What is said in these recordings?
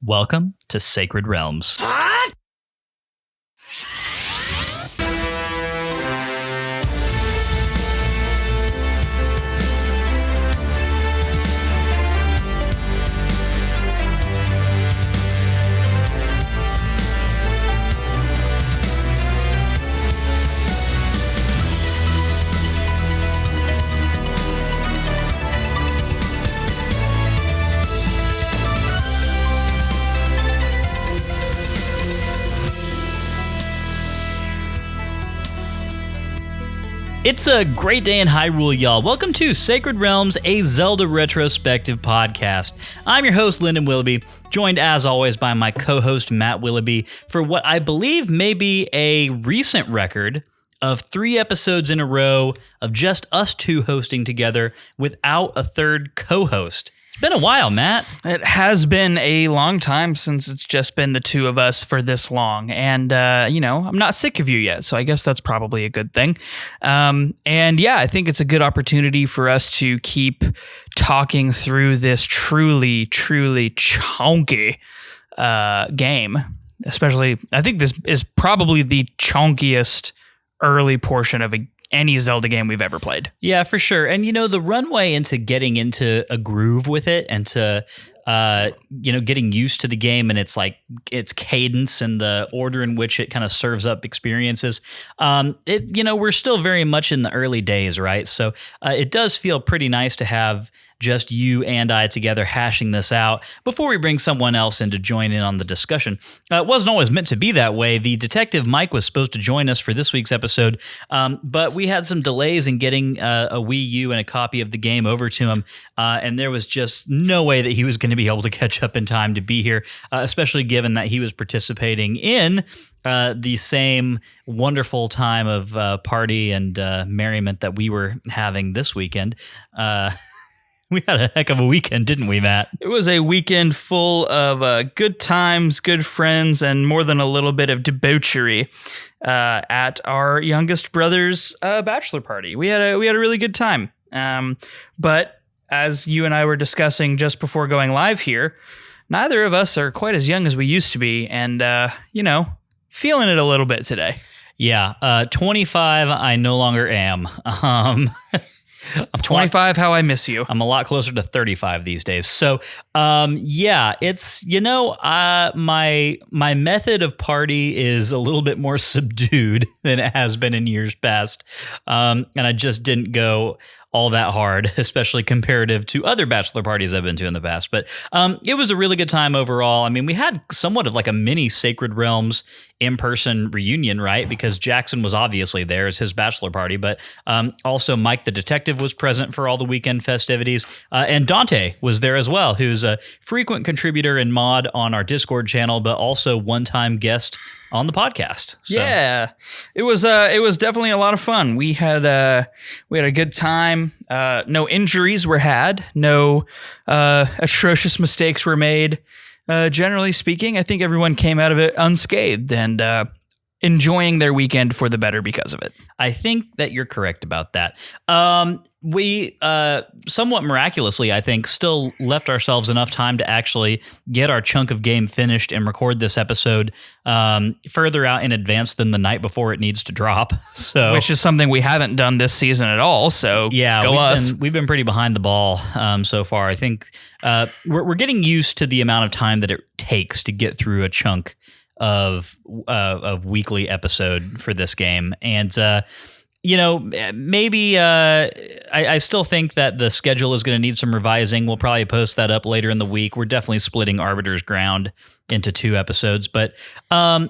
Welcome to Sacred Realms. It's a great day in Hyrule, y'all. Welcome to Sacred Realms, a Zelda Retrospective Podcast. I'm your host, Lyndon Willoughby, joined as always by my co-host, Matt Willoughby, for what I believe may be a recent record of 3 episodes in a row of just us two hosting together without a third co-host. It's been a while, Matt. It has been a long time since it's just been the two of us for this long. And, I'm not sick of you yet, so I guess that's probably a good thing. I think it's a good opportunity for us to keep talking through this truly, truly chunky game. Especially, I think this is probably the chunkiest early portion of any Zelda game we've ever played. Yeah, for sure. And, the runway into getting into a groove with it and to, getting used to the game and its cadence and the order in which it kind of serves up experiences. We're still very much in the early days, right? So it does feel pretty nice to have just you and I together hashing this out before we bring someone else in to join in on the discussion. It wasn't always meant to be that way. The detective Mike was supposed to join us for this week's episode, but we had some delays in getting a Wii U and a copy of the game over to him, and there was just no way that he was going to be able to catch up in time to be here, especially given that he was participating in the same wonderful time of party and merriment that we were having this weekend. We had a heck of a weekend, didn't we, Matt? It was a weekend full of good times, good friends, and more than a little bit of debauchery at our youngest brother's bachelor party. We had a really good time. But as you and I were discussing just before going live here, neither of us are quite as young as we used to be, and feeling it a little bit today. Yeah, 25, I no longer am. I'm 25, how I miss you. I'm a lot closer to 35 these days. So, it's, my method of party is a little bit more subdued than it has been in years past. And I just didn't go all that hard, especially comparative to other bachelor parties I've been to in the past. But it was a really good time overall. I mean, we had somewhat of like a mini Sacred Realms in-person reunion, right? Because Jackson was obviously there as his bachelor party, but also Mike the detective was present for all the weekend festivities. And Dante was there as well, who's a frequent contributor and mod on our Discord channel, but also one-time guest on the podcast. So. Yeah, it was definitely a lot of fun. We had a good time. No injuries were had. No atrocious mistakes were made. Generally speaking, I think everyone came out of it unscathed and enjoying their weekend for the better because of it. I think that you're correct about that. We somewhat miraculously, I think, still left ourselves enough time to actually get our chunk of game finished and record this episode further out in advance than the night before it needs to drop. So, which is something we haven't done this season at all. So yeah, go us. We've been pretty behind the ball so far. I think we're getting used to the amount of time that it takes to get through a chunk of weekly episode for this game. And, maybe I still think that the schedule is going to need some revising. We'll probably post that up later in the week. We're definitely splitting Arbiter's Ground into 2 episodes. But I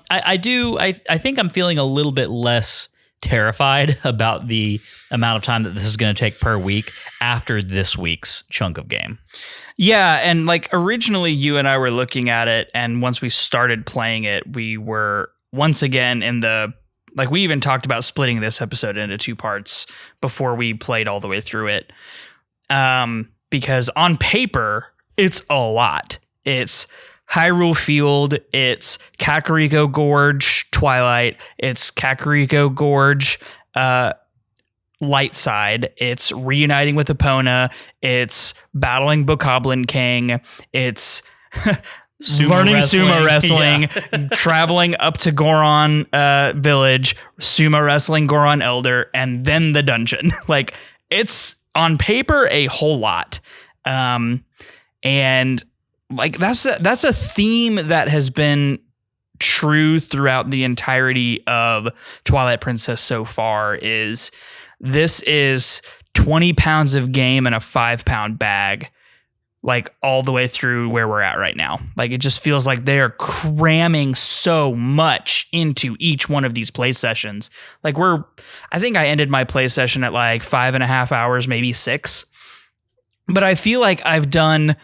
think I'm feeling a little bit less terrified about the amount of time that this is going to take per week after this week's chunk of game. Yeah, and originally you and I were looking at it, and once we started playing it, we were once again in the we even talked about splitting this episode into 2 parts before we played all the way through it. Because on paper, it's a lot. It's Hyrule Field, it's Kakariko Gorge, Twilight, it's Kakariko Gorge, light side. It's reuniting with Epona. It's battling Bokoblin King. It's learning sumo wrestling, traveling up to Goron village, sumo wrestling Goron Elder, and then the dungeon. Like, it's on paper a whole lot. And like that's a theme that has been true throughout the entirety of Twilight Princess so far. This is 20 pounds of game in a 5-pound bag, like all the way through where we're at right now. Like, it just feels like they are cramming so much into each one of these play sessions. Like, I think I ended my play session at like 5.5 hours, maybe 6. But I feel like I've done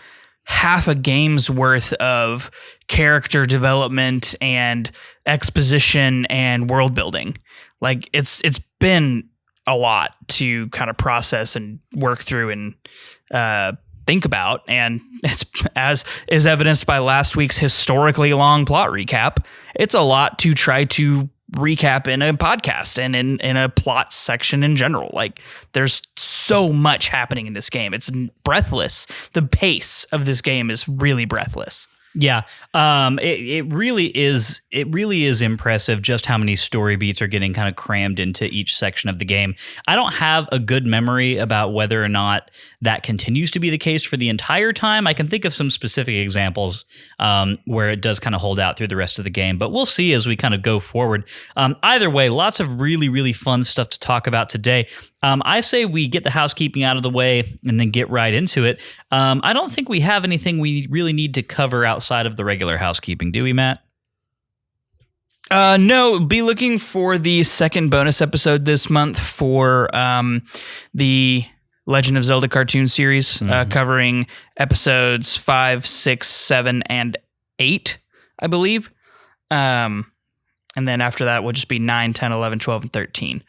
half a game's worth of character development and exposition and world building. Like, it's been a lot to kind of process and work through and think about, and it's, as is evidenced by last week's historically long plot recap, it's a lot to try to recap in a podcast and in a plot section in general. Like, there's so much happening in this game. It's breathless. The pace of this game is really breathless. Yeah, it really is. It really is impressive just how many story beats are getting kind of crammed into each section of the game. I don't have a good memory about whether or not that continues to be the case for the entire time. I can think of some specific examples where it does kind of hold out through the rest of the game, but we'll see as we kind of go forward. Either way, lots of really, really fun stuff to talk about today. I say we get the housekeeping out of the way and then get right into it. I don't think we have anything we really need to cover outside of the regular housekeeping, do we, Matt? No, be looking for the second bonus episode this month for the Legend of Zelda cartoon series, covering episodes 5, 6, 7, and 8, I believe. And then after that will just be 9, 10, 11, 12, and 13.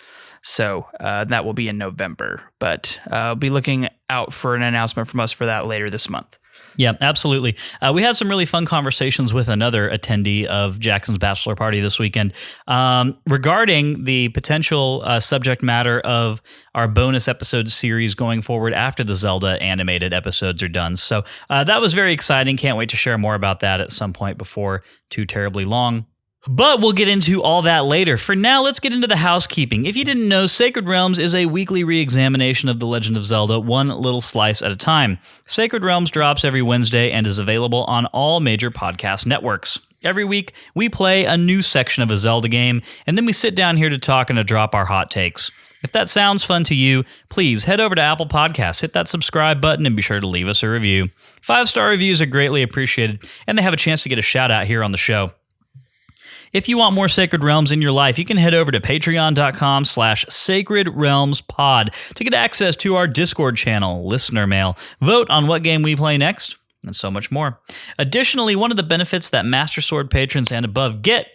So that will be in November, but I'll be looking out for an announcement from us for that later this month. Yeah, absolutely. We had some really fun conversations with another attendee of Jackson's bachelor party this weekend regarding the potential subject matter of our bonus episode series going forward after the Zelda animated episodes are done. So that was very exciting. Can't wait to share more about that at some point before too terribly long. But we'll get into all that later. For now, let's get into the housekeeping. If you didn't know, Sacred Realms is a weekly re-examination of The Legend of Zelda, one little slice at a time. Sacred Realms drops every Wednesday and is available on all major podcast networks. Every week, we play a new section of a Zelda game, and then we sit down here to talk and to drop our hot takes. If that sounds fun to you, please head over to Apple Podcasts, hit that subscribe button, and be sure to leave us a review. 5-star reviews are greatly appreciated, and they have a chance to get a shout-out here on the show. If you want more Sacred Realms in your life, you can head over to patreon.com/Sacred Realms Pod to get access to our Discord channel, listener mail, vote on what game we play next, and so much more. Additionally, one of the benefits that Master Sword patrons and above get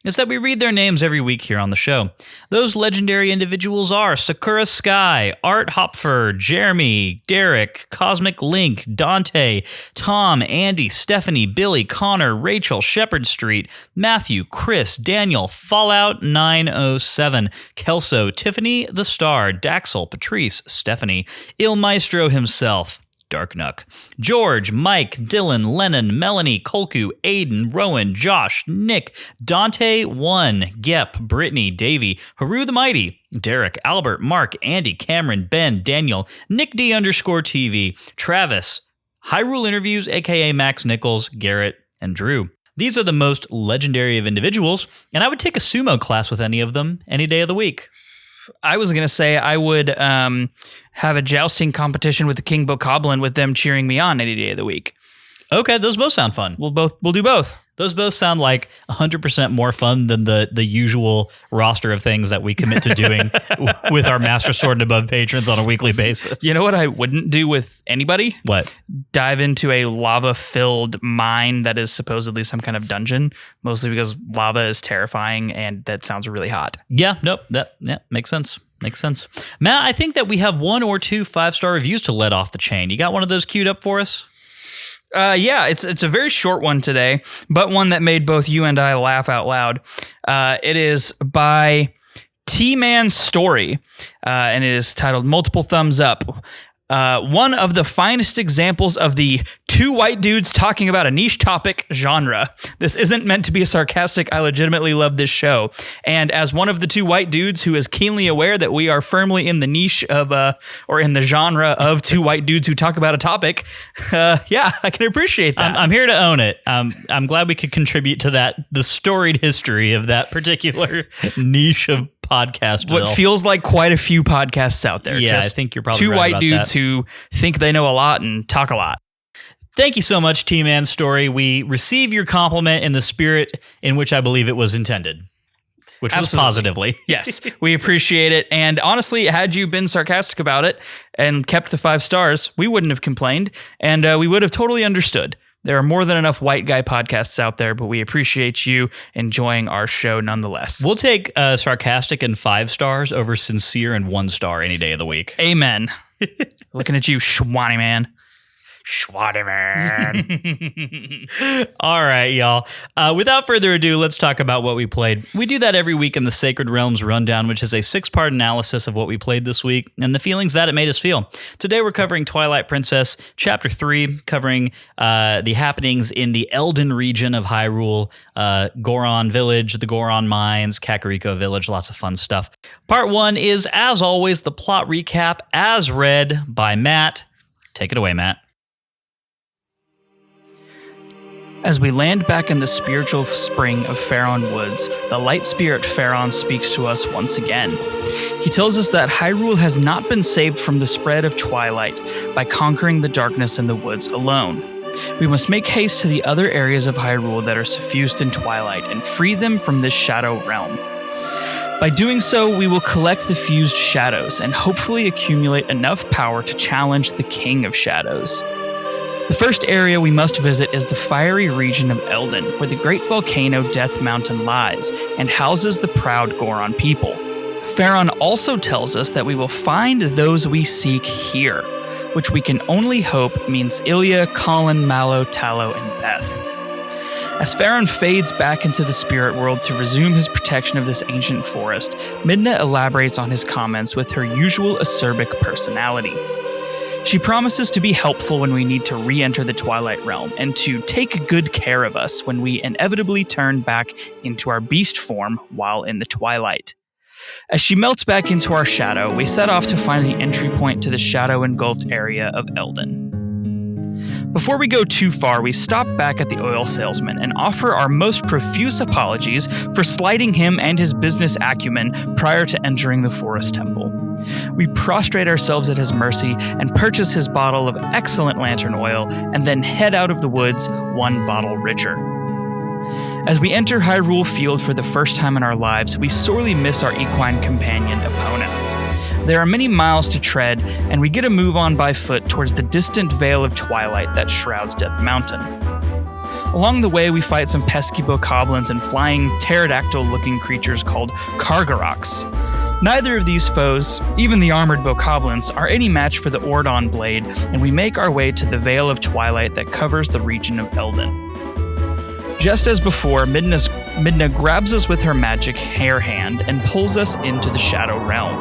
is that we read their names every week here on the show. Those legendary individuals are Sakura Sky, Art Hopfer, Jeremy, Derek, Cosmic Link, Dante, Tom, Andy, Stephanie, Billy, Connor, Rachel, Shepherd Street, Matthew, Chris, Daniel, Fallout 907, Kelso, Tiffany the Star, Daxel, Patrice, Stephanie, Il Maestro himself, Darknuck, George, Mike, Dylan, Lennon, Melanie, Kolku, Aiden, Rowan, Josh, Nick, Dante, One, Gep, Brittany, Davey, Haru the Mighty, Derek, Albert, Mark, Andy, Cameron, Ben, Daniel, Nick D_TV, Travis, Hyrule Interviews, aka Max Nichols, Garrett, and Drew. These are the most legendary of individuals, and I would take a sumo class with any of them any day of the week. I was going to say I would have a jousting competition with the King Bokoblin with them cheering me on any day of the week. Okay, those both sound fun. We'll do both. Those both sound like 100% more fun than the usual roster of things that we commit to doing with our Master Sword and above patrons on a weekly basis. You know what I wouldn't do with anybody? What? Dive into a lava-filled mine that is supposedly some kind of dungeon, mostly because lava is terrifying and that sounds really hot. Yeah, nope, that makes sense. Makes sense. Matt, I think that we have 1 or 2 5-star reviews to let off the chain. You got one of those queued up for us? Yeah, it's a very short one today, but one that made both you and I laugh out loud. It is by T-Man Story, and it is titled Multiple Thumbs Up. One of the finest examples of the two white dudes talking about a niche topic genre. This isn't meant to be sarcastic. I legitimately love this show. And as one of the two white dudes who is keenly aware that we are firmly in the niche of, or in the genre of two white dudes who talk about a topic, yeah, I can appreciate that. I'm here to own it. I'm glad we could contribute to the storied history of that particular niche of podcast. What feels like quite a few podcasts out there. Yeah, Just I think you're probably two right white about dudes that. who think they know a lot and talk a lot. Thank you so much, T-Man Story. We receive your compliment in the spirit in which I believe it was intended, which Absolutely. was positively. Yes, we appreciate it. And honestly, had you been sarcastic about it and kept the 5 stars, we wouldn't have complained, and we would have totally understood. There are more than enough white guy podcasts out there, but we appreciate you enjoying our show nonetheless. We'll take sarcastic and 5 stars over sincere and 1 star any day of the week. Amen. Looking at you, Schwanny man. Schwaddy man. All right, y'all. Without further ado, let's talk about what we played. We do that every week in the Sacred Realms Rundown, which is a 6-part analysis of what we played this week and the feelings that it made us feel. Today, we're covering Twilight Princess, Chapter 3, covering the happenings in the Elden region of Hyrule, Goron Village, the Goron Mines, Kakariko Village, lots of fun stuff. Part 1 is, as always, the plot recap as read by Matt. Take it away, Matt. As we land back in the spiritual spring of Faron Woods, the light spirit Faron speaks to us once again. He tells us that Hyrule has not been saved from the spread of Twilight by conquering the darkness in the woods alone. We must make haste to the other areas of Hyrule that are suffused in Twilight and free them from this shadow realm. By doing so, we will collect the fused shadows and hopefully accumulate enough power to challenge the King of Shadows. The first area we must visit is the fiery region of Elden, where the great volcano Death Mountain lies and houses the proud Goron people. Faron also tells us that we will find those we seek here, which we can only hope means Ilya, Colin, Mallow, Tallow, and Beth. As Faron fades back into the spirit world to resume his protection of this ancient forest, Midna elaborates on his comments with her usual acerbic personality. She promises to be helpful when we need to re-enter the Twilight Realm and to take good care of us when we inevitably turn back into our beast form while in the Twilight. As she melts back into our shadow, we set off to find the entry point to the shadow-engulfed area of Elden. Before we go too far, we stop back at the oil salesman and offer our most profuse apologies for slighting him and his business acumen prior to entering the Forest Temple. We prostrate ourselves at his mercy and purchase his bottle of excellent lantern oil and then head out of the woods 1 bottle richer. As we enter Hyrule Field for the first time in our lives, we sorely miss our equine companion, Epona. There are many miles to tread, and we get a move on by foot towards the distant veil of twilight that shrouds Death Mountain. Along the way, we fight some pesky bokoblins and flying pterodactyl-looking creatures called Kargaroks. Neither of these foes, even the armored bokoblins, are any match for the Ordon blade, and we make our way to the veil of twilight that covers the region of Elden. Just as before, Midna grabs us with her magic hair hand and pulls us into the Shadow Realm.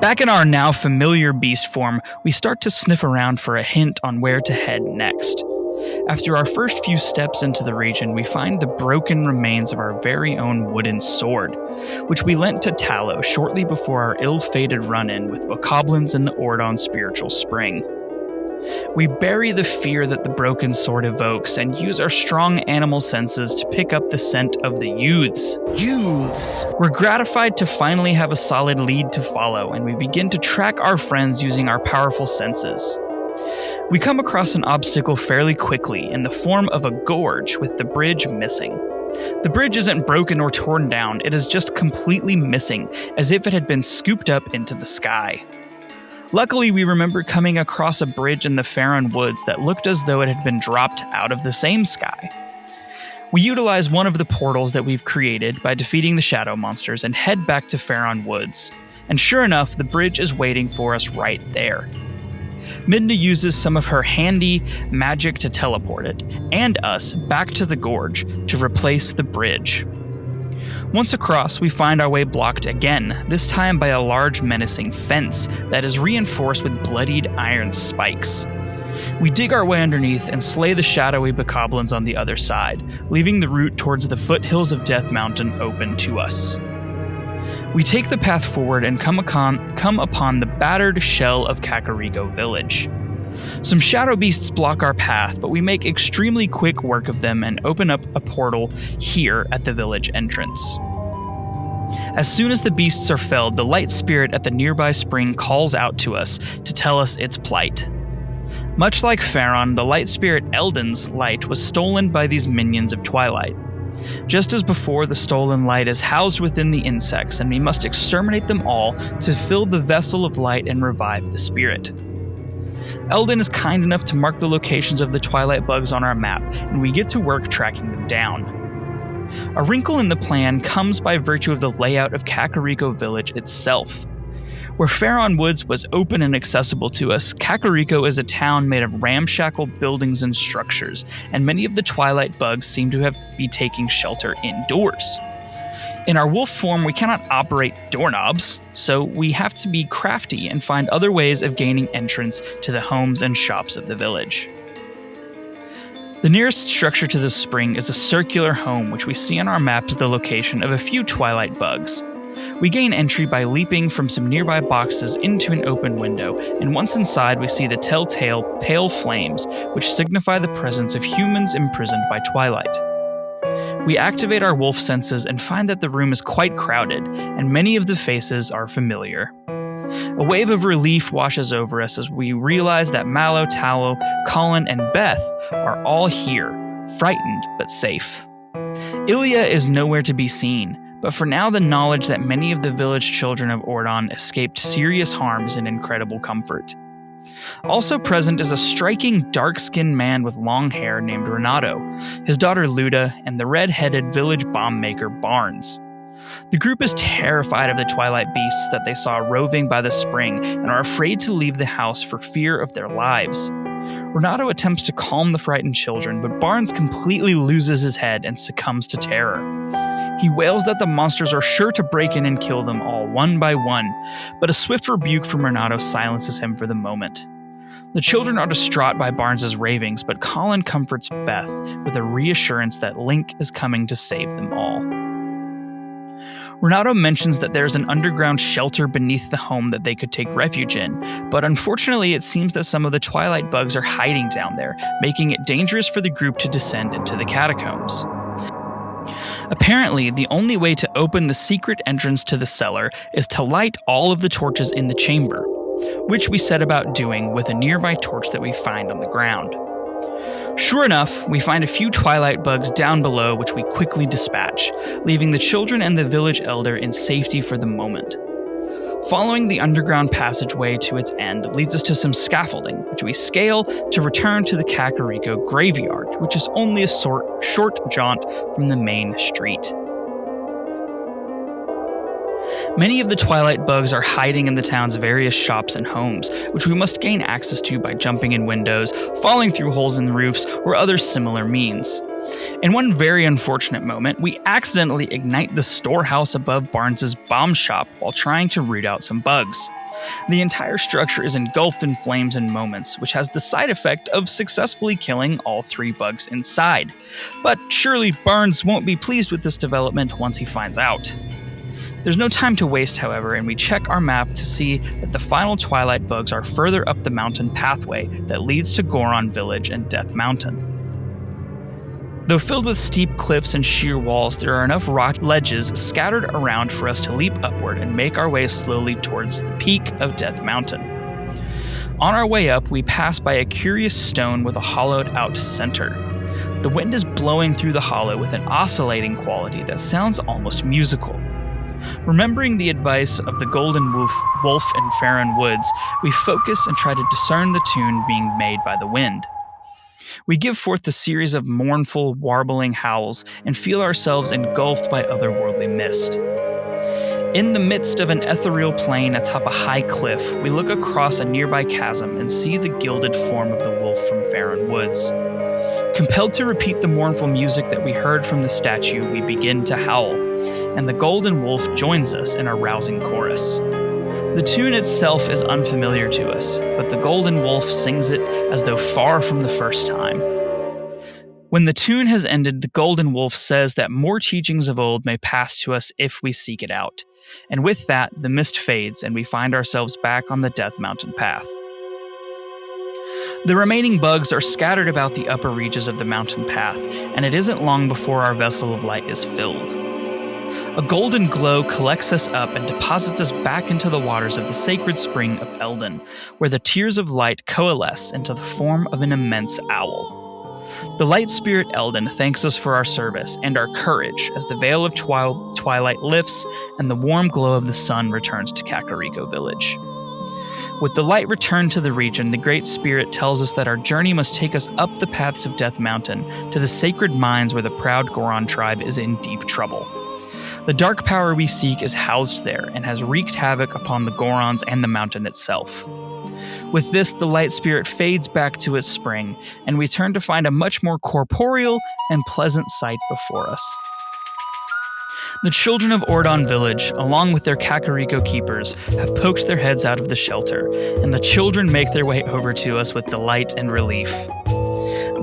Back in our now familiar beast form, we start to sniff around for a hint on where to head next. After our first few steps into the region, we find the broken remains of our very own wooden sword, which we lent to Tallow shortly before our ill-fated run-in with bokoblins in the Ordon spiritual spring. We bury the fear that the broken sword evokes and use our strong animal senses to pick up the scent of the youths. We're gratified to finally have a solid lead to follow, and we begin to track our friends using our powerful senses. We come across an obstacle fairly quickly in the form of a gorge with the bridge missing. The bridge isn't broken or torn down, it is just completely missing, as if it had been scooped up into the sky. Luckily, we remember coming across a bridge in the Faron Woods that looked as though it had been dropped out of the same sky. We utilize one of the portals that we've created by defeating the shadow monsters and head back to Faron Woods. And sure enough, the bridge is waiting for us right there. Midna uses some of her handy magic to teleport it, and us, back to the gorge to replace the bridge. Once across, we find our way blocked again, this time by a large menacing fence that is reinforced with bloodied iron spikes. We dig our way underneath and slay the shadowy bokoblins on the other side, leaving the route towards the foothills of Death Mountain open to us. We take the path forward and come upon the battered shell of Kakariko Village. Some shadow beasts block our path, but we make extremely quick work of them and open up a portal here at the village entrance. As soon as the beasts are felled, the light spirit at the nearby spring calls out to us to tell us its plight. Much like Pharaon, the light spirit Eldon's light was stolen by these minions of Twilight. Just as before, the stolen light is housed within the insects, and we must exterminate them all to fill the vessel of light and revive the spirit. Eldon is kind enough to mark the locations of the Twilight bugs on our map, and we get to work tracking them down. A wrinkle in the plan comes by virtue of the layout of Kakariko Village itself. Where Pharaon Woods was open and accessible to us, Kakariko is a town made of ramshackle buildings and structures, and many of the Twilight bugs seem to be taking shelter indoors. In our wolf form, we cannot operate doorknobs, so we have to be crafty and find other ways of gaining entrance to the homes and shops of the village. The nearest structure to the spring is a circular home, which we see on our map as the location of a few Twilight bugs. We gain entry by leaping from some nearby boxes into an open window, and once inside we see the telltale pale flames, which signify the presence of humans imprisoned by Twilight. We activate our wolf senses and find that the room is quite crowded, and many of the faces are familiar. A wave of relief washes over us as we realize that Mallow, Tallow, Colin, and Beth are all here, frightened but safe. Ilya is nowhere to be seen, but for now the knowledge that many of the village children of Ordon escaped serious harm is an incredible comfort. Also present is a striking dark-skinned man with long hair named Renato, his daughter Luda, and the red-headed village bomb maker Barnes. The group is terrified of the Twilight beasts that they saw roving by the spring and are afraid to leave the house for fear of their lives. Renato attempts to calm the frightened children, but Barnes completely loses his head and succumbs to terror. He wails that the monsters are sure to break in and kill them all one by one, but a swift rebuke from Renato silences him for the moment. The children are distraught by Barnes's ravings, but Colin comforts Beth with a reassurance that Link is coming to save them all. Renato mentions that there's an underground shelter beneath the home that they could take refuge in, but unfortunately it seems that some of the Twilight bugs are hiding down there, making it dangerous for the group to descend into the catacombs. Apparently, the only way to open the secret entrance to the cellar is to light all of the torches in the chamber, which we set about doing with a nearby torch that we find on the ground. Sure enough, we find a few Twilight bugs down below, which we quickly dispatch, leaving the children and the village elder in safety for the moment. Following the underground passageway to its end leads us to some scaffolding, which we scale to return to the Kakariko graveyard, which is only a short jaunt from the main street. Many of the Twilight bugs are hiding in the town's various shops and homes, which we must gain access to by jumping in windows, falling through holes in the roofs, or other similar means. In one very unfortunate moment, we accidentally ignite the storehouse above Barnes's bomb shop while trying to root out some bugs. The entire structure is engulfed in flames in moments, which has the side effect of successfully killing all 3 bugs inside. But surely Barnes won't be pleased with this development once he finds out. There's no time to waste, however, and we check our map to see that the final Twilight bugs are further up the mountain pathway that leads to Goron Village and Death Mountain. Though filled with steep cliffs and sheer walls, there are enough rock ledges scattered around for us to leap upward and make our way slowly towards the peak of Death Mountain. On our way up, we pass by a curious stone with a hollowed-out center. The wind is blowing through the hollow with an oscillating quality that sounds almost musical. Remembering the advice of the Golden Wolf in Farron Woods, we focus and try to discern the tune being made by the wind. We give forth a series of mournful, warbling howls and feel ourselves engulfed by otherworldly mist. In the midst of an ethereal plain atop a high cliff, we look across a nearby chasm and see the gilded form of the wolf from Farron Woods. Compelled to repeat the mournful music that we heard from the statue, we begin to howl, and the Golden Wolf joins us in a rousing chorus. The tune itself is unfamiliar to us, but the Golden Wolf sings it as though far from the first time. When the tune has ended, the Golden Wolf says that more teachings of old may pass to us if we seek it out. And with that, the mist fades and we find ourselves back on the Death Mountain path. The remaining bugs are scattered about the upper reaches of the mountain path, and it isn't long before our vessel of light is filled. A golden glow collects us up and deposits us back into the waters of the sacred spring of Eldon, where the tears of light coalesce into the form of an immense owl. The light spirit Eldon thanks us for our service and our courage as the veil of twilight lifts and the warm glow of the sun returns to Kakariko Village. With the light returned to the region, the Great Spirit tells us that our journey must take us up the paths of Death Mountain to the sacred mines where the proud Goron tribe is in deep trouble. The dark power we seek is housed there and has wreaked havoc upon the Gorons and the mountain itself. With this, the light spirit fades back to its spring, and we turn to find a much more corporeal and pleasant sight before us. The children of Ordon Village, along with their Kakariko keepers, have poked their heads out of the shelter, and the children make their way over to us with delight and relief.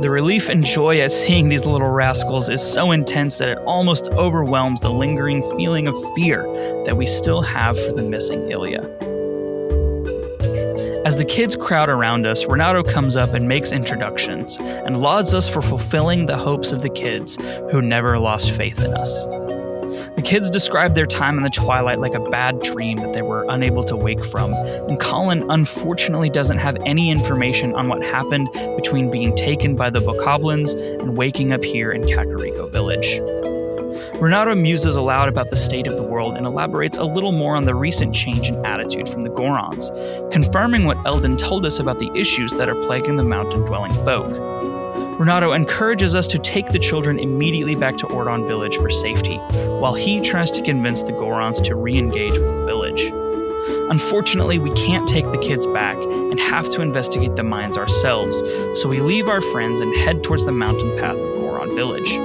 The relief and joy at seeing these little rascals is so intense that it almost overwhelms the lingering feeling of fear that we still have for the missing Ilya. As the kids crowd around us, Renato comes up and makes introductions, and lauds us for fulfilling the hopes of the kids who never lost faith in us. The kids describe their time in the Twilight like a bad dream that they were unable to wake from, and Colin unfortunately doesn't have any information on what happened between being taken by the Bokoblins and waking up here in Kakariko Village. Renato muses aloud about the state of the world and elaborates a little more on the recent change in attitude from the Gorons, confirming what Eldon told us about the issues that are plaguing the mountain-dwelling folk. Renato encourages us to take the children immediately back to Ordon Village for safety, while he tries to convince the Gorons to re-engage with the village. Unfortunately, we can't take the kids back and have to investigate the mines ourselves, so we leave our friends and head towards the mountain path of Goron Village.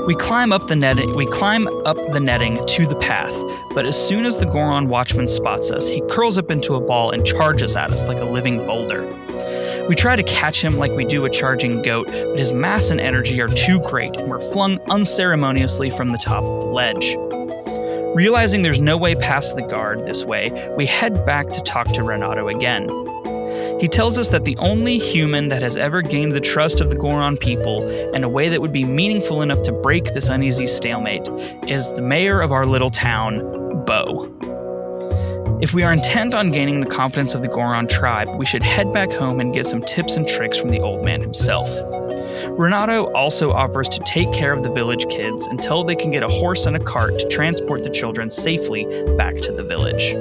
We climb up the netting to the path, but as soon as the Goron watchman spots us, he curls up into a ball and charges at us like a living boulder. We try to catch him like we do a charging goat, but his mass and energy are too great, and we're flung unceremoniously from the top of the ledge. Realizing there's no way past the guard this way, we head back to talk to Renato again. He tells us that the only human that has ever gained the trust of the Goron people in a way that would be meaningful enough to break this uneasy stalemate is the mayor of our little town, Bo. If we are intent on gaining the confidence of the Goron tribe, we should head back home and get some tips and tricks from the old man himself. Renato also offers to take care of the village kids until they can get a horse and a cart to transport the children safely back to the village.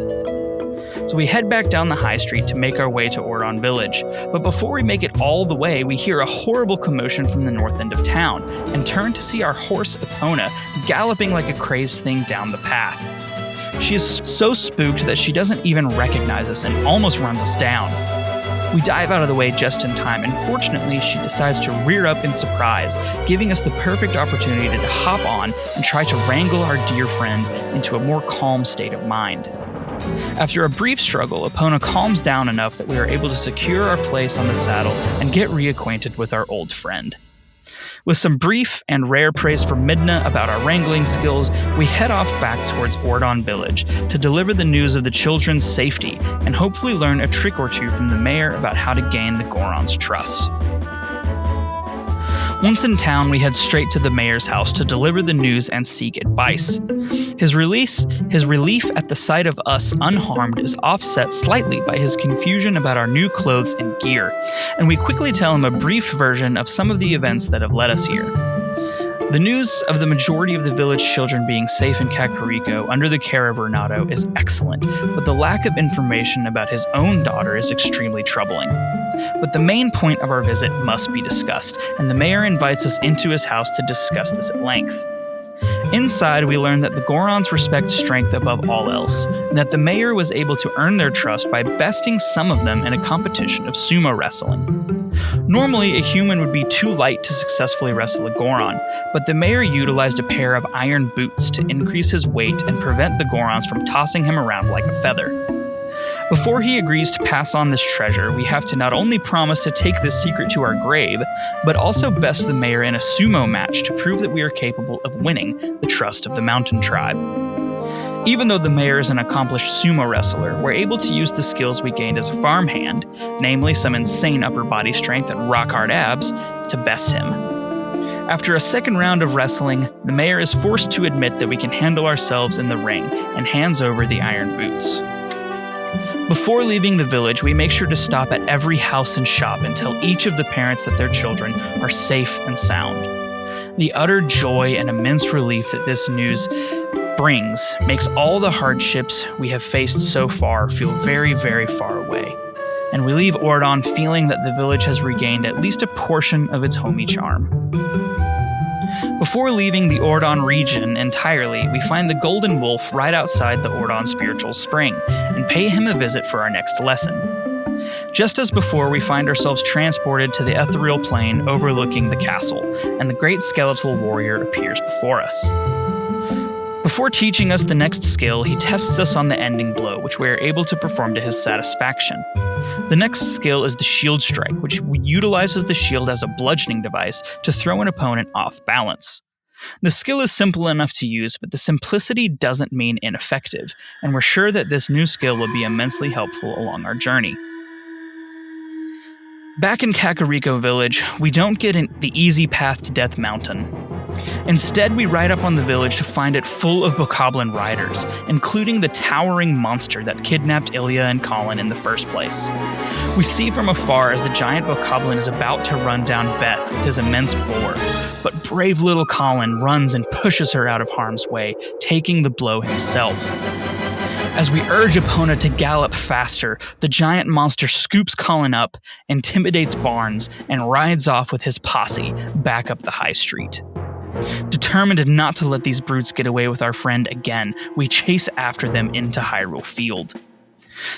So we head back down the high street to make our way to Ordon Village, but before we make it all the way, we hear a horrible commotion from the north end of town and turn to see our horse Epona galloping like a crazed thing down the path. She is so spooked that she doesn't even recognize us and almost runs us down. We dive out of the way just in time, and fortunately, she decides to rear up in surprise, giving us the perfect opportunity to hop on and try to wrangle our dear friend into a more calm state of mind. After a brief struggle, Epona calms down enough that we are able to secure our place on the saddle and get reacquainted with our old friend. With some brief and rare praise from Midna about our wrangling skills, we head off back towards Ordon Village to deliver the news of the children's safety and hopefully learn a trick or two from the mayor about how to gain the Gorons' trust. Once in town, we head straight to the mayor's house to deliver the news and seek advice. His relief at the sight of us unharmed is offset slightly by his confusion about our new clothes and gear, and we quickly tell him a brief version of some of the events that have led us here. The news of the majority of the village children being safe in Kakariko under the care of Renato is excellent, but the lack of information about his own daughter is extremely troubling. But the main point of our visit must be discussed, and the mayor invites us into his house to discuss this at length. Inside, we learn that the Gorons respect strength above all else, and that the mayor was able to earn their trust by besting some of them in a competition of sumo wrestling. Normally, a human would be too light to successfully wrestle a Goron, but the mayor utilized a pair of iron boots to increase his weight and prevent the Gorons from tossing him around like a feather. Before he agrees to pass on this treasure, we have to not only promise to take this secret to our grave, but also best the mayor in a sumo match to prove that we are capable of winning the trust of the mountain tribe. Even though the mayor is an accomplished sumo wrestler, we're able to use the skills we gained as a farmhand, namely some insane upper body strength and rock-hard abs, to best him. After a second round of wrestling, the mayor is forced to admit that we can handle ourselves in the ring and hands over the iron boots. Before leaving the village, we make sure to stop at every house and shop and tell each of the parents that their children are safe and sound. The utter joy and immense relief that this news brings makes all the hardships we have faced so far feel very, very far away. And we leave Ordon feeling that the village has regained at least a portion of its homey charm. Before leaving the Ordon region entirely, we find the Golden Wolf right outside the Ordon Spiritual Spring and pay him a visit for our next lesson. Just as before, we find ourselves transported to the ethereal plane overlooking the castle, and the great skeletal warrior appears before us. Before teaching us the next skill, he tests us on the ending blow, which we are able to perform to his satisfaction. The next skill is the Shield Strike, which utilizes the shield as a bludgeoning device to throw an opponent off balance. The skill is simple enough to use, but the simplicity doesn't mean ineffective, and we're sure that this new skill will be immensely helpful along our journey. Back in Kakariko Village, we don't get the easy path to Death Mountain. Instead, we ride up on the village to find it full of bokoblin riders, including the towering monster that kidnapped Ilya and Colin in the first place. We see from afar as the giant bokoblin is about to run down Beth with his immense boar, but brave little Colin runs and pushes her out of harm's way, taking the blow himself. As we urge Epona to gallop faster, the giant monster scoops Colin up, intimidates Barnes, and rides off with his posse back up the high street. Determined not to let these brutes get away with our friend again, we chase after them into Hyrule Field.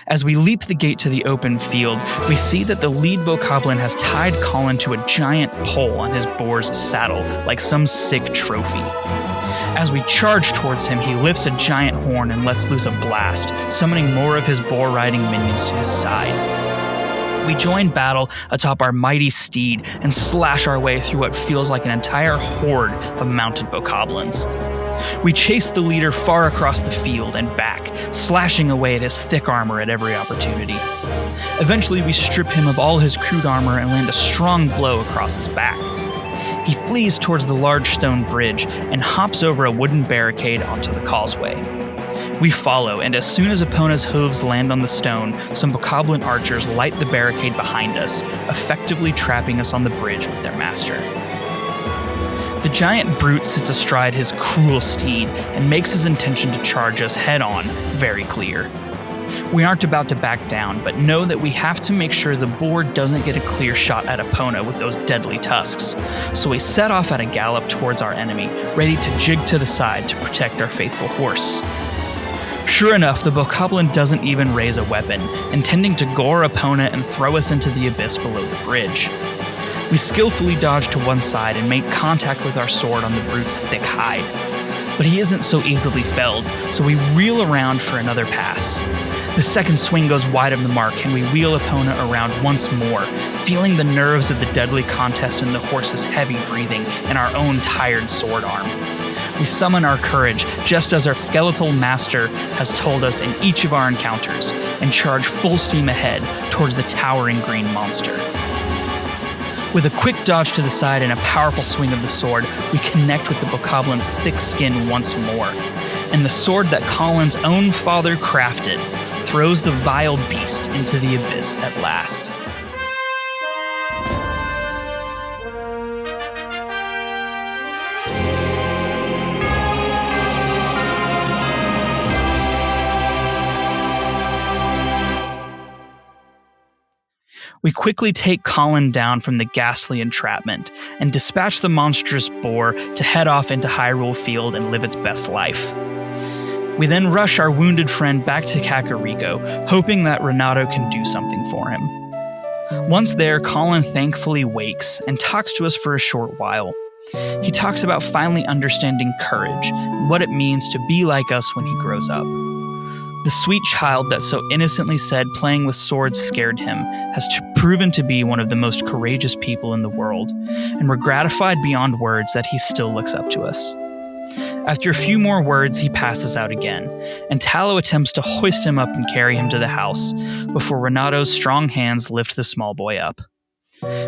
As we leap the gate to the open field, we see that the lead bokoblin has tied Colin to a giant pole on his boar's saddle like some sick trophy. As we charge towards him, he lifts a giant horn and lets loose a blast, summoning more of his boar-riding minions to his side. We join battle atop our mighty steed and slash our way through what feels like an entire horde of mounted bokoblins. We chase the leader far across the field and back, slashing away at his thick armor at every opportunity. Eventually, we strip him of all his crude armor and land a strong blow across his back. He flees towards the large stone bridge and hops over a wooden barricade onto the causeway. We follow, and as soon as Epona's hooves land on the stone, some bokoblin archers light the barricade behind us, effectively trapping us on the bridge with their master. The giant brute sits astride his cruel steed and makes his intention to charge us head-on very clear. We aren't about to back down, but know that we have to make sure the boar doesn't get a clear shot at Epona with those deadly tusks, so we set off at a gallop towards our enemy, ready to jig to the side to protect our faithful horse. Sure enough, the bokoblin doesn't even raise a weapon, intending to gore Epona and throw us into the abyss below the bridge. We skillfully dodge to one side and make contact with our sword on the brute's thick hide. But he isn't so easily felled, so we reel around for another pass. The second swing goes wide of the mark, and we wheel Epona around once more, feeling the nerves of the deadly contest in the horse's heavy breathing and our own tired sword arm. We summon our courage, just as our skeletal master has told us in each of our encounters, and charge full steam ahead towards the towering green monster. With a quick dodge to the side and a powerful swing of the sword, we connect with the bokoblin's thick skin once more, and the sword that Colin's own father crafted throws the vile beast into the abyss at last. We quickly take Colin down from the ghastly entrapment and dispatch the monstrous boar to head off into Hyrule Field and live its best life. We then rush our wounded friend back to Kakariko, hoping that Renato can do something for him. Once there, Colin thankfully wakes and talks to us for a short while. He talks about finally understanding courage and what it means to be like us when he grows up. The sweet child that so innocently said playing with swords scared him has proven to be one of the most courageous people in the world, and we're gratified beyond words that he still looks up to us. After a few more words, he passes out again, and Talo attempts to hoist him up and carry him to the house, before Renato's strong hands lift the small boy up.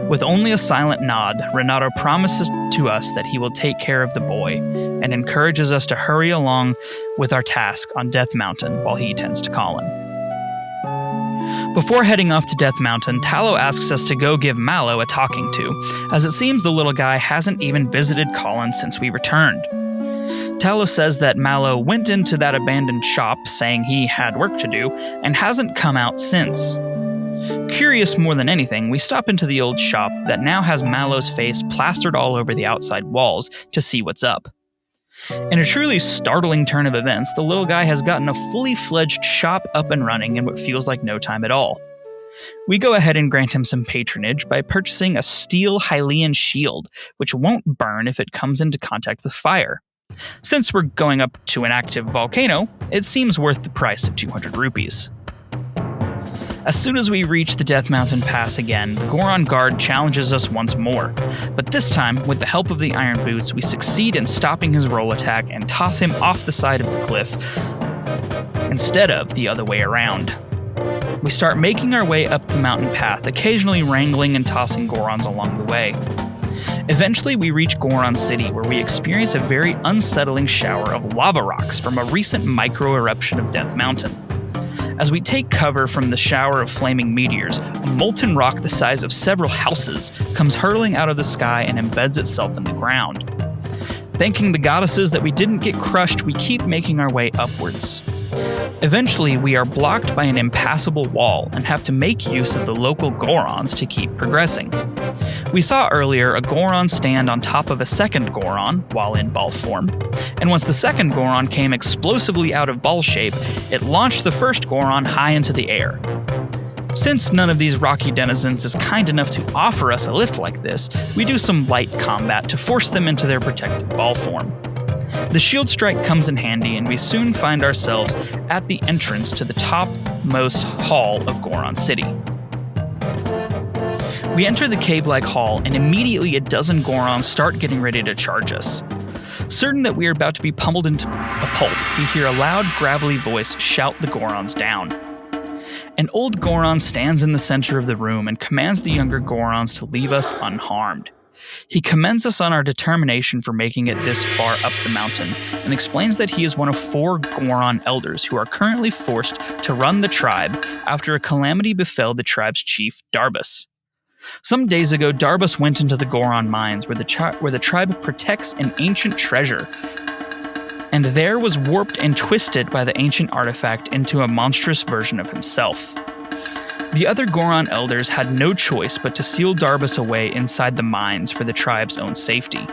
With only a silent nod, Renato promises to us that he will take care of the boy, and encourages us to hurry along with our task on Death Mountain while he tends to Colin. Before heading off to Death Mountain, Talo asks us to go give Mallow a talking to, as it seems the little guy hasn't even visited Colin since we returned. Talo says that Mallow went into that abandoned shop saying he had work to do, and hasn't come out since. Curious more than anything, we stop into the old shop that now has Mallow's face plastered all over the outside walls to see what's up. In a truly startling turn of events, the little guy has gotten a fully fledged shop up and running in what feels like no time at all. We go ahead and grant him some patronage by purchasing a steel Hylian shield, which won't burn if it comes into contact with fire. Since we're going up to an active volcano, it seems worth the price of 200 rupees. As soon as we reach the Death Mountain Pass again, the Goron guard challenges us once more, but this time, with the help of the Iron Boots, we succeed in stopping his roll attack and toss him off the side of the cliff, instead of the other way around. We start making our way up the mountain path, occasionally wrangling and tossing Gorons along the way. Eventually, we reach Goron City, where we experience a very unsettling shower of lava rocks from a recent micro-eruption of Death Mountain. As we take cover from the shower of flaming meteors, a molten rock the size of several houses comes hurtling out of the sky and embeds itself in the ground. Thanking the goddesses that we didn't get crushed, we keep making our way upwards. Eventually, we are blocked by an impassable wall and have to make use of the local Gorons to keep progressing. We saw earlier a Goron stand on top of a second Goron while in ball form, and once the second Goron came explosively out of ball shape, it launched the first Goron high into the air. Since none of these rocky denizens is kind enough to offer us a lift like this, we do some light combat to force them into their protected ball form. The shield strike comes in handy, and we soon find ourselves at the entrance to the topmost hall of Goron City. We enter the cave-like hall, and immediately a dozen Gorons start getting ready to charge us. Certain that we are about to be pummeled into a pulp, we hear a loud, gravelly voice shout the Gorons down. An old Goron stands in the center of the room and commands the younger Gorons to leave us unharmed. He commends us on our determination for making it this far up the mountain, and explains that he is one of 4 Goron elders who are currently forced to run the tribe after a calamity befell the tribe's chief, Darbus. Some days ago, Darbus went into the Goron mines where the tribe protects an ancient treasure, and there was warped and twisted by the ancient artifact into a monstrous version of himself. The other Goron elders had no choice but to seal Darbus away inside the mines for the tribe's own safety.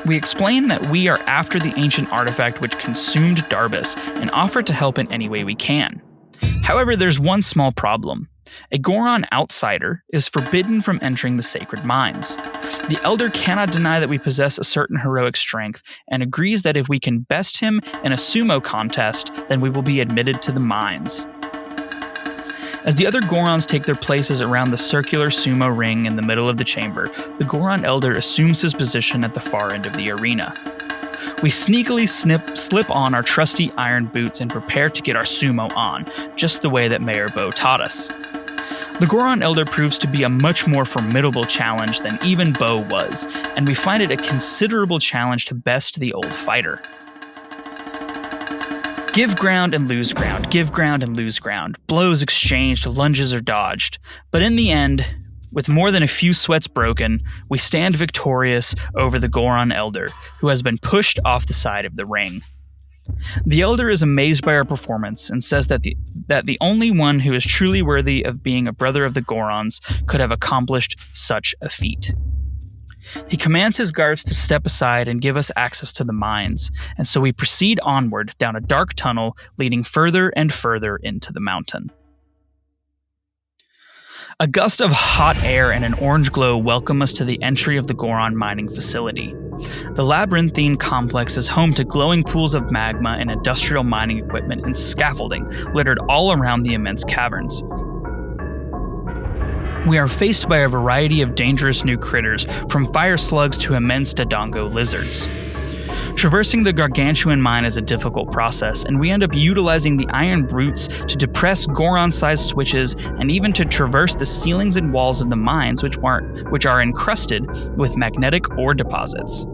We explain that we are after the ancient artifact which consumed Darbus and offer to help in any way we can. However, there's one small problem. A Goron outsider is forbidden from entering the sacred mines. The elder cannot deny that we possess a certain heroic strength, and agrees that if we can best him in a sumo contest, then we will be admitted to the mines. As the other Gorons take their places around the circular sumo ring in the middle of the chamber, the Goron elder assumes his position at the far end of the arena. We sneakily slip on our trusty iron boots and prepare to get our sumo on, just the way that Mayor Bo taught us. The Goron Elder proves to be a much more formidable challenge than even Bo was, and we find it a considerable challenge to best the old fighter. Give ground and lose ground, give ground and lose ground, blows exchanged, lunges are dodged, but in the end, with more than a few sweats broken, we stand victorious over the Goron Elder, who has been pushed off the side of the ring. The Elder is amazed by our performance and says that the only one who is truly worthy of being a brother of the Gorons could have accomplished such a feat. He commands his guards to step aside and give us access to the mines, and so we proceed onward down a dark tunnel leading further and further into the mountain. A gust of hot air and an orange glow welcome us to the entry of the Goron mining facility. The labyrinthine complex is home to glowing pools of magma and industrial mining equipment and scaffolding littered all around the immense caverns. We are faced by a variety of dangerous new critters, from fire slugs to immense Dodongo lizards. Traversing the gargantuan mine is a difficult process, and we end up utilizing the iron brutes to depress Goron-sized switches and even to traverse the ceilings and walls of the mines which are encrusted with magnetic ore deposits.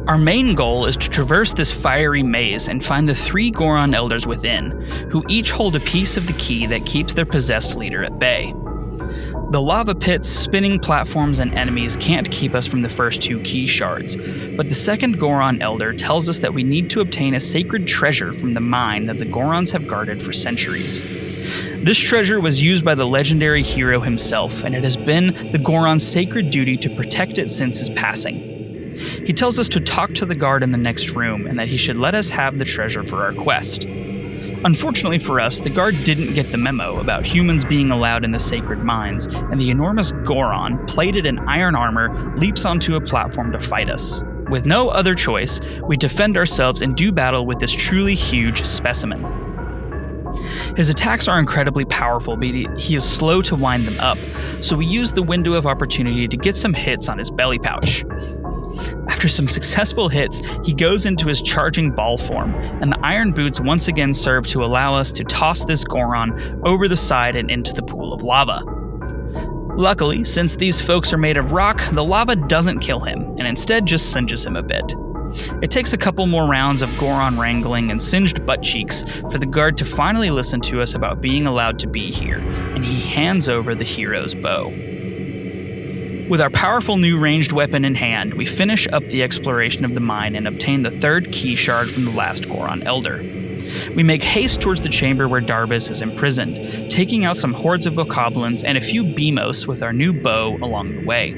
Our main goal is to traverse this fiery maze and find the 3 Goron elders within, who each hold a piece of the key that keeps their possessed leader at bay. The lava pits, spinning platforms, and enemies can't keep us from the first 2 key shards, but the second Goron elder tells us that we need to obtain a sacred treasure from the mine that the Gorons have guarded for centuries. This treasure was used by the legendary hero himself, and it has been the Goron's sacred duty to protect it since his passing. He tells us to talk to the guard in the next room and that he should let us have the treasure for our quest. Unfortunately for us, the guard didn't get the memo about humans being allowed in the sacred mines, and the enormous Goron, plated in iron armor, leaps onto a platform to fight us. With no other choice, we defend ourselves and do battle with this truly huge specimen. His attacks are incredibly powerful, but he is slow to wind them up, so we use the window of opportunity to get some hits on his belly pouch. After some successful hits, he goes into his charging ball form, and the iron boots once again serve to allow us to toss this Goron over the side and into the pool of lava. Luckily, since these folks are made of rock, the lava doesn't kill him, and instead just singes him a bit. It takes a couple more rounds of Goron wrangling and singed butt cheeks for the guard to finally listen to us about being allowed to be here, and he hands over the hero's bow. With our powerful new ranged weapon in hand, we finish up the exploration of the mine and obtain the 3rd key shard from the last Goron elder. We make haste towards the chamber where Darbus is imprisoned, taking out some hordes of bokoblins and a few beamos with our new bow along the way.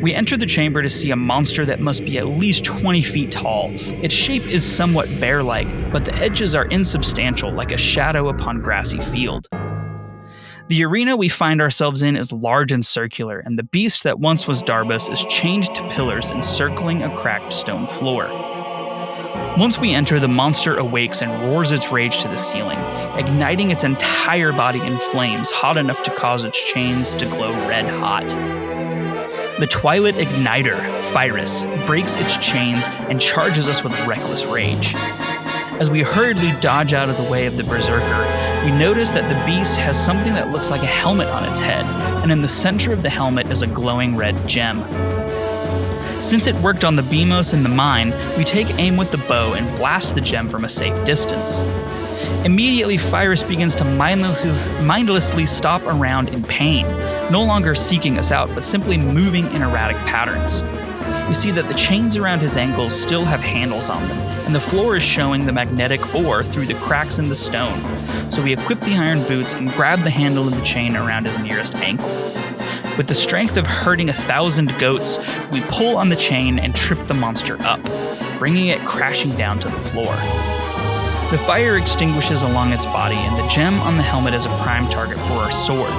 We enter the chamber to see a monster that must be at least 20 feet tall. Its shape is somewhat bear-like, but the edges are insubstantial, like a shadow upon grassy field. The arena we find ourselves in is large and circular, and the beast that once was Darbus is chained to pillars encircling a cracked stone floor. Once we enter, the monster awakes and roars its rage to the ceiling, igniting its entire body in flames hot enough to cause its chains to glow red hot. The Twilight Igniter, Phyrus, breaks its chains and charges us with reckless rage. As we hurriedly dodge out of the way of the Berserker, we notice that the beast has something that looks like a helmet on its head, and in the center of the helmet is a glowing red gem. Since it worked on the beamos in the mine, we take aim with the bow and blast the gem from a safe distance. Immediately, Phyrus begins to mindlessly stomp around in pain, no longer seeking us out, but simply moving in erratic patterns. We see that the chains around his ankles still have handles on them, and the floor is showing the magnetic ore through the cracks in the stone, so we equip the iron boots and grab the handle of the chain around his nearest ankle. With the strength of herding 1,000 goats, we pull on the chain and trip the monster up, bringing it crashing down to the floor. The fire extinguishes along its body, and the gem on the helmet is a prime target for our sword,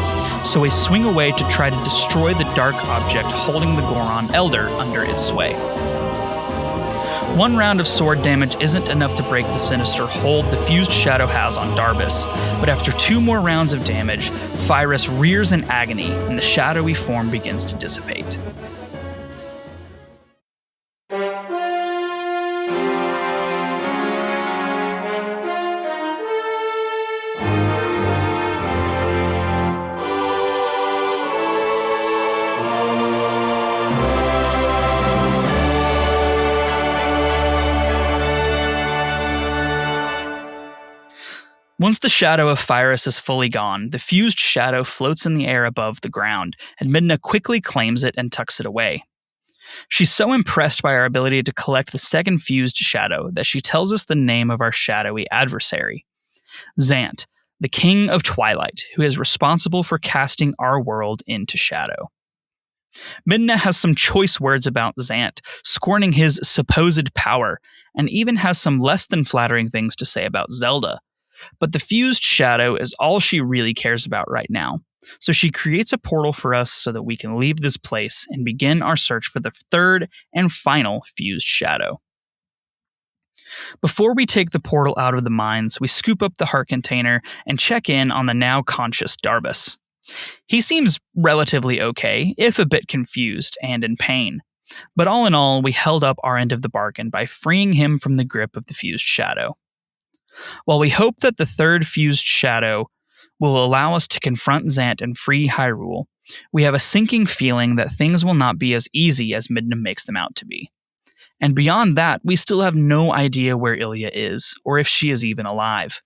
so we swing away to try to destroy the dark object holding the Goron Elder under its sway. One round of sword damage isn't enough to break the sinister hold the fused shadow has on Darbus, but after 2 more rounds of damage, Phyrus rears in agony, and the shadowy form begins to dissipate. Once the shadow of Phyrus is fully gone, the fused shadow floats in the air above the ground, and Midna quickly claims it and tucks it away. She's so impressed by our ability to collect the second fused shadow that she tells us the name of our shadowy adversary, Zant, the king of Twilight, who is responsible for casting our world into shadow. Midna has some choice words about Zant, scorning his supposed power, and even has some less than flattering things to say about Zelda. But the fused shadow is all she really cares about right now. So she creates a portal for us so that we can leave this place and begin our search for the third and final fused shadow. Before we take the portal out of the mines, we scoop up the heart container and check in on the now conscious Darbus. He seems relatively okay, if a bit confused and in pain. But all in all, we held up our end of the bargain by freeing him from the grip of the fused shadow. While we hope that the third fused shadow will allow us to confront Zant and free Hyrule, we have a sinking feeling that things will not be as easy as Midna makes them out to be. And beyond that, we still have no idea where Ilia is, or if she is even alive.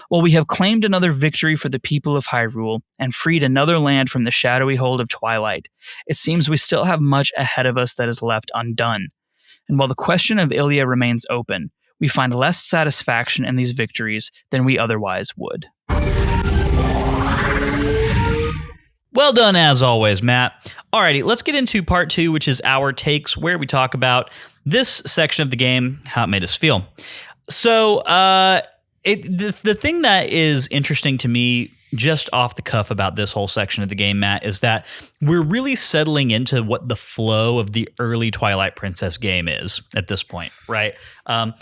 While we have claimed another victory for the people of Hyrule and freed another land from the shadowy hold of Twilight, it seems we still have much ahead of us that is left undone. And while the question of Ilia remains open, we find less satisfaction in these victories than we otherwise would. Well done, as always, Matt. Alrighty, let's get into part 2, which is our takes, where we talk about this section of the game, how it made us feel. So, the thing that is interesting to me just off the cuff about this whole section of the game, Matt, is that we're really settling into what the flow of the early Twilight Princess game is at this point, right?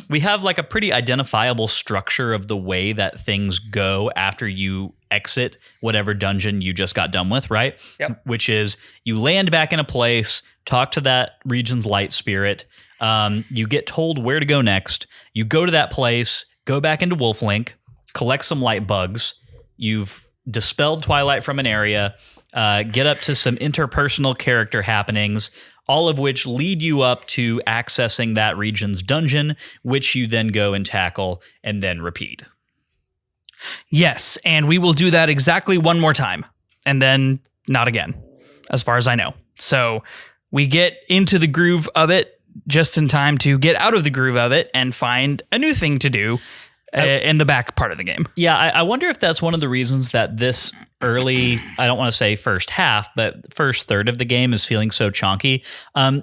We have like a pretty identifiable structure of the way that things go after you exit whatever dungeon you just got done with, right? Yep. Which is you land back in a place, talk to that region's light spirit, you get told where to go next, you go to that place, go back into Wolflink, collect some light bugs, you've dispelled Twilight from an area, get up to some interpersonal character happenings, all of which lead you up to accessing that region's dungeon, which you then go and tackle and then repeat. Yes, and we will do that exactly one more time, and then not again, as far as I know. So we get into the groove of it just in time to get out of the groove of it and find a new thing to do in the back part of the game. Yeah, I wonder if that's one of the reasons that this early, I don't want to say first half, but first third of the game is feeling so chonky.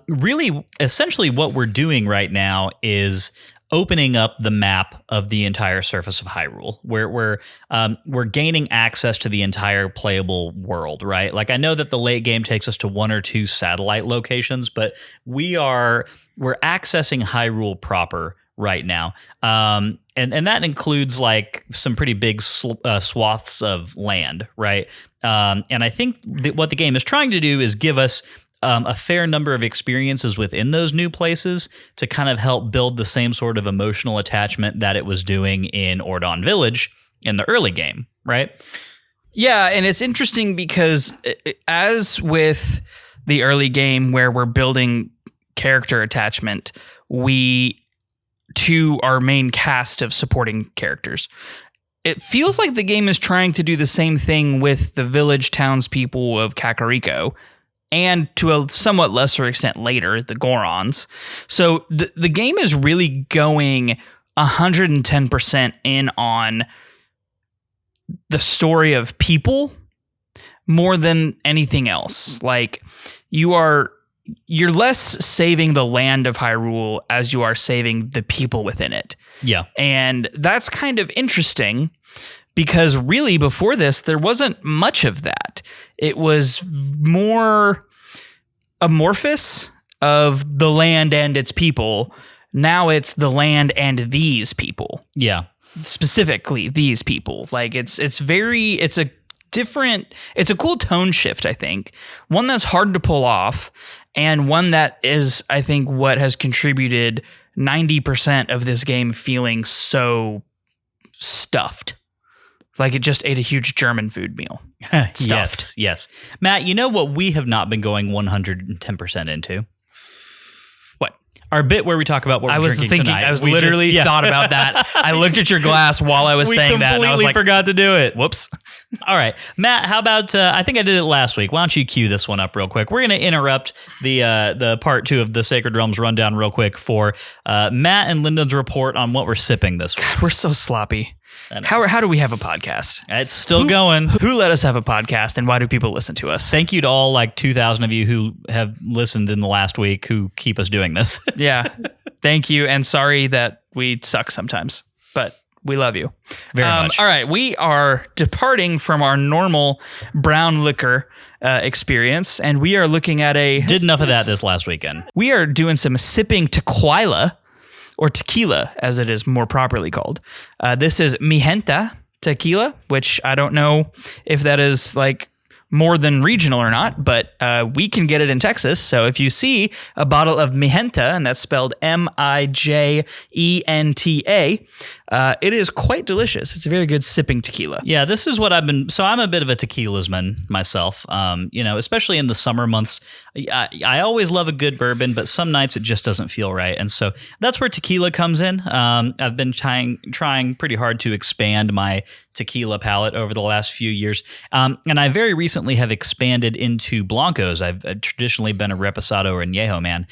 Really, essentially what we're doing right now is opening up the map of the entire surface of Hyrule, where we're gaining access to the entire playable world, right? Like, I know that the late game takes us to 1 or 2 satellite locations, but we're accessing Hyrule proper right now. And that includes like some pretty big swaths of land, right? And I think what the game is trying to do is give us a fair number of experiences within those new places to kind of help build the same sort of emotional attachment that it was doing in Ordon Village in the early game, right? Yeah, and it's interesting because as with the early game where we're building character attachment, to our main cast of supporting characters. It feels like the game is trying to do the same thing with the village townspeople of Kakariko, and to a somewhat lesser extent later, the Gorons. So the game is really going 110% in on the story of people more than anything else. Like, you're less saving the land of Hyrule as you are saving the people within it. Yeah. And that's kind of interesting because really before this, there wasn't much of that. It was more amorphous of the land and its people. Now it's the land and these people. Yeah. Specifically these people. Like it's a cool tone shift, I think. One that's hard to pull off, and one that is, I think, what has contributed 90% of this game feeling so stuffed. Like it just ate a huge German food meal. Stuffed. Yes. Matt, you know what we have not been going 110% into? What? our bit where we talk about what we're drinking tonight. I was literally thought about that. I looked at your glass while I was saying that, and I was like, forgot to do it. Whoops. All right, Matt, how about, I think I did it last week. Why don't you cue this one up real quick? We're going to interrupt the part 2 of the Sacred Realms rundown real quick for Matt and Lyndon's report on what we're sipping this week. God, we're so sloppy. How do we have a podcast? It's still going. Who let us have a podcast, and why do people listen to us? Thank you to all like 2,000 of you who have listened in the last week who keep us doing this. Yeah. Thank you, and sorry that we suck sometimes, but we love you. Very much. All right, we are departing from our normal brown liquor experience, and we are looking at Did enough of that this last weekend. We are doing some sipping tequila, or tequila, as it is more properly called. This is Mi Gente tequila, which I don't know if that is like more than regional or not, but we can get it in Texas. So if you see a bottle of Mi Gente, and that's spelled Mijenta, it is quite delicious. It's a very good sipping tequila. Yeah, this is what so I'm a bit of a tequilasman myself, especially in the summer months. I always love a good bourbon, but some nights it just doesn't feel right. And so that's where tequila comes in. I've been trying pretty hard to expand my tequila palate over the last few years. And I very recently have expanded into Blancos. I've traditionally been a Reposado or Añejo man.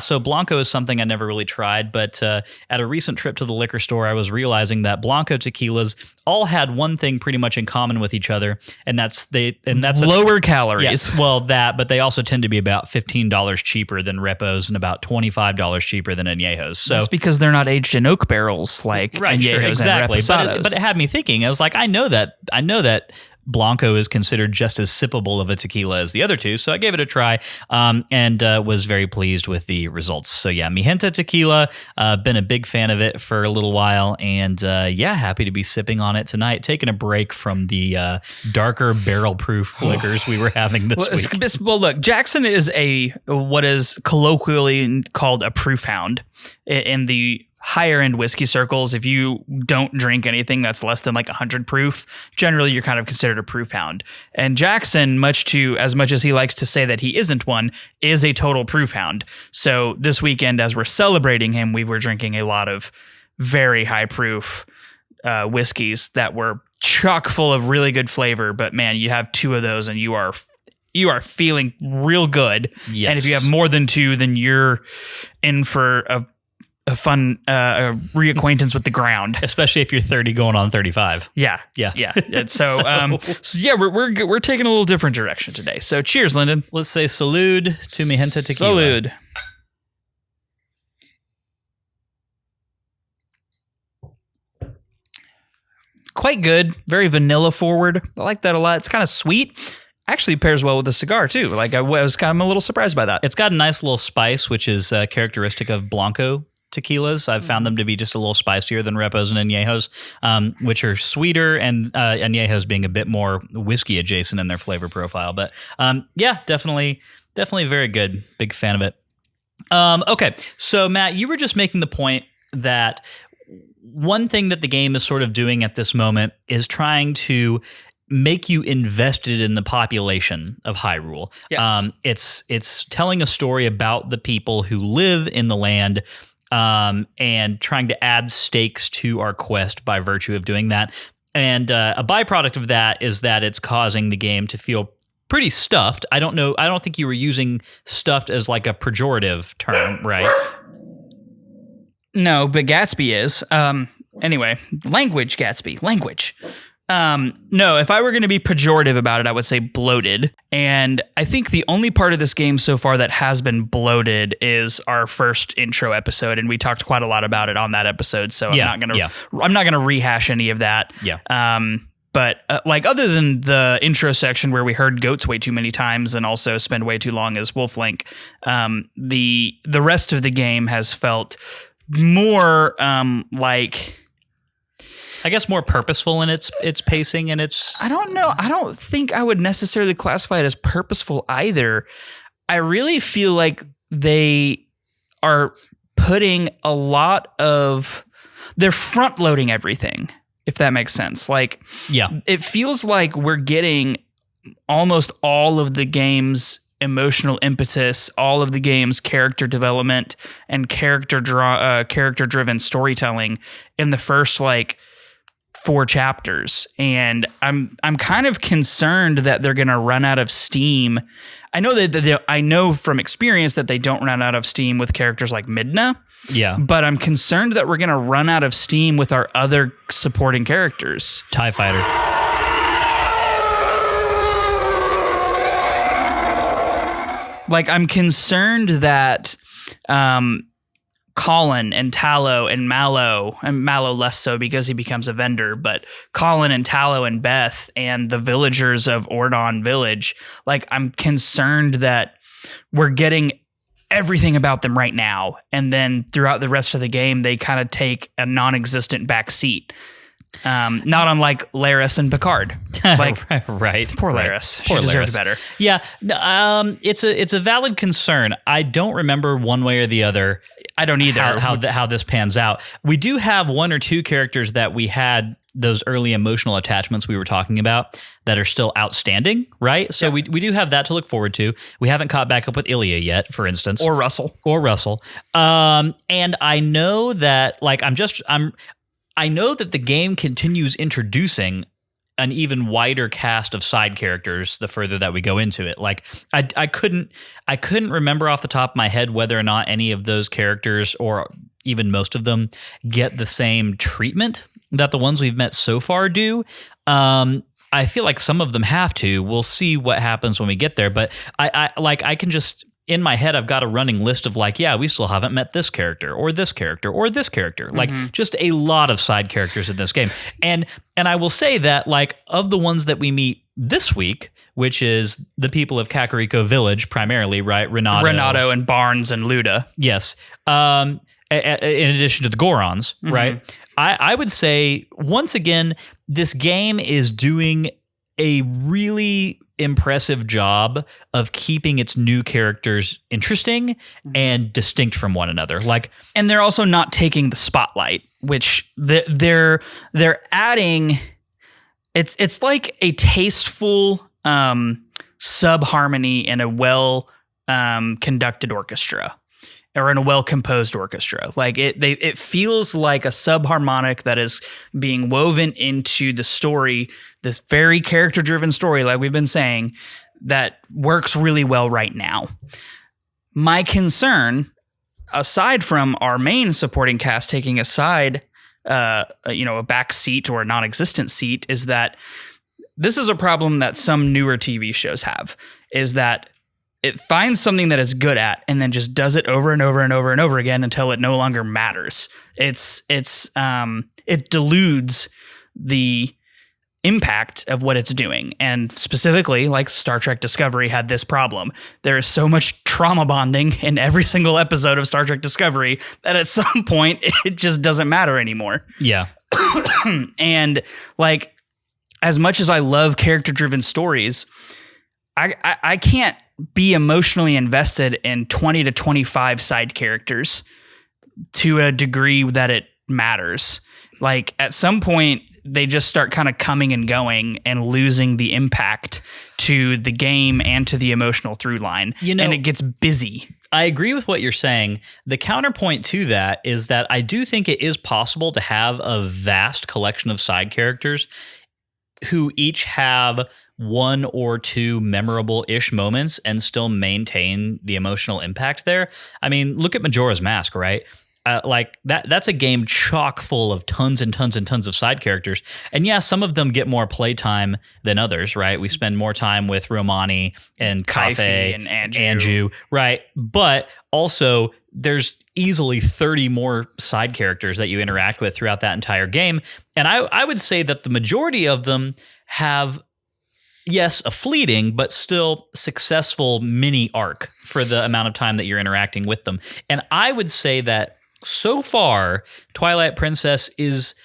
So Blanco is something I never really tried, but at a recent trip to the liquor store, I was realizing that Blanco tequilas all had one thing pretty much in common with each other, and that's lower calories. Yes, well, but they also tend to be about $15 cheaper than Repos and about $25 cheaper than Añejos. So that's because they're not aged in oak barrels like Añejos exactly. and Reposados. But it had me thinking. I was like, I know that Blanco is considered just as sippable of a tequila as the other two, so I gave it a try and was very pleased with the results. So yeah, Mi Gente tequila, been a big fan of it for a little while, and happy to be sipping on it tonight, taking a break from the darker barrel-proof liquors we were having this week. Well, look, Jackson is what is colloquially called a proof hound in the higher end whiskey circles. If you don't drink anything that's less than like 100 proof, generally you're kind of considered a proof hound. And Jackson, as much as he likes to say that he isn't one, is a total proof hound. So this weekend, as we're celebrating him, we were drinking a lot of very high proof whiskeys that were chock full of really good flavor. But man, you have 2 of those and you are feeling real good. Yes. And if you have more than 2, then you're in for a fun reacquaintance with the ground, especially if you're 30 going on 35. Yeah. So we're taking a little different direction today. So cheers, Lyndon. Let's say salud to Mi Gente tequila. Salud. Quite good. Very vanilla forward. I like that a lot. It's kind of sweet. Actually pairs well with a cigar too. Like I was kind of a little surprised by that. It's got a nice little spice, which is characteristic of Blanco tequilas. I've found them to be just a little spicier than Repos and Añejos, which are sweeter, and Añejos being a bit more whiskey adjacent in their flavor profile. But definitely very good. Big fan of it. Okay, so Matt, you were just making the point that one thing that the game is sort of doing at this moment is trying to make you invested in the population of Hyrule. Yes. It's telling a story about the people who live in the land, and trying to add stakes to our quest by virtue of doing that. And a byproduct of that is that it's causing the game to feel pretty stuffed. I don't think you were using stuffed as like a pejorative term, right? No, but Gatsby is. Anyway, language, Gatsby, language. No, if I were going to be pejorative about it, I would say bloated. And I think the only part of this game so far that has been bloated is our first intro episode, and we talked quite a lot about it on that episode. So I'm not going to rehash any of that. Yeah. But other than the intro section where we heard goats way too many times and also spend way too long as Wolf Link, the rest of the game has felt more like, I guess, more purposeful in its pacing and its... I don't know. I don't think I would necessarily classify it as purposeful either. I really feel like they are putting a lot of... They're front-loading everything, if that makes sense. Like, yeah, it feels like we're getting almost all of the game's emotional impetus, all of the game's character development and character-driven storytelling in the first like 4 chapters. And I'm kind of concerned that they're going to run out of steam. I know from experience that they don't run out of steam with characters like Midna. Yeah. But I'm concerned that we're going to run out of steam with our other supporting characters. TIE Fighter. Like, I'm concerned that Colin and Tallow and Mallow less so because he becomes a vendor, but Colin and Tallow and Beth and the villagers of Ordon Village, like, I'm concerned that we're getting everything about them right now, and then throughout the rest of the game, they kind of take a non-existent back seat. Not unlike Laris and Picard. Like, right. Poor Laris. She deserved better. Yeah. It's a valid concern. I don't remember one way or the other. I don't either. How this pans out. We do have 1 or 2 characters that we had those early emotional attachments we were talking about that are still outstanding, right? So we do have that to look forward to. We haven't caught back up with Ilya yet, for instance. Or Russell. And I know that, like, I know that the game continues introducing an even wider cast of side characters the further that we go into it. Like, I couldn't remember off the top of my head whether or not any of those characters, or even most of them, get the same treatment that the ones we've met so far do. I feel like some of them have to. We'll see what happens when we get there. But I can just, in my head, I've got a running list of like, yeah, we still haven't met this character or this character or this character. Like, just a lot of side characters in this game. And I will say that, like, of the ones that we meet this week, which is the people of Kakariko Village primarily, right? Renato and Barnes and Luda. Yes. In addition to the Gorons, right? I would say, once again, this game is doing a really impressive job of keeping its new characters interesting and distinct from one another. Like, and they're also not taking the spotlight, which they're adding. It's like a tasteful sub-harmony in a well conducted orchestra, or in a well-composed orchestra. Like, it feels like a subharmonic that is being woven into the story, this very character-driven story, like we've been saying, that works really well right now. My concern, aside from our main supporting cast taking a side, a back seat or a non-existent seat, is that this is a problem that some newer TV shows have, is that it finds something that it's good at and then just does it over and over and over and over again until it no longer matters. It deludes the impact of what it's doing. And specifically, like, Star Trek Discovery had this problem. There is so much trauma bonding in every single episode of Star Trek Discovery that at some point it just doesn't matter anymore. Yeah. And, like, as much as I love character-driven stories, I can't be emotionally invested in 20 to 25 side characters to a degree that it matters. Like, at some point, they just start kind of coming and going and losing the impact to the game and to the emotional through line. And it gets busy. I agree with what you're saying. The counterpoint to that is that I do think it is possible to have a vast collection of side characters who each have 1 or 2 memorable-ish moments and still maintain the emotional impact there. I mean, look at Majora's Mask, right? Like, that's a game chock full of tons and tons and tons of side characters. And yeah, some of them get more playtime than others, right? We spend more time with Romani and Kaife and Anju, right? But also, there's easily 30 more side characters that you interact with throughout that entire game. And I would say that the majority of them have, yes, a fleeting, but still successful mini arc for the amount of time that you're interacting with them. And I would say that so far, Twilight Princess is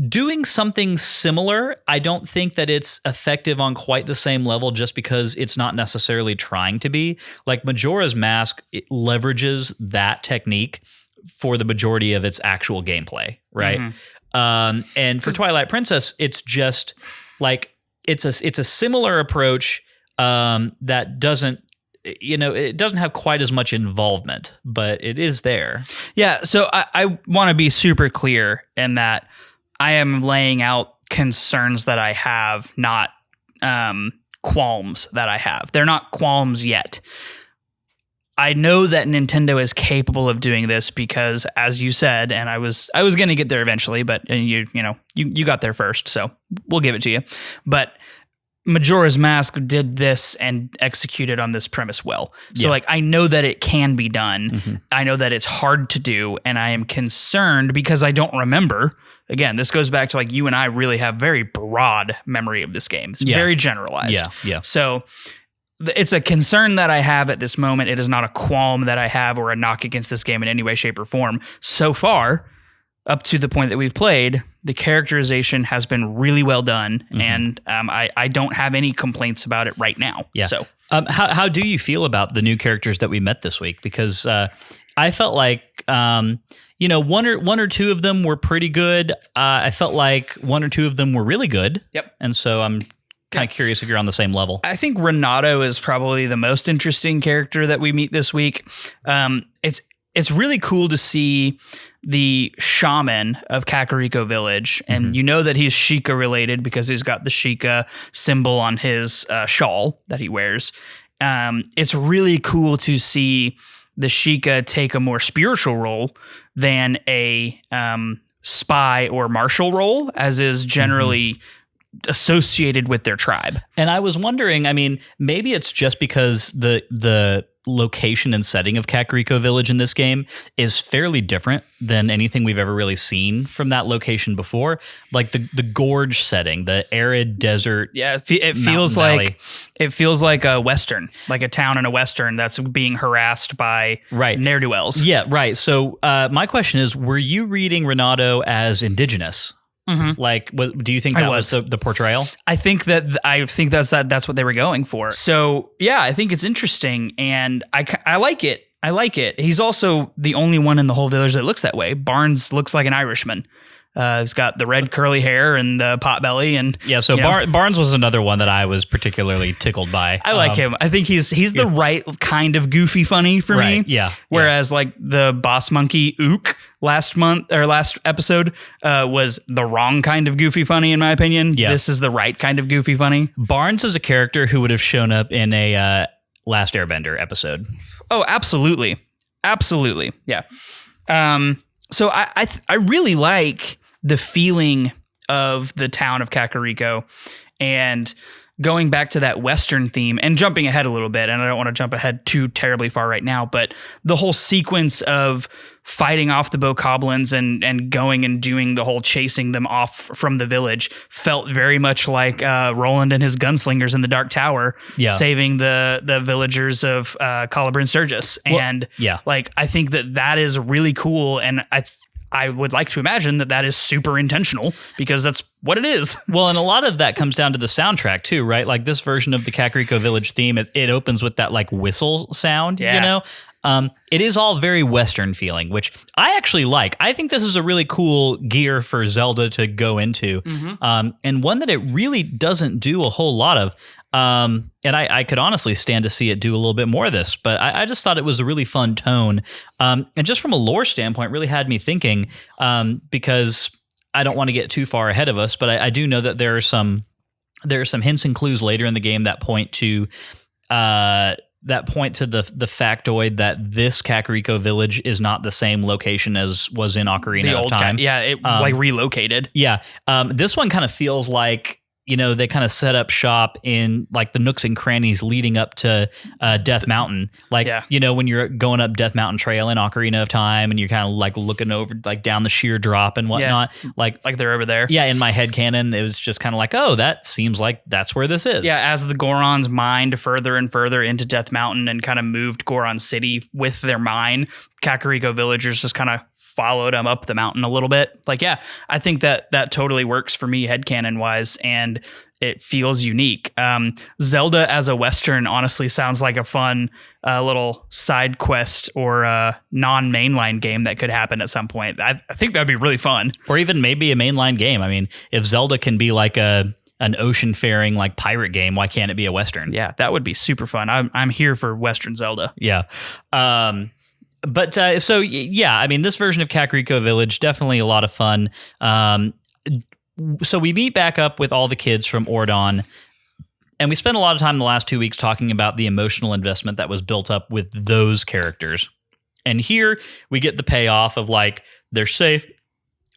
doing something similar. I don't think that it's effective on quite the same level just because it's not necessarily trying to be. Like, Majora's Mask, it leverages that technique for the majority of its actual gameplay, right? And for Twilight Princess, it's just like, it's a similar approach that doesn't, it doesn't have quite as much involvement, but it is there. Yeah, so I want to be super clear in that I am laying out concerns that I have, not qualms that I have. They're not qualms yet. I know that Nintendo is capable of doing this because, as you said, and I was going to get there eventually, but you got there first, so we'll give it to you. But Majora's Mask did this and executed on this premise well. So I know that it can be done. Mm-hmm. I know that it's hard to do, and I am concerned because I don't remember. Again, this goes back to you and I really have very broad memory of this game. It's very generalized. Yeah. So it's a concern that I have at this moment. It is not a qualm that I have or a knock against this game in any way, shape, or form. So far, up to the point that we've played, the characterization has been really well done, and I don't have any complaints about it right now. Yeah. So, how do you feel about the new characters that we met this week? Because I felt like one or two of them were pretty good. I felt like one or two of them were really good. Yep. And so I'm kind of curious if you're on the same level. I think Renato is probably the most interesting character that we meet this week. It's really cool to see the shaman of Kakariko Village, and you know that he's Sheikah related because he's got the Sheikah symbol on his shawl that he wears. It's really cool to see the Sheikah take a more spiritual role than a spy or martial role, as is generally associated with their tribe. And I was wondering, maybe it's just because the location and setting of Kakariko Village in this game is fairly different than anything we've ever really seen from that location before. Like the gorge setting, the arid desert. Yeah, it feels like a western, like a town in a western that's being harassed by ne'er-do-wells. Yeah, right. So my question is, were you reading Renato as indigenous? Mm-hmm. Do you think that was the portrayal? I think that's what they were going for. So yeah, I think it's interesting, and I like it. I like it. He's also the only one in the whole village that looks that way. Barnes looks like an Irishman. He's got the red curly hair and the pot belly, and Barnes was another one that I was particularly tickled by. I like him. I think he's the right kind of goofy funny for me. Yeah. Whereas the boss monkey Ook last episode was the wrong kind of goofy funny in my opinion. Yeah. This is the right kind of goofy funny. Barnes is a character who would have shown up in a Last Airbender episode. Oh, absolutely. Absolutely. Yeah. So I really like the feeling of the town of Kakariko, and going back to that Western theme and jumping ahead a little bit, and I don't want to jump ahead too terribly far right now, but the whole sequence of fighting off the bokoblins and going and doing the whole chasing them off from the village felt very much like Roland and his gunslingers in the Dark Tower, saving the villagers of Calibre and Sturgis. And I think that is really cool, and I would like to imagine that is super intentional because that's what it is. Well, and a lot of that comes down to the soundtrack too, right? Like this version of the Kakariko Village theme, it opens with that whistle sound, It is all very Western feeling, which I actually like. I think this is a really cool gear for Zelda to go into, and one that it really doesn't do a whole lot of. And I could honestly stand to see it do a little bit more of this, but I just thought it was a really fun tone. And just from a lore standpoint, really had me thinking, because I don't want to get too far ahead of us, but I do know that there are some hints and clues later in the game that point to the factoid that this Kakariko Village is not the same location as was in Ocarina of Time. It relocated. Yeah. This one kind of feels like, they kind of set up shop in the nooks and crannies leading up to Death Mountain. When you're going up Death Mountain Trail in Ocarina of Time and you're kind of looking over down the sheer drop and whatnot. Yeah. Like they're over there. Yeah, in my head canon, it was just kind of oh, that seems like that's where this is. Yeah, as the Gorons mined further and further into Death Mountain and kind of moved Goron City with their mine, Kakariko villagers just kind of followed them up the mountain a little bit. I think that totally works for me headcanon wise, and it feels unique. Zelda as a Western honestly sounds like a fun little side quest or a non-mainline game that could happen at some point. I think that'd be really fun. Or even maybe a mainline game. If Zelda can be an ocean-faring like pirate game, why can't it be a Western? Yeah, that would be super fun. I'm here for Western Zelda. Yeah. So yeah, I mean, this version of Kakariko Village, definitely a lot of fun. So we meet back up with all the kids from Ordon, and we spent a lot of time in the last 2 weeks talking about the emotional investment that was built up with those characters. And here we get the payoff of like, they're safe.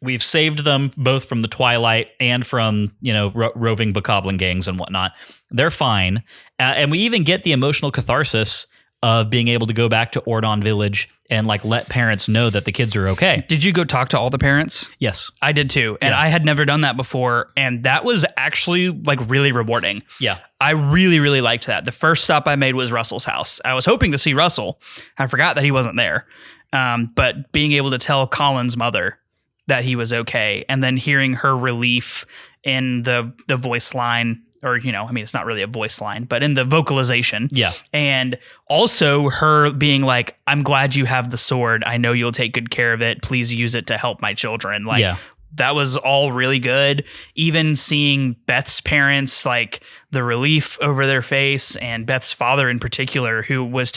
We've saved them both from the Twilight and from, roving bokoblin gangs and whatnot. They're fine. And we even get the emotional catharsis of being able to go back to Ordon Village and like let parents know that the kids are okay. Did you go talk to all the parents? Yes. I did too. And I had never done that before. And that was actually like really rewarding. Yeah. I really, really liked that. The first stop I made was Russell's house. I was hoping to see Russell. I forgot that he wasn't there. But being able to tell Colin's mother that he was okay, and then hearing her relief in the voice line, or, it's not really a voice line, but in the vocalization. Yeah. And also her being like, I'm glad you have the sword. I know you'll take good care of it. Please use it to help my children. Like, that was all really good. Even seeing Beth's parents, like the relief over their face, and Beth's father in particular, who was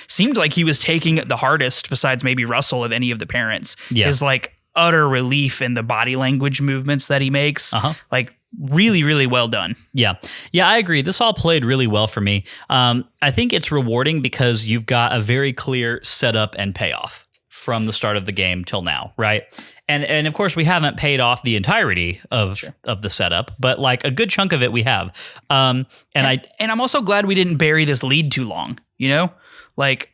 seemed like he was taking it the hardest, besides maybe Russell, of any of the parents, is like utter relief in the body language movements that he makes. Like, really, really well done. Yeah, I agree. This all played really well for me. I think it's rewarding because you've got a very clear setup and payoff from the start of the game till now, right? And of course, we haven't paid off the entirety of the setup, but like a good chunk of it we have. And I'm also glad we didn't bury this lead too long, Like,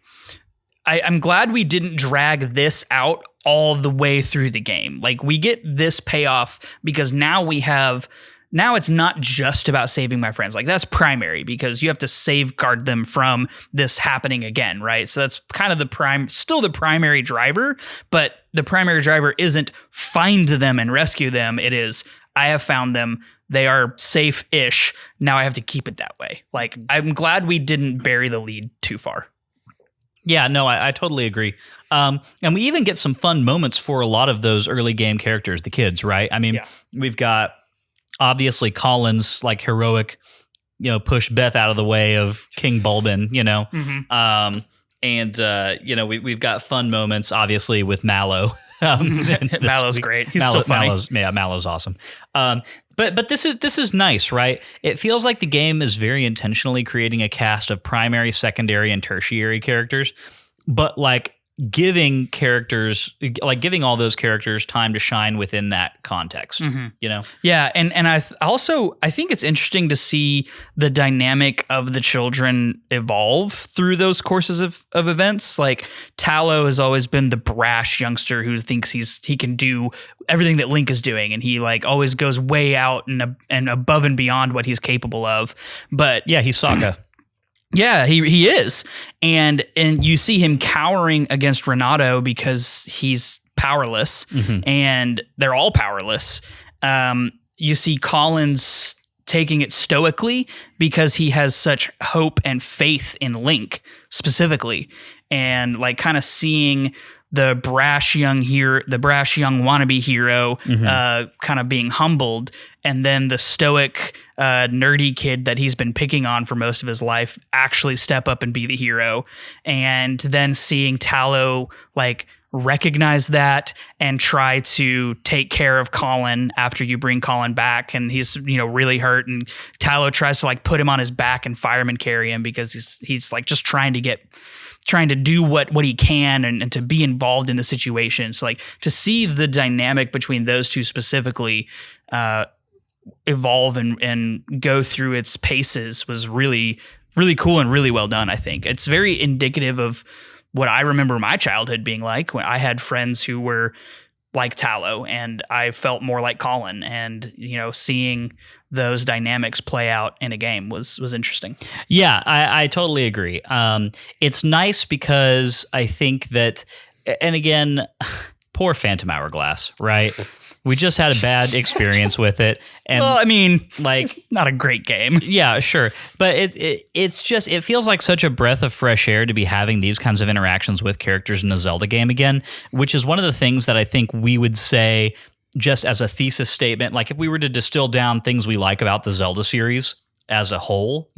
I'm glad we didn't drag this out all the way through the game. Like, we get this payoff because now it's not just about saving my friends. Like, that's primary because you have to safeguard them from this happening again, right? So that's kind of still the primary driver, but the primary driver isn't find them and rescue them. It is, I have found them. They are safe-ish. Now I have to keep it that way. Like, I'm glad we didn't bury the lead too far. Yeah, no, I totally agree. And we even get some fun moments for a lot of those early game characters, the kids, right? I mean, we've got obviously Colin's like heroic, push Beth out of the way of King Bulbin, we've got fun moments, obviously, with Mallow. Mallow's great. He's still funny. Mallow's awesome. But this is nice, right? It feels like the game is very intentionally creating a cast of primary, secondary, and tertiary characters, but like giving all those characters time to shine within that context, Yeah, and I think it's interesting to see the dynamic of the children evolve through those courses of events. Like, Tallow has always been the brash youngster who thinks he can do everything that Link is doing, and he like always goes way out and above and beyond what he's capable of. But yeah, he's Sokka. Yeah, he is. And you see him cowering against Renato because he's powerless, and they're all powerless. You see Collins taking it stoically because he has such hope and faith in Link specifically, and like kind of seeing the brash young wannabe hero kind of being humbled, and then the stoic nerdy kid that he's been picking on for most of his life actually step up and be the hero, and then seeing Tallow like recognize that and try to take care of Colin after you bring Colin back, and he's really hurt, and Tallow tries to like put him on his back and fireman carry him because he's like just trying to do what he can and to be involved in the situation. So like to see the dynamic between those two specifically evolve and go through its paces was really, really cool and really well done. I think it's very indicative of what I remember my childhood being like, when I had friends who were like Tallow and I felt more like Colin, and seeing those dynamics play out in a game was interesting. Yeah, I totally agree. It's nice because I think that, and again, poor Phantom Hourglass, right? We just had a bad experience with it. And well, I mean, like, it's not a great game. Yeah, sure. But it feels like such a breath of fresh air to be having these kinds of interactions with characters in a Zelda game again, which is one of the things that I think we would say just as a thesis statement, like if we were to distill down things we like about the Zelda series as a whole,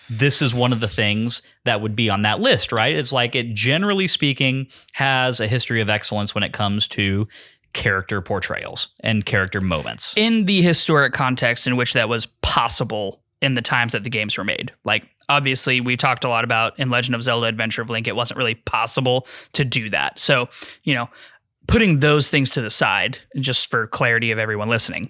this is one of the things that would be on that list, right? It's like it, generally speaking, has a history of excellence when it comes to character portrayals and character moments. In the historic context in which that was possible in the times that the games were made. Like, obviously, we talked a lot about in Legend of Zelda Adventure of Link, it wasn't really possible to do that. So, putting those things to the side, just for clarity of everyone listening.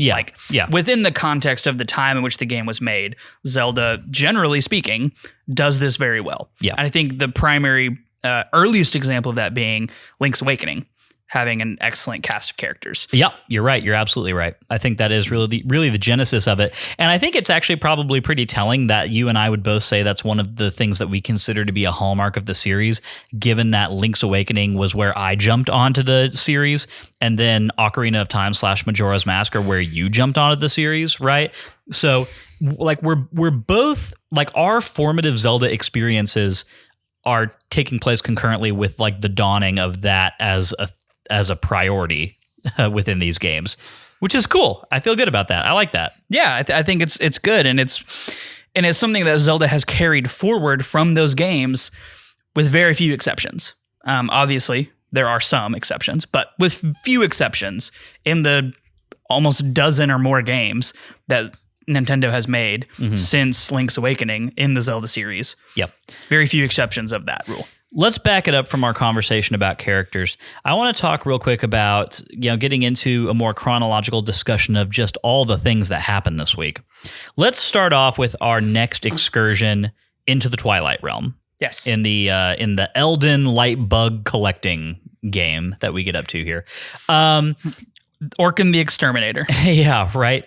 Within the context of the time in which the game was made, Zelda, generally speaking, does this very well. Yeah. And I think the primary earliest example of that being Link's Awakening, having an excellent cast of characters. Yeah, you're right. You're absolutely right. I think that is really the genesis of it. And I think it's actually probably pretty telling that you and I would both say that's one of the things that we consider to be a hallmark of the series, given that Link's Awakening was where I jumped onto the series, and then Ocarina of Time / Majora's Mask are where you jumped onto the series, right? So like we're both, like, our formative Zelda experiences are taking place concurrently with like the dawning of that as a priority within these games, which is cool. I feel good about that. I like that. Yeah, I think it's good, and it's something that Zelda has carried forward from those games with very few exceptions. Obviously, there are some exceptions, but with few exceptions in the almost dozen or more games that Nintendo has made since Link's Awakening in the Zelda series. Yep. Very few exceptions of that rule. Let's back it up from our conversation about characters. I want to talk real quick about, getting into a more chronological discussion of just all the things that happened this week. Let's start off with our next excursion into the Twilight realm. Yes. In the Elden light bug collecting game that we get up to here. Orkin the Exterminator. Yeah, right.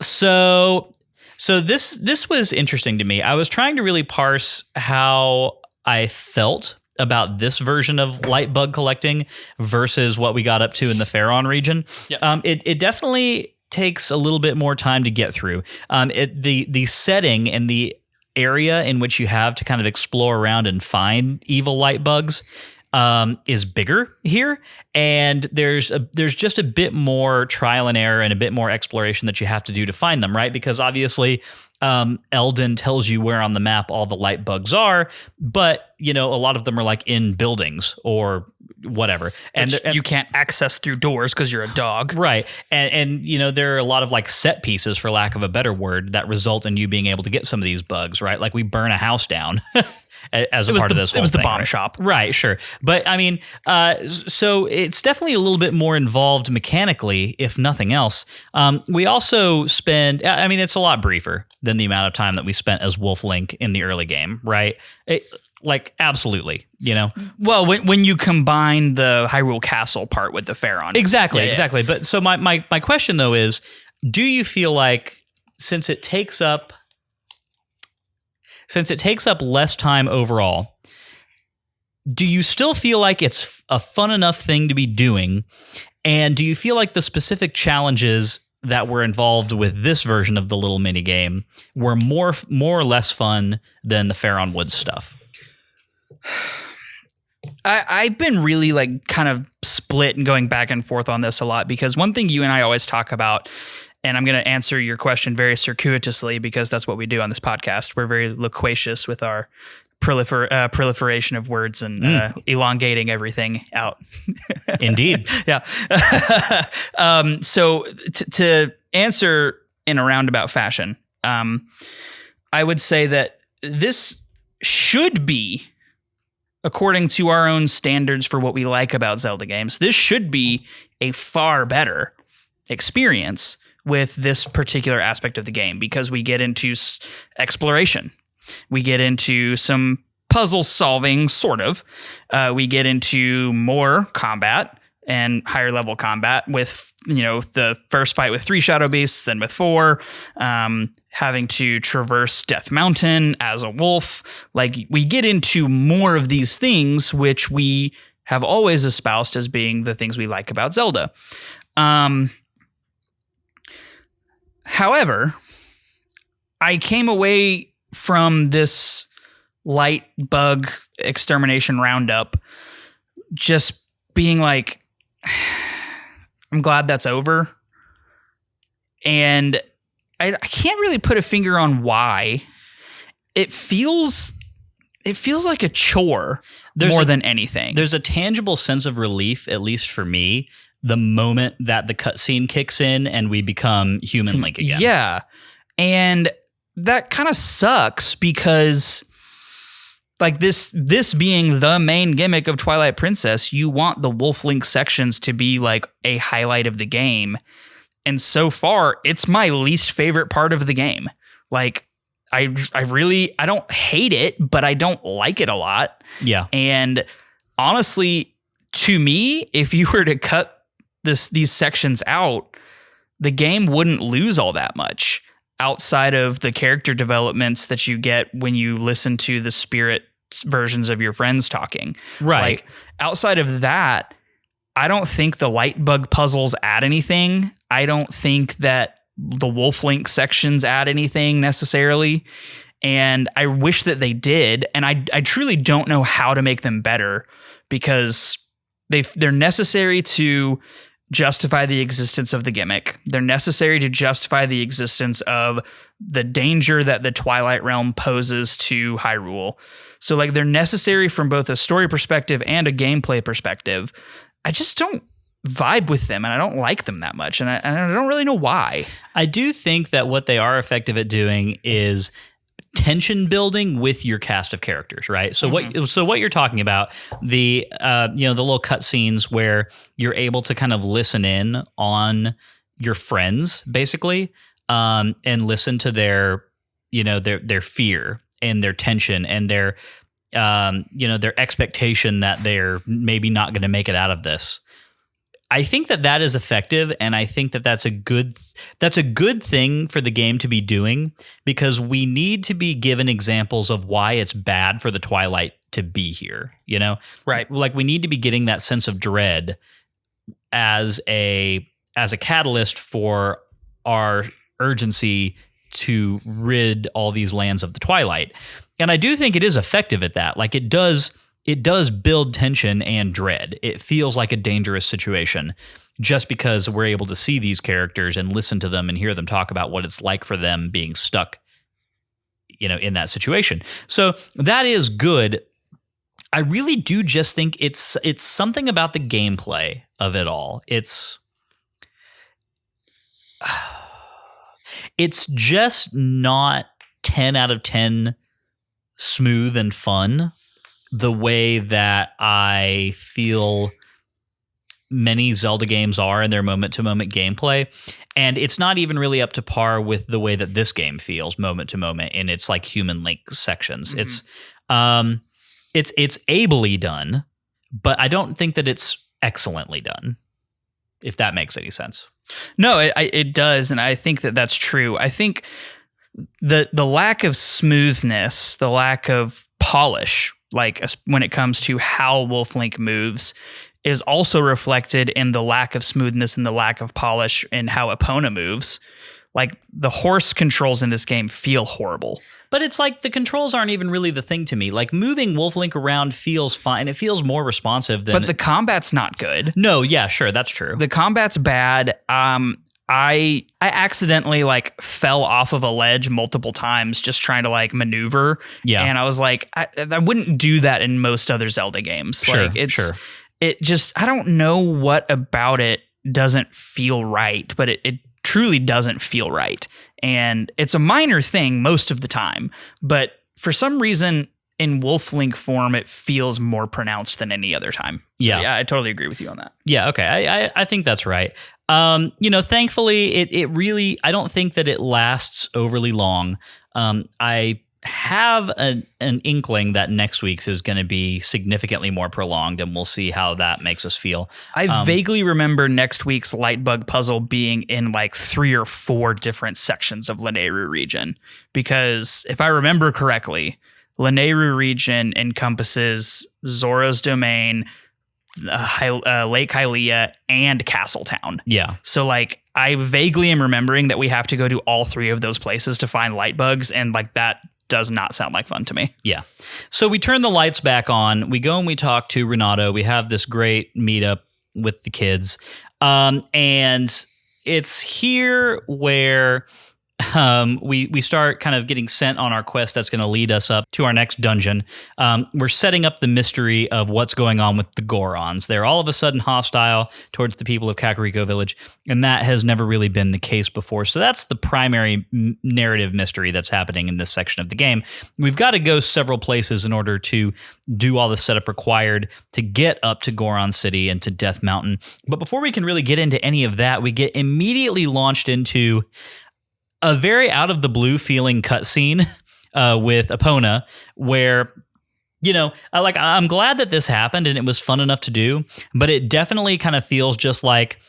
So this was interesting to me. I was trying to really parse how I felt about this version of light bug collecting versus what we got up to in the Faron region. Yeah. It definitely takes a little bit more time to get through. The setting and the area in which you have to kind of explore around and find evil light bugs is bigger here, and there's just a bit more trial and error and a bit more exploration that you have to do to find them, right? Because obviously Elden tells you where on the map all the light bugs are, but a lot of them are like in buildings or whatever, and you can't access through doors because you're a dog, right? And there are a lot of like set pieces, for lack of a better word, that result in you being able to get some of these bugs, right? Like we burn a house down. As a part of this whole thing. It was the bomb right? shop. Right, sure. But I mean, so it's definitely a little bit more involved mechanically, if nothing else. We also spend, it's a lot briefer than the amount of time that we spent as Wolf Link in the early game, right? Absolutely, Well, when you combine the Hyrule Castle part with the Faron. Exactly. But so my question, though, is, do you feel like since it takes up less time overall, do you still feel like it's a fun enough thing to be doing? And do you feel like the specific challenges that were involved with this version of the little mini game were more or less fun than the Faron Woods stuff? I've been really kind of split and going back and forth on this a lot, because one thing you and I always talk about, and I'm going to answer your question very circuitously because that's what we do on this podcast. We're very loquacious with our proliferation of words and elongating everything out. Indeed. Yeah. So to answer in a roundabout fashion, I would say that this should be, according to our own standards for what we like about Zelda games, this should be a far better experience with this particular aspect of the game, because we get into exploration. We get into some puzzle solving, sort of. We get into more combat and higher level combat with, the first fight with 3 Shadow Beasts, then with 4, having to traverse Death Mountain as a wolf. We get into more of these things, which we have always espoused as being the things we like about Zelda. However, I came away from this light bug extermination roundup just being like, I'm glad that's over. And I can't really put a finger on why. It feels like a chore more than anything. There's a tangible sense of relief, at least for me, the moment that the cutscene kicks in and we become human Link again. Yeah. And that kind of sucks because like this being the main gimmick of Twilight Princess, you want the Wolf Link sections to be like a highlight of the game. And so far, it's my least favorite part of the game. Like, I don't hate it, but I don't like it a lot. Yeah. And honestly, to me, if you were to cut these sections out, the game wouldn't lose all that much outside of the character developments that you get when you listen to the spirit versions of your friends talking. Right. Like, outside of that, I don't think the light bug puzzles add anything. I don't think that the Wolf Link sections add anything necessarily. And I wish that they did. And I truly don't know how to make them better because they're necessary to justify the existence of the gimmick. They're necessary to justify the existence of the danger that the Twilight Realm poses to Hyrule. So like they're necessary from both a story perspective and a gameplay perspective. I just don't vibe with them and I don't like them that much. And I don't really know why. I do think that what they are effective at doing is tension building with your cast of characters, right? So what you're talking about, the the little cutscenes where you're able to kind of listen in on your friends basically, and listen to their fear and their tension and their their expectation that they're maybe not going to make it out of this. I think that is effective, and I think that that's a good thing for the game to be doing because we need to be given examples of why it's bad for the Twilight to be here, Right. Like we need to be getting that sense of dread as a catalyst for our urgency to rid all these lands of the Twilight. And I do think it is effective at that. Like it does build tension and dread. It feels like a dangerous situation just because we're able to see these characters and listen to them and hear them talk about what it's like for them being stuck, in that situation. So that is good. I really do just think it's something about the gameplay of it all. It's just not 10 out of 10 smooth and fun the way that I feel many Zelda games are in their moment-to-moment gameplay. And it's not even really up to par with the way that this game feels moment-to-moment in its like human Link sections. Mm-hmm. It's ably done, but I don't think that it's excellently done, if that makes any sense. No, it does, and I think that that's true. I think the lack of smoothness, the lack of polish, like when it comes to how Wolf Link moves, is also reflected in the lack of smoothness and the lack of polish in how Epona moves. Like the horse controls in this game feel horrible. But it's like the controls aren't even really the thing to me. Like moving Wolf Link around feels fine. It feels more responsive than... But the combat's not good. No, yeah, sure, that's true. The combat's bad. I accidentally like fell off of a ledge multiple times just trying to like maneuver. Yeah. And I was like, I wouldn't do that in most other Zelda games. Sure, like sure. It just, I don't know what about it doesn't feel right, but it truly doesn't feel right. And it's a minor thing most of the time, but for some reason in Wolf Link form, it feels more pronounced than any other time. So, yeah, I totally agree with you on that. Yeah, okay. I think that's right. Thankfully, it really, I don't think that it lasts overly long. I have an inkling that next week's is going to be significantly more prolonged, and we'll see how that makes us feel. I vaguely remember next week's Lightbug puzzle being in like 3 or 4 different sections of Lanayru region, because if I remember correctly, Lanayru region encompasses Zora's Domain, Lake Hylia, and Castletown. Yeah. So like I vaguely am remembering that we have to go to all 3 of those places to find light bugs, and like that does not sound like fun to me. Yeah. So we turn the lights back on. We go and we talk to Renato. We have this great meetup with the kids. And it's here where we start kind of getting sent on our quest that's going to lead us up to our next dungeon. We're setting up the mystery of what's going on with the Gorons. They're all of a sudden hostile towards the people of Kakariko Village, and that has never really been the case before. So that's the primary narrative mystery that's happening in this section of the game. We've got to go several places in order to do all the setup required to get up to Goron City and to Death Mountain. But before we can really get into any of that, we get immediately launched into a very out of the blue feeling cutscene with Epona, where, you know, I'm glad that this happened and it was fun enough to do, but it definitely kind of feels just like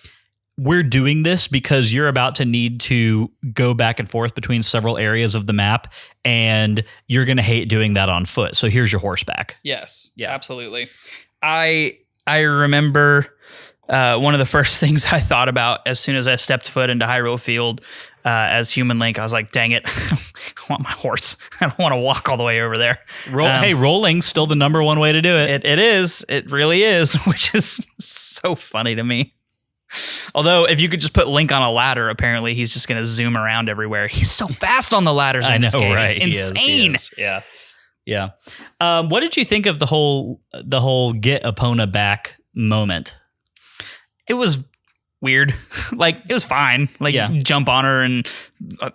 we're doing this because you're about to need to go back and forth between several areas of the map, and you're going to hate doing that on foot. So here's your horseback. Yes, yeah, absolutely. I remember one of the first things I thought about as soon as I stepped foot into Hyrule Field as Human Link, I was like, dang it, I want my horse. I don't want to walk all the way over there. Hey, rolling's still the number one way to do it. It is. It really is, which is so funny to me. Although, if you could just put Link on a ladder, apparently he's just going to zoom around everywhere. He's so fast on the ladders in this game. Right? It's insane. He is. Yeah. What did you think of the whole get Epona back moment? It was weird. Like, it was fine. Like, jump on her and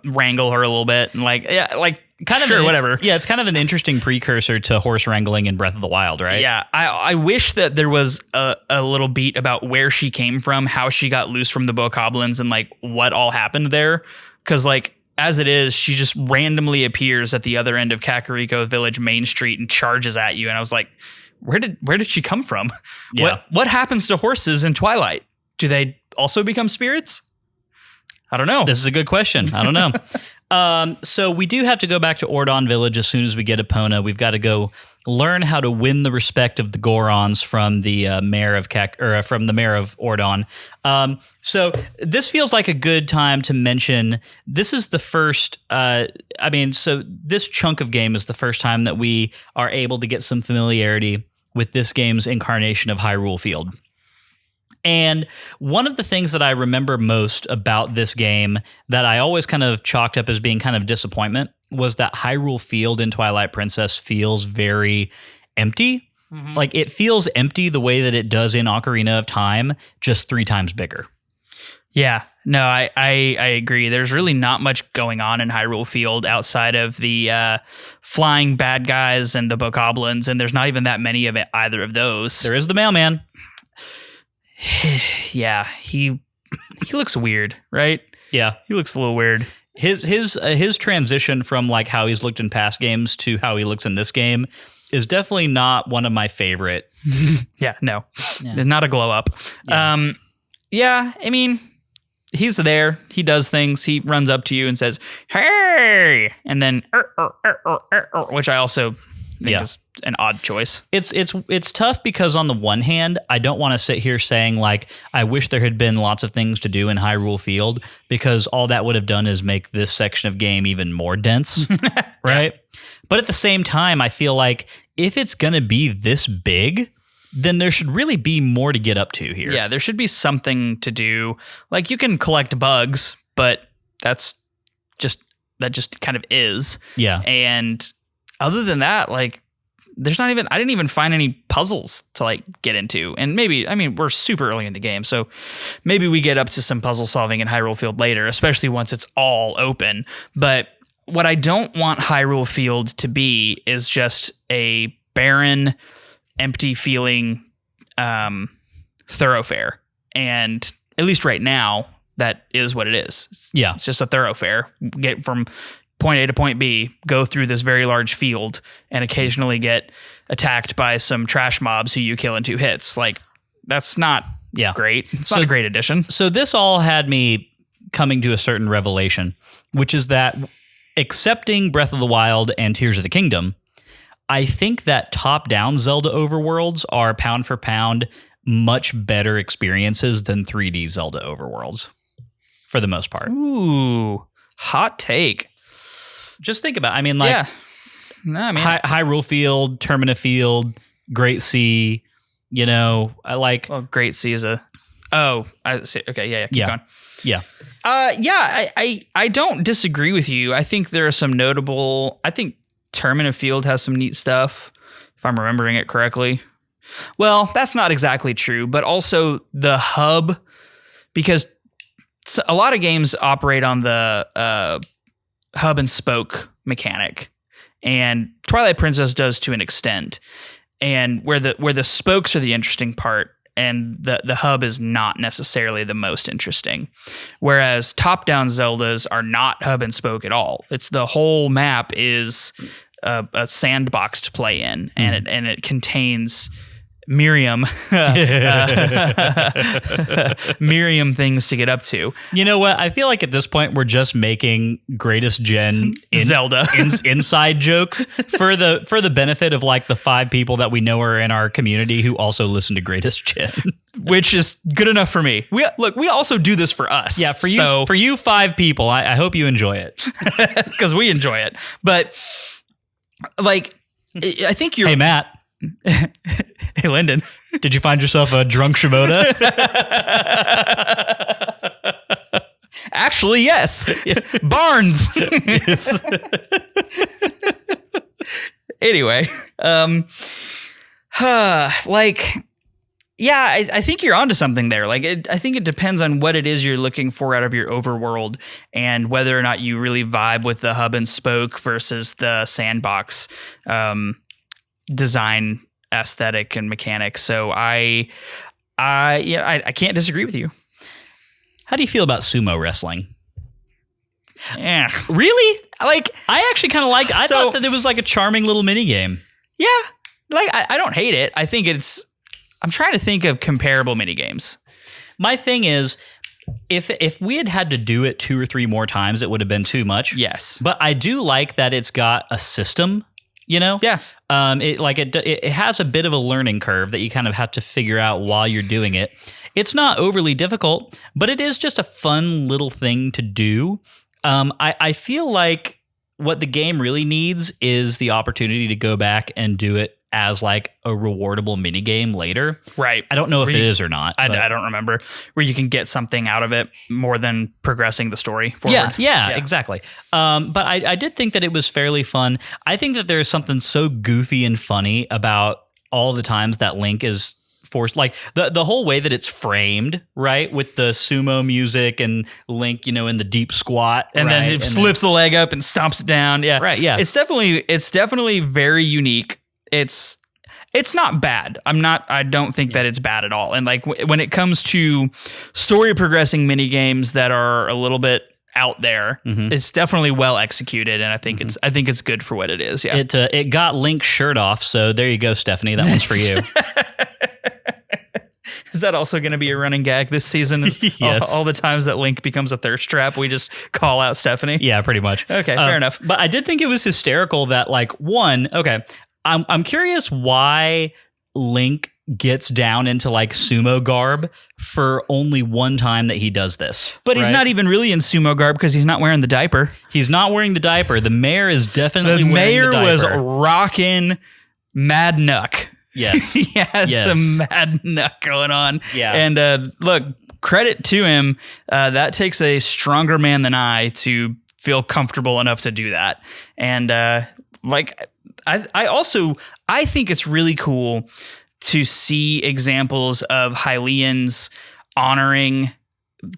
wrangle her a little bit, and whatever. Yeah, it's kind of an interesting precursor to horse wrangling in Breath of the Wild, right? Yeah, I wish that there was a little beat about where she came from, how she got loose from the bokoblins, and like what all happened there. Because like as it is, she just randomly appears at the other end of Kakariko Village Main Street and charges at you, and I was like, where did she come from? Yeah. What happens to horses in Twilight? Do they also become spirits? I don't know. This is a good question. I don't know. So we do have to go back to Ordon Village as soon as we get Epona. We've got to go learn how to win the respect of the Gorons from the mayor of from the mayor of Ordon. So this feels like a good time to mention. This is the first. So this chunk of game is the first time that we are able to get some familiarity with this game's incarnation of Hyrule Field. And one of the things that I remember most about this game that I always kind of chalked up as being kind of disappointment was that Hyrule Field in Twilight Princess feels very empty. Mm-hmm. Like, it feels empty the way that it does in Ocarina of Time, just 3 times bigger. Yeah, no, I agree. There's really not much going on in Hyrule Field outside of the flying bad guys and the bokoblins, and there's not even that many of either of those. There is the mailman. Yeah, he looks weird, right? Yeah, he looks a little weird. His transition from like how he's looked in past games to how he looks in this game is definitely not one of my favorite. Yeah, no, not a glow up. Yeah. I mean, he's there. He does things. He runs up to you and says, "Hey," and then which I also think is an odd choice. It's tough because on the one hand, I don't want to sit here saying like I wish there had been lots of things to do in Hyrule Field, because all that would have done is make this section of game even more dense, right? Yeah. But at the same time, I feel like if it's going to be this big, then there should really be more to get up to here. Yeah, there should be something to do. Like, you can collect bugs, but that just kind of is. Yeah. And other than that, like, I didn't even find any puzzles to like get into. And maybe, I mean, we're super early in the game, so maybe we get up to some puzzle solving in Hyrule Field later, especially once it's all open. But what I don't want Hyrule Field to be is just a barren, empty feeling thoroughfare. And at least right now, that is what it is. Yeah. It's just a thoroughfare. Get from point A to point B, go through this very large field, and occasionally get attacked by some trash mobs who you kill in 2 hits. Like, that's not great. It's not a great addition. So this all had me coming to a certain revelation, which is that accepting Breath of the Wild and Tears of the Kingdom, I think that top-down Zelda overworlds are pound for pound much better experiences than 3D Zelda overworlds, for the most part. Ooh, hot take. Just think about it. I mean, like, Hyrule Field, Termina Field, Great Sea, you know, Great Sea is a Oh, I see. Okay, yeah, keep going. Yeah. I don't disagree with you. I think there are some notable. I think Termina Field has some neat stuff, if I'm remembering it correctly. Well, that's not exactly true, but also the hub, because a lot of games operate on the hub and spoke mechanic, and Twilight Princess does to an extent. And where the spokes are the interesting part, and the hub is not necessarily the most interesting. Whereas top-down Zeldas are not hub and spoke at all. It's the whole map is a sandbox to play in, and it contains Miriam things to get up to. You know what? I feel like at this point we're just making greatest gen Zelda inside jokes for the benefit of like the 5 people that we know are in our community who also listen to greatest gen, which is good enough for me. We also do this for us. Yeah, for you 5 people, I hope you enjoy it because we enjoy it. But like, I think you're. Hey, Matt. Hey, Lyndon. Did you find yourself a drunk Shimoda? Actually, yes. Barnes. Anyway, I think you're onto something there. Like, I think it depends on what it is you're looking for out of your overworld, and whether or not you really vibe with the hub and spoke versus the sandbox design aesthetic and mechanics. So I can't disagree with you. How do you feel about sumo wrestling? Yeah. Really? Like, I actually kind of liked it. I thought that it was like a charming little mini game. Yeah. Like, I don't hate it. I think I'm trying to think of comparable mini games. My thing is, if we had to do it 2 or 3 more times, it would have been too much. Yes. But I do like that it's got a system. You know? Yeah. It has a bit of a learning curve that you kind of have to figure out while you're doing it. It's not overly difficult, but it is just a fun little thing to do. I feel like what the game really needs is the opportunity to go back and do it as like a rewardable mini game later. Right. I don't know if it is or not. I don't remember, where you can get something out of it more than progressing the story forward. Yeah, exactly. But I did think that it was fairly fun. I think that there's something so goofy and funny about all the times that Link is forced, like the whole way that it's framed, right? With the sumo music and Link, in the deep squat. And then it lifts the leg up and stomps it down. Yeah. Right, yeah. It's definitely very unique. It's not bad. I don't think that it's bad at all. And like when it comes to story progressing mini games that are a little bit out there, it's definitely well executed, and I think it's good for what it is. Yeah. It got Link's shirt off, so there you go, Stephanie. That one's for you. Is that also going to be a running gag this season? Yes. All the times that Link becomes a thirst trap, we just call out Stephanie? Yeah, pretty much. Okay, fair enough. But I did think it was hysterical that I'm curious why Link gets down into like sumo garb for only one time that he does this. But he's not even really in sumo garb because he's not wearing the diaper. He's not wearing the diaper. The mayor is definitely wearing the diaper. The mayor was rocking Mad Nuck. Yes. He had some Mad Nuck going on. Yeah. And look, credit to him. That takes a stronger man than I to feel comfortable enough to do that. And I think it's really cool to see examples of Hylians honoring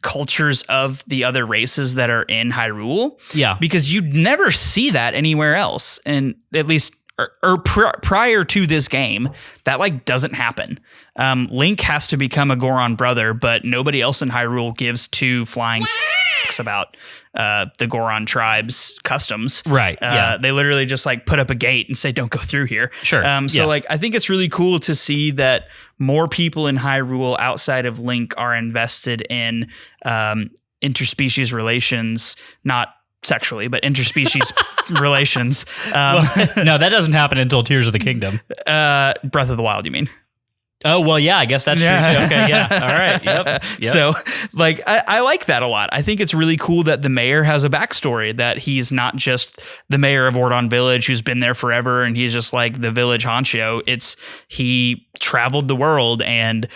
cultures of the other races that are in Hyrule. Yeah. Because you'd never see that anywhere else. And at least prior to this game, that like doesn't happen. Link has to become a Goron brother, but nobody else in Hyrule gives two flying about the Goron tribe's customs. Right. They literally just like put up a gate and say, don't go through here. Sure. Like, I think it's really cool to see that more people in Hyrule outside of Link are invested in interspecies relations, not sexually, but interspecies relations. No, that doesn't happen until Tears of the Kingdom. Breath of the Wild, you mean? Oh, well, yeah, I guess that's true. Too. Okay, yeah. All right. Yep. So, like, I like that a lot. I think it's really cool that the mayor has a backstory, that he's not just the mayor of Ordon Village who's been there forever and he's just like the village honcho. He traveled the world and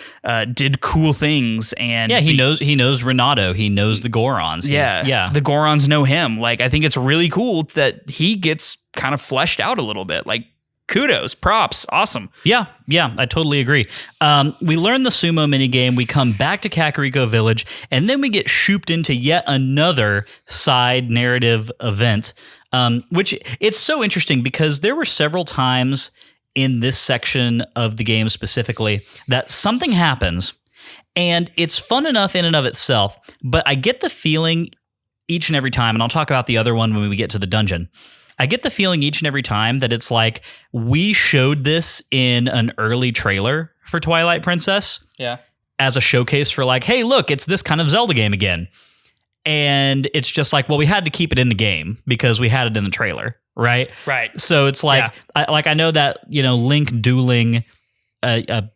did cool things. And he knows Renato. He knows the Gorons. Yeah. The Gorons know him. Like, I think it's really cool that he gets kind of fleshed out a little bit. Like, kudos, props, awesome. Yeah, I totally agree. We learn the sumo minigame, we come back to Kakariko Village, and then we get shooped into yet another side narrative event, which it's so interesting because there were several times in this section of the game specifically that something happens, and it's fun enough in and of itself, but I get the feeling each and every time, and I'll talk about the other one when we get to the dungeon, I get the feeling each and every time that it's like we showed this in an early trailer for Twilight Princess as a showcase for like, hey, look, it's this kind of Zelda game again. And it's just like, well, we had to keep it in the game because we had it in the trailer, right? Right. So it's like, I know that, Link dueling a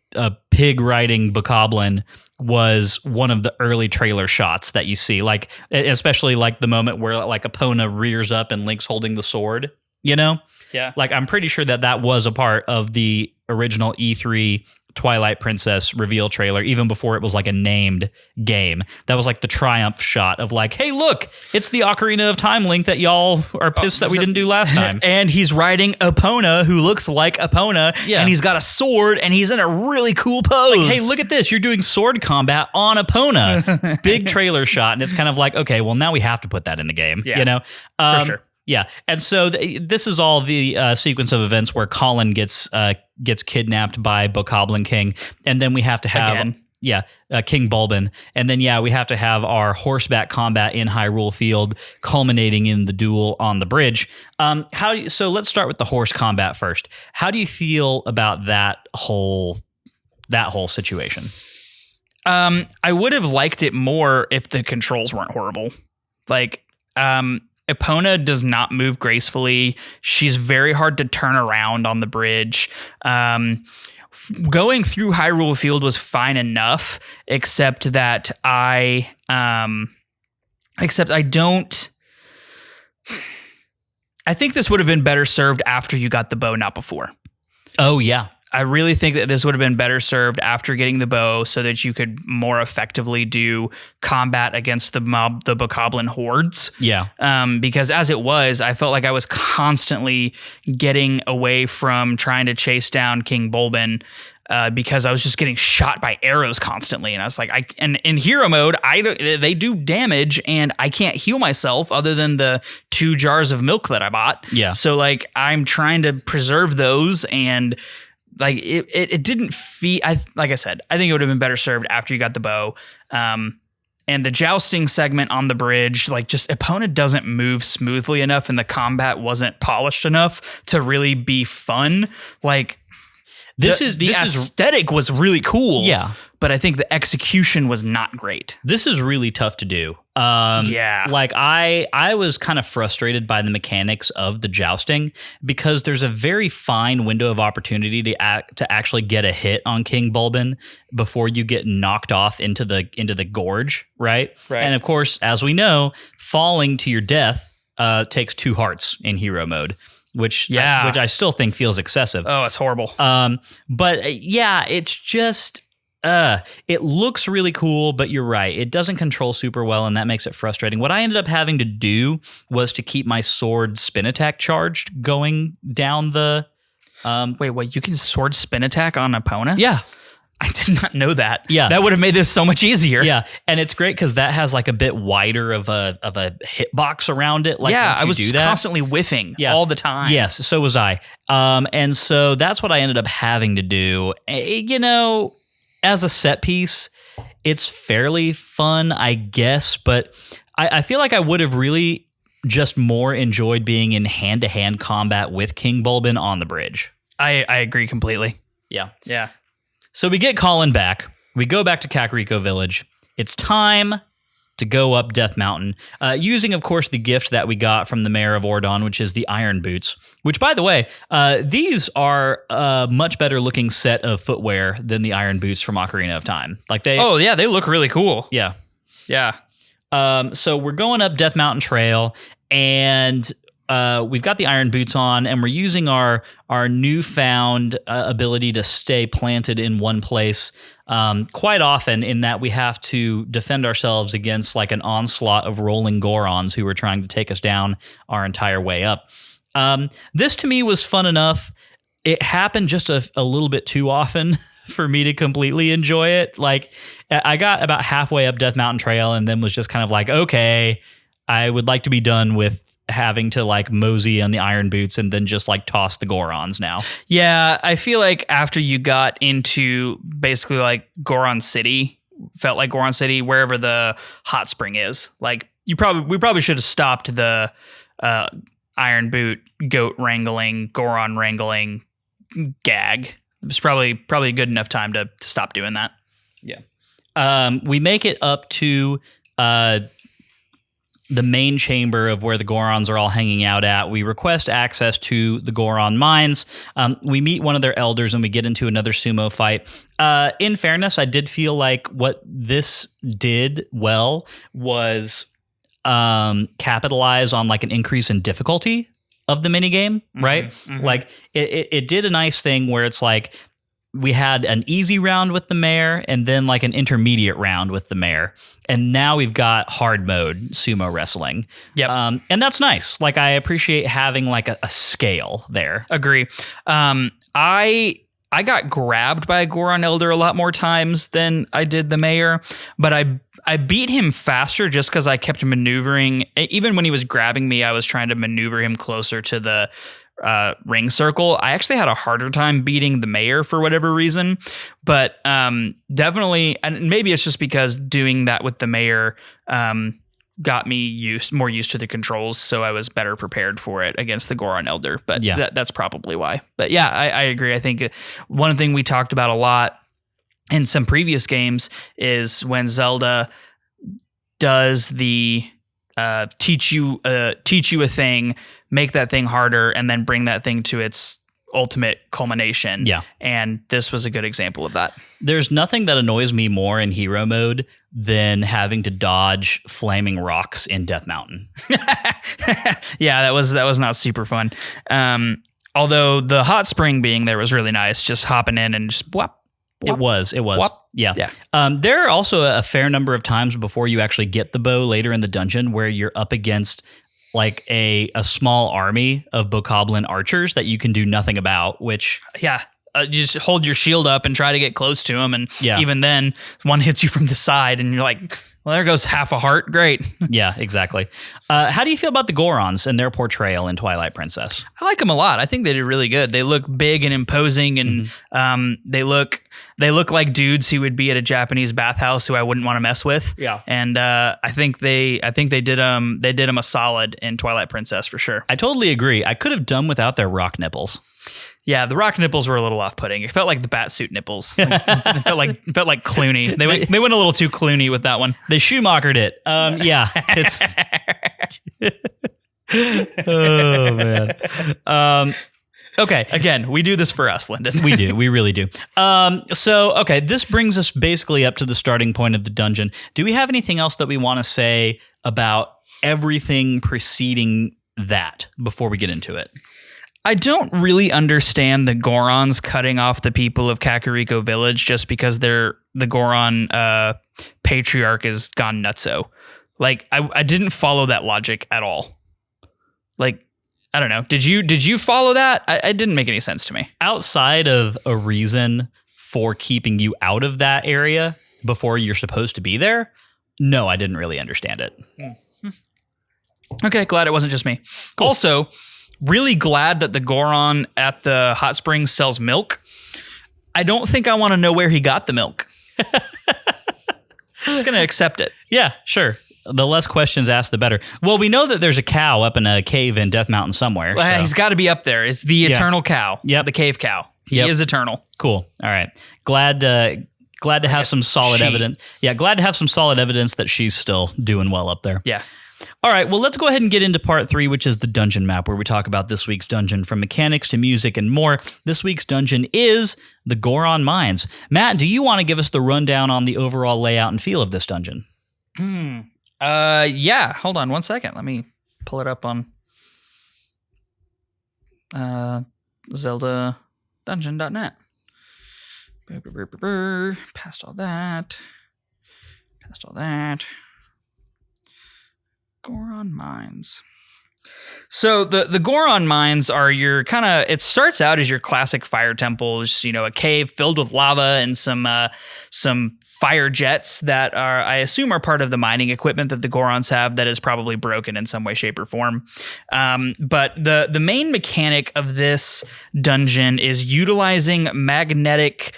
pig riding bokoblin was one of the early trailer shots that you see, like especially like the moment where like Epona rears up and Link's holding the sword, like I'm pretty sure that was a part of the original E3 Twilight Princess reveal trailer, even before it was like a named game. That was like the triumph shot of like, hey, look, it's the Ocarina of Time Link that y'all are pissed that we didn't do last time. And he's riding Epona, who looks like Epona, and he's got a sword, and he's in a really cool pose. Like, hey, look at this. You're doing sword combat on Epona. Big trailer shot, and it's kind of like, okay, well, now we have to put that in the game, for sure. Yeah, and so this is all the sequence of events where Colin gets kidnapped by Bokoblin King, and then we have to have King Bulbin, and then we have to have our horseback combat in Hyrule Field, culminating in the duel on the bridge. So let's start with the horse combat first. How do you feel about that whole situation? I would have liked it more if the controls weren't horrible. Like, Epona does not move gracefully. She's very hard to turn around on the bridge. Going through Hyrule Field was fine enough, except I think this would have been better served after you got the bow, not before. Oh, yeah. I really think that this would have been better served after getting the bow so that you could more effectively do combat against the Bokoblin hordes. Yeah. Because as it was, I felt like I was constantly getting away from trying to chase down King Bulbin because I was just getting shot by arrows constantly. And I was like, and in hero mode, they do damage and I can't heal myself other than the 2 jars of milk that I bought. Yeah. So like I'm trying to preserve those, and like it didn't feel, like I said, I think it would have been better served after you got the bow. And the jousting segment on the bridge, like just Epona doesn't move smoothly enough and the combat wasn't polished enough to really be fun. Like the aesthetic was really cool. Yeah. But I think the execution was not great. This is really tough to do. Like I was kind of frustrated by the mechanics of the jousting because there's a very fine window of opportunity to actually get a hit on King Bulbin before you get knocked off into the gorge, right? Right. And of course, as we know, falling to your death takes 2 hearts in hero mode. Which I still think feels excessive. Oh, it's horrible. But it's just it looks really cool, but you're right. It doesn't control super well, and that makes it frustrating. What I ended up having to do was to keep my sword spin attack charged going down the Wait, you can sword spin attack on Epona? Yeah. I did not know that. Yeah. That would have made this so much easier. Yeah. And it's great because that has like a bit wider of a hitbox around it. Like, I was constantly whiffing all the time. Yes, so was I. And so that's what I ended up having to do. As a set piece, it's fairly fun, I guess, but I feel like I would have really just more enjoyed being in hand-to-hand combat with King Bulbin on the bridge. I agree completely. Yeah. Yeah. So we get Colin back. We go back to Kakariko Village. It's time to go up Death Mountain, using, of course, the gift that we got from the Mayor of Ordon, which is the iron boots, which, by the way, these are a much better looking set of footwear than the iron boots from Ocarina of Time. Oh, yeah, they look really cool. Yeah. Yeah. So we're going up Death Mountain Trail, and we've got the iron boots on, and we're using our newfound ability to stay planted in one place quite often, in that we have to defend ourselves against like an onslaught of rolling Gorons who were trying to take us down our entire way up. This to me was fun enough. It happened just a little bit too often for me to completely enjoy it. Like, I got about halfway up Death Mountain Trail and then was just kind of like, okay, I would like to be done with having to like mosey on the iron boots and then just like toss the Gorons now. Yeah, I feel like after you got into basically like Goron City, felt like Goron City, wherever the hot spring is, like we probably should have stopped the iron boot goat wrangling, Goron wrangling gag. It was probably a good enough time to stop doing that. Yeah. We make it up to the main chamber of where the Gorons are all hanging out at. We request access to the Goron mines. We meet one of their elders and we get into another sumo fight. In fairness, I did feel like what this did well was capitalize on like an increase in difficulty of the minigame, right? Mm-hmm. Like it did a nice thing where it's like we had an easy round with the mayor and then like an intermediate round with the mayor. And now we've got hard mode sumo wrestling. Yep. And that's nice. Like, I appreciate having like a scale there. Agree. I got grabbed by a Goron Elder a lot more times than I did the mayor, but I beat him faster just because I kept maneuvering. Even when he was grabbing me, I was trying to maneuver him closer to the ring circle. I actually had a harder time beating the mayor for whatever reason, but definitely, and maybe it's just because doing that with the mayor got me more used to the controls, so I was better prepared for it against the Goron Elder. But yeah, that's probably why. But yeah, I agree. I think one thing we talked about a lot in some previous games is when Zelda does the teach you a thing, make that thing harder, and then bring that thing to its ultimate culmination. Yeah. And this was a good example of that. There's nothing that annoys me more in hero mode than having to dodge flaming rocks in Death Mountain. Yeah, that was not super fun. Although the hot spring being there was really nice, just hopping in and just whop. It was. Whop. Yeah. There are also a fair number of times before you actually get the bow later in the dungeon where you're up against like a small army of bokoblin archers that you can do nothing about, which... Yeah. You just hold your shield up and try to get close to them, and even then, one hits you from the side, and you're like, well, there goes half a heart. Great. Yeah, exactly. How do you feel about the Gorons and their portrayal in Twilight Princess? I like them a lot. I think they did really good. They look big and imposing, and they look like dudes who would be at a Japanese bathhouse who I wouldn't want to mess with. Yeah, and I think they did them a solid in Twilight Princess for sure. I totally agree. I could have done without their rock nipples. Yeah, the rock nipples were a little off-putting. It felt like the Batsuit nipples. It felt like Clooney. They went a little too Clooney with that one. They Schumachered it. Yeah, it's. Oh man. Okay. Again, we do this for us, Lyndon. We do. We really do. So, okay, this brings us basically up to the starting point of the dungeon. Do we have anything else that we want to say about everything preceding that before we get into it? I don't really understand the Gorons cutting off the people of Kakariko Village just because the Goron patriarch has gone nutso. Like, I didn't follow that logic at all. Like, I don't know. Did you follow that? It didn't make any sense to me. Outside of a reason for keeping you out of that area before you're supposed to be there, no, I didn't really understand it. Okay, glad it wasn't just me. Cool. Also, really glad that the Goron at the hot springs sells milk. I don't think I want to know where he got the milk. Just going to accept it. Yeah, sure. The less questions asked, the better. Well, we know that there's a cow up in a cave in Death Mountain somewhere. Well, he's got to be up there. It's the eternal cow. Yep. The cave cow. He is eternal. Cool. All right. Glad Glad to have some solid evidence. Yeah, glad to have some solid evidence that she's still doing well up there. Yeah. All right, well, let's go ahead and get into part 3, which is the dungeon map, where we talk about this week's dungeon from mechanics to music and more. This week's dungeon is the Goron Mines. Matt, do you want to give us the rundown on the overall layout and feel of this dungeon? Yeah. Hold on 1 second. Let me pull it up on ZeldaDungeon.net. Past all that. Goron Mines. So the Goron Mines are your kind of, it starts out as your classic fire temples, a cave filled with lava and some fire jets that are, I assume, are part of the mining equipment that the Gorons have that is probably broken in some way, shape, or form. But the main mechanic of this dungeon is utilizing magnetic,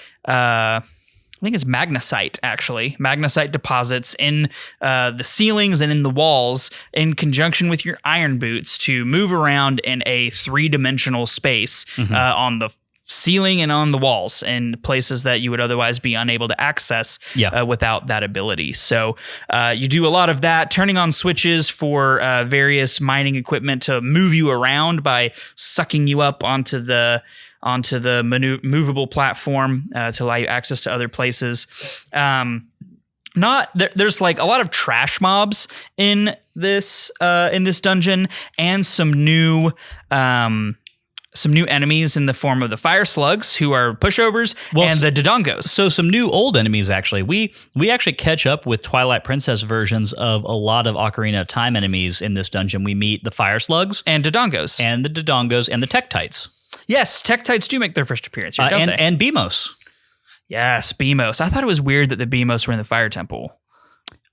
I think it's magnesite, actually. Magnesite deposits in the ceilings and in the walls in conjunction with your iron boots to move around in a 3-dimensional space on the ceiling and on the walls in places that you would otherwise be unable to access without that ability. So you do a lot of that, turning on switches for various mining equipment to move you around by sucking you up onto the movable platform to allow you access to other places. There's like a lot of trash mobs in this dungeon, and some new enemies in the form of the fire slugs, who are pushovers, and the dodongos. So some new old enemies, actually. We actually catch up with Twilight Princess versions of a lot of Ocarina of Time enemies in this dungeon. We meet the fire slugs and dodongos, and the Tektites. Yes, Tektites do make their first appearance here, don't they? And Beamos. Yes, Beamos. I thought it was weird that the Beamos were in the fire temple.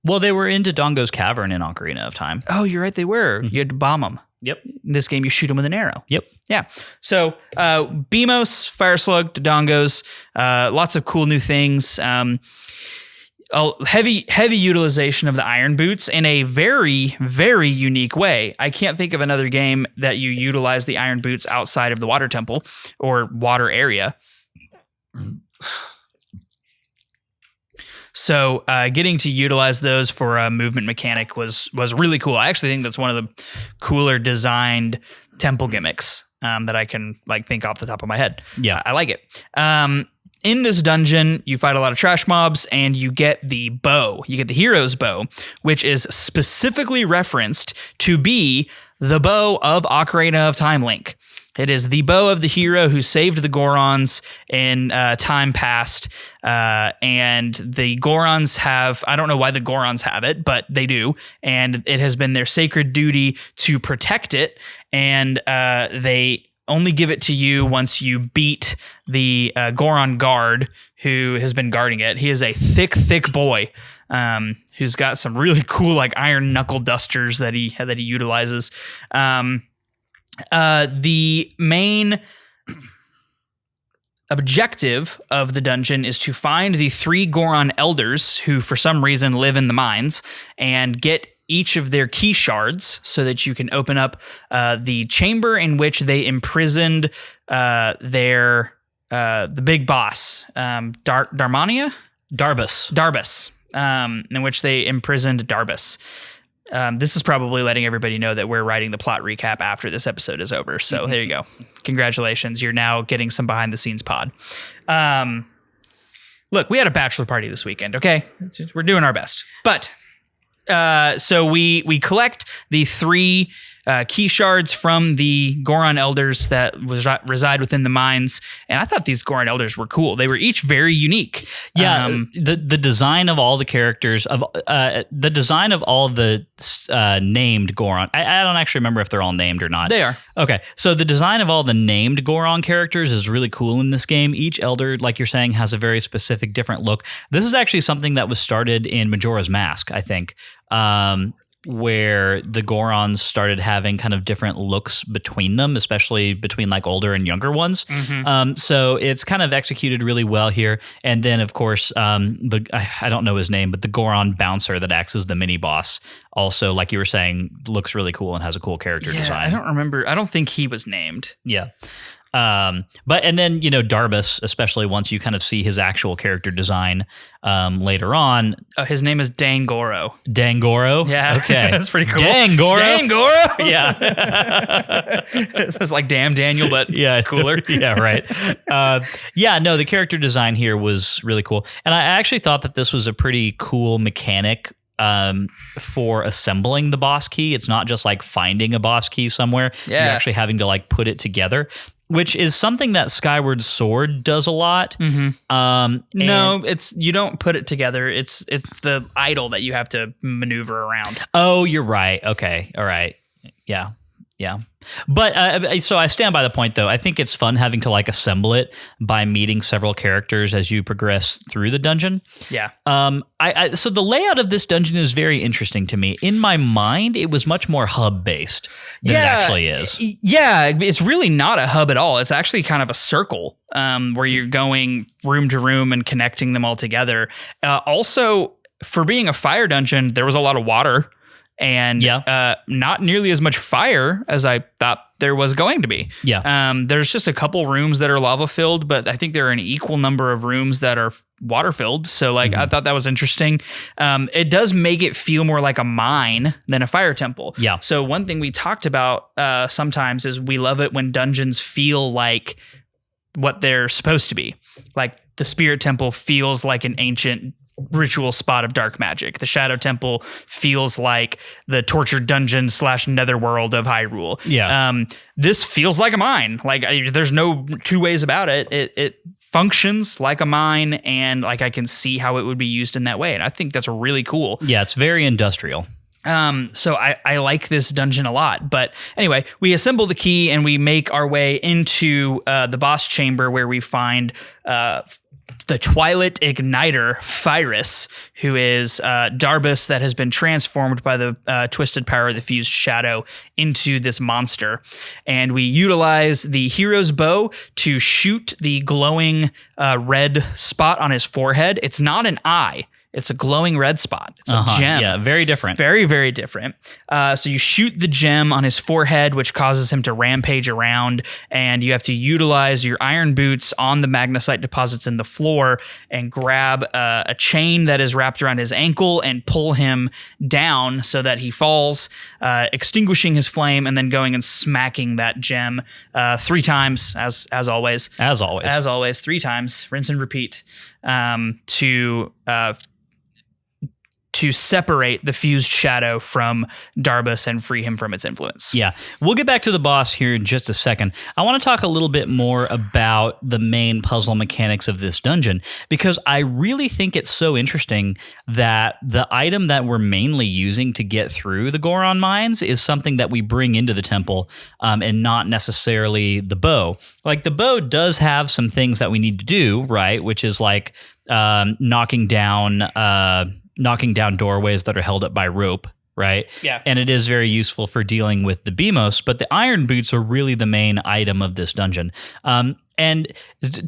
Well, they were in Dodongo's cavern in Ocarina of Time. Oh, you're right, they were. You had to bomb them. Yep. In this game, you shoot them with an arrow. Yep. Yeah. So, Beamos, Fire Slug, Dodongos, lots of cool new things. Heavy utilization of the iron boots in a very, very unique way. I can't think of another game that you utilize the iron boots outside of the water temple or water area. So getting to utilize those for a movement mechanic was really cool. I actually think that's one of the cooler designed temple gimmicks that I can think off the top of my head. Yeah, I like it. In this dungeon, you fight a lot of trash mobs, and you get the bow. You get the hero's bow, which is specifically referenced to be the bow of Ocarina of Time Link. It is the bow of the hero who saved the Gorons in time past, and the Gorons have, I don't know why the Gorons have it, but they do, and it has been their sacred duty to protect it, and they only give it to you once you beat the Goron guard who has been guarding it. He is a thick boy who's got some really cool iron knuckle dusters that he utilizes. The main objective of the dungeon is to find the 3 Goron elders who for some reason live in the mines and get each of their key shards so that you can open up the chamber in which they imprisoned the big boss, Darbus, in which they imprisoned Darbus. This is probably letting everybody know that we're writing the plot recap after this episode is over. So there you go. Congratulations. You're now getting some behind the scenes pod. Look, we had a bachelor party this weekend. Okay. We're doing our best, but so we collect the 3 key shards from the Goron elders that reside within the mines, and I thought these Goron elders were cool. They were each very unique. Yeah, the design of all the characters of the design of all the named Goron. I don't actually remember if they're all named or not. They are. Okay, so the design of all the named Goron characters is really cool in this game. Each elder, like you're saying, has a very specific different look. This is actually something that was started in Majora's Mask, I think. Where the Gorons started having kind of different looks between them, especially between older and younger ones. So it's kind of executed really well here. And then, of course, I don't know his name, but the Goron bouncer that acts as the mini boss also, like you were saying, looks really cool and has a cool character design. I don't remember. I don't think he was named. Yeah. And then, Darbus, especially once you kind of see his actual character design later on. His name is Dangoro. Dangoro? Yeah. Okay. That's pretty cool. Dangoro? Dangoro? Yeah. It's like Damn Daniel, but cooler. Yeah, right. The character design here was really cool. And I actually thought that this was a pretty cool mechanic for assembling the boss key. It's not just like finding a boss key somewhere. Yeah. You're actually having to like put it together, which is something that Skyward Sword does a lot. Mm-hmm. No, you don't put it together. It's the idol that you have to maneuver around. Oh, you're right. Okay. All right. Yeah. But so I stand by the point, though. I think it's fun having to like assemble it by meeting several characters as you progress through the dungeon. Yeah. So the layout of this dungeon is very interesting to me. In my mind, it was much more hub based than it actually is. Yeah, it's really not a hub at all. It's actually kind of a circle where you're going room to room and connecting them all together. Also, for being a fire dungeon, there was a lot of water. And not nearly as much fire as I thought there was going to be. Yeah. There's just a couple rooms that are lava filled, but I think there are an equal number of rooms that are water filled. So I thought that was interesting. It does make it feel more like a mine than a fire temple. Yeah. So one thing we talked about sometimes is we love it when dungeons feel like what they're supposed to be. Like the Spirit Temple feels like an ancient ritual spot of dark magic. The Shadow Temple feels like the tortured dungeon / netherworld of Hyrule. Yeah. This feels like a mine. Like there's no two ways about it. It functions like a mine, and like I can see how it would be used in that way. And I think that's really cool. Yeah, it's very industrial. So I like this dungeon a lot. But anyway, we assemble the key and we make our way into the boss chamber where we find the Twilight Igniter, Phyrus, who is Darbus that has been transformed by the twisted power of the fused shadow into this monster. And we utilize the hero's bow to shoot the glowing red spot on his forehead. It's not an eye. It's a glowing red spot. It's a gem. Yeah, very different. Very, very different. So you shoot the gem on his forehead, which causes him to rampage around, and you have to utilize your iron boots on the magnesite deposits in the floor and grab a chain that is wrapped around his ankle and pull him down so that he falls, extinguishing his flame, and then going and smacking that gem 3 times, as always. As always. As always, 3 times, rinse and repeat, to separate the fused shadow from Darbus and free him from its influence. Yeah. We'll get back to the boss here in just a second. I want to talk a little bit more about the main puzzle mechanics of this dungeon, because I really think it's so interesting that the item that we're mainly using to get through the Goron mines is something that we bring into the temple, and not necessarily the bow. Like the bow does have some things that we need to do, right? Which is like knocking down doorways that are held up by rope, right? Yeah. And it is very useful for dealing with the Beamos, but the iron boots are really the main item of this dungeon. And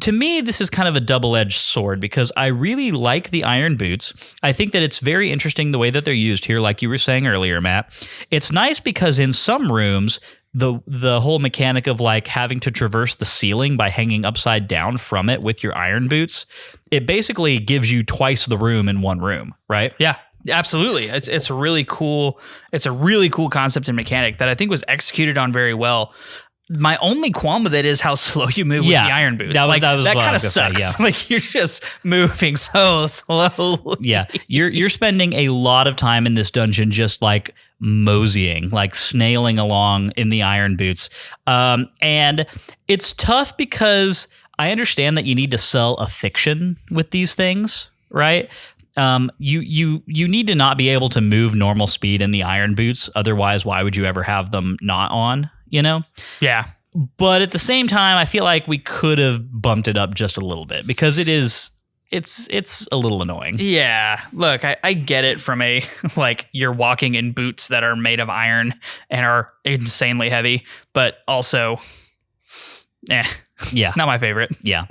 to me, this is kind of a double-edged sword because I really like the iron boots. I think that it's very interesting the way that they're used here, like you were saying earlier, Matt. It's nice because in some rooms, the whole mechanic of like having to traverse the ceiling by hanging upside down from it with your iron boots, it basically gives you twice the room in one room, right? Yeah, absolutely. It's a really cool concept and mechanic that I think was executed on very well. My only qualm with it is how slow you move with the iron boots. That kind of sucks. Say, yeah. Like you're just moving so slowly. Yeah, you're spending a lot of time in this dungeon just like moseying, like snailing along in the iron boots. And it's tough because I understand that you need to sell a fiction with these things, right? You need to not be able to move normal speed in the iron boots. Otherwise, why would you ever have them not on? You know? Yeah. But at the same time, I feel like we could have bumped it up just a little bit because it's a little annoying. Yeah. Look, I get it from a, like, you're walking in boots that are made of iron and are insanely heavy, but also, yeah, not my favorite. Yeah.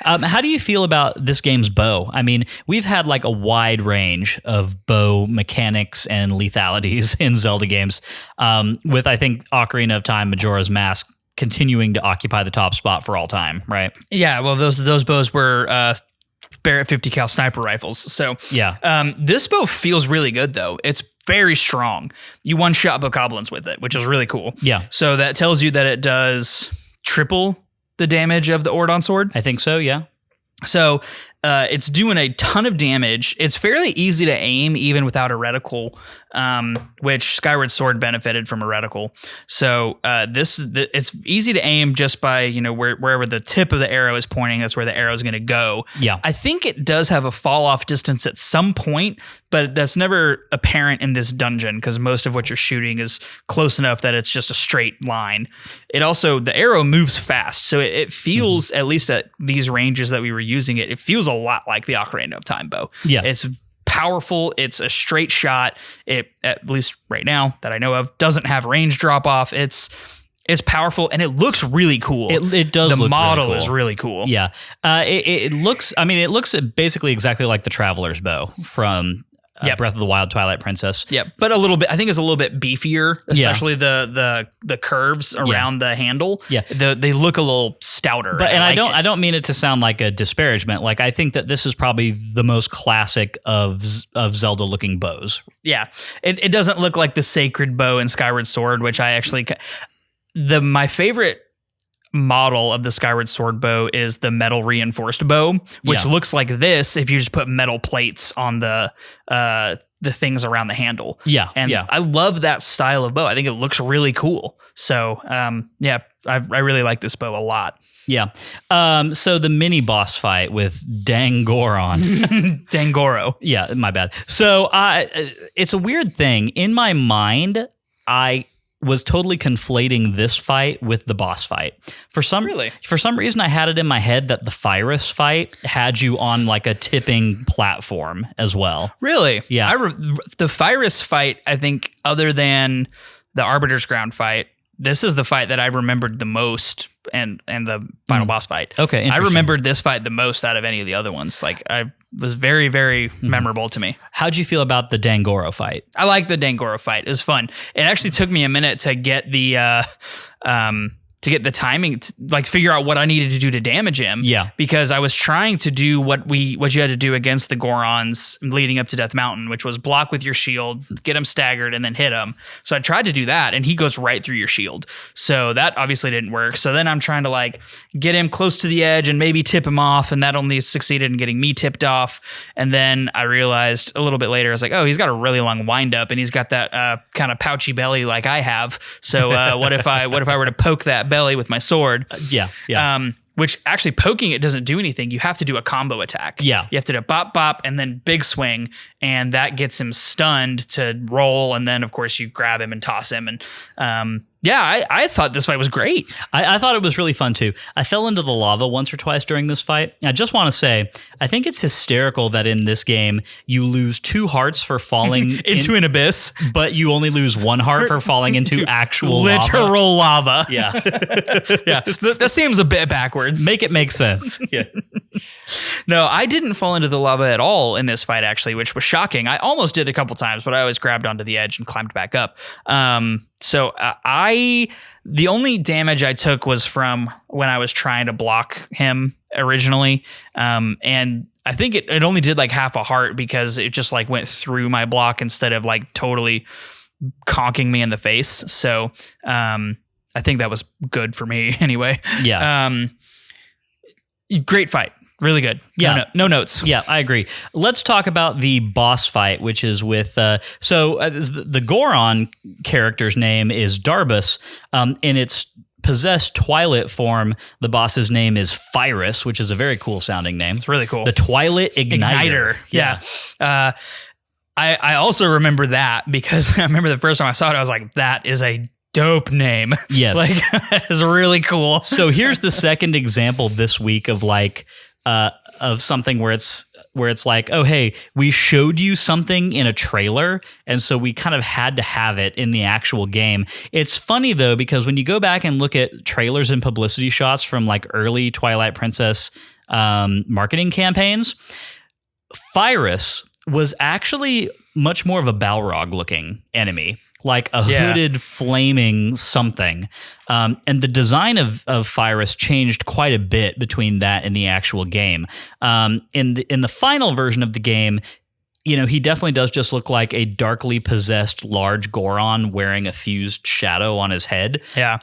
How do you feel about this game's bow? I mean, we've had like a wide range of bow mechanics and lethalities in Zelda games, with I think Ocarina of Time, Majora's Mask continuing to occupy the top spot for all time, right? Yeah, well, those bows were Barrett 50 cal sniper rifles. So Yeah. this bow feels really good though. It's very strong. You one-shot bokoblins with it, which is really cool. Yeah. So that tells you that it does triple the damage of the Ordon sword. I think so, yeah. So it's doing a ton of damage. It's fairly easy to aim even without a reticle, which Skyward Sword benefited from a reticle. So it's easy to aim just by, wherever the tip of the arrow is pointing, that's where the arrow is going to go. Yeah. I think it does have a fall off distance at some point, but that's never apparent in this dungeon because most of what you're shooting is close enough that it's just a straight line. It also, the arrow moves fast. So it feels, at least at these ranges that we were using it feels a lot like the Ocarina of Time bow. Yeah. It's powerful. It's a straight shot. It, at least right now that I know of, doesn't have range drop off. It's powerful and it looks really cool. It does. The look model really cool. is really cool. Yeah. It looks. I mean, it looks basically exactly like the Traveler's Bow from Breath of the Wild, Twilight Princess. Yeah, but a little bit. I think it's a little bit beefier, especially the curves around the handle. Yeah, they look a little stouter. But I don't mean it to sound like a disparagement. Like I think that this is probably the most classic of Zelda looking bows. Yeah, it doesn't look like the sacred bow in Skyward Sword, which I actually my favorite model of the Skyward Sword bow is the metal reinforced bow, which looks like this if you just put metal plates on the things around the handle. Yeah. And I love that style of bow. I think it looks really cool. So I really like this bow a lot. Yeah. So the mini boss fight with Goron. Dangoro. Yeah, my bad. So it's a weird thing. In my mind, I was totally conflating this fight with the boss fight. For some reason, I had it in my head that the Pyrus fight had you on like a tipping platform as well. Really? Yeah. The Pyrus fight, I think, other than the Arbiter's Ground fight, this is the fight that I remembered the most, and the final boss fight. Okay, I remembered this fight the most out of any of the other ones. Like, I was very, very memorable to me. How'd you feel about the Dangoro fight? I like the Dangoro fight. It was fun. It actually took me a minute to get the timing, like figure out what I needed to do to damage him. Yeah. Because I was trying to do what you had to do against the Gorons leading up to Death Mountain, which was block with your shield, get him staggered, and then hit him. So I tried to do that, and he goes right through your shield. So that obviously didn't work. So then I'm trying to like get him close to the edge and maybe tip him off, and that only succeeded in getting me tipped off. And then I realized a little bit later, I was like, oh, he's got a really long wind up, and he's got that kind of pouchy belly like I have. So what if I were to poke that belly with my sword? Yeah. Which actually poking it doesn't do anything. You have to do a combo attack. Yeah. You have to do bop, bop, and then big swing, and that gets him stunned to roll, and then, of course, you grab him and toss him. And I thought this fight was great. I thought it was really fun, too. I fell into the lava once or twice during this fight. I just want to say, I think it's hysterical that in this game, you lose 2 hearts for falling into an abyss, but you only lose 1 heart for falling into actual literal lava. Yeah. Yeah. That seems a bit backwards. Make it make sense. Yeah. No, I didn't fall into the lava at all in this fight, actually, which was shocking. I almost did a couple times, but I always grabbed onto the edge and climbed back up. So the only damage I took was from when I was trying to block him originally. And I think it only did like half a heart because it just like went through my block instead of like totally conking me in the face. So, I think that was good for me anyway. Yeah. Great fight. Really good. Yeah. No notes. Yeah, I agree. Let's talk about the boss fight, which is with... the Goron character's name is Darbus. In its possessed Twilight form, the boss's name is Pyrus, which is a very cool sounding name. It's really cool. The Twilight Igniter. Yeah. I also remember that because I remember the first time I saw it, I was like, that is a dope name. Yes. Like, it's really cool. So here's the second example this week of like... of something where it's like, oh, hey, we showed you something in a trailer, and so we kind of had to have it in the actual game. It's funny, though, because when you go back and look at trailers and publicity shots from like early Twilight Princess marketing campaigns, Pyrus was actually much more of a Balrog-looking enemy. like a hooded flaming something. And the design of Fyrus changed quite a bit between that and the actual game. In the final version of the game, he definitely does just look like a darkly possessed large Goron wearing a fused shadow on his head. Yeah.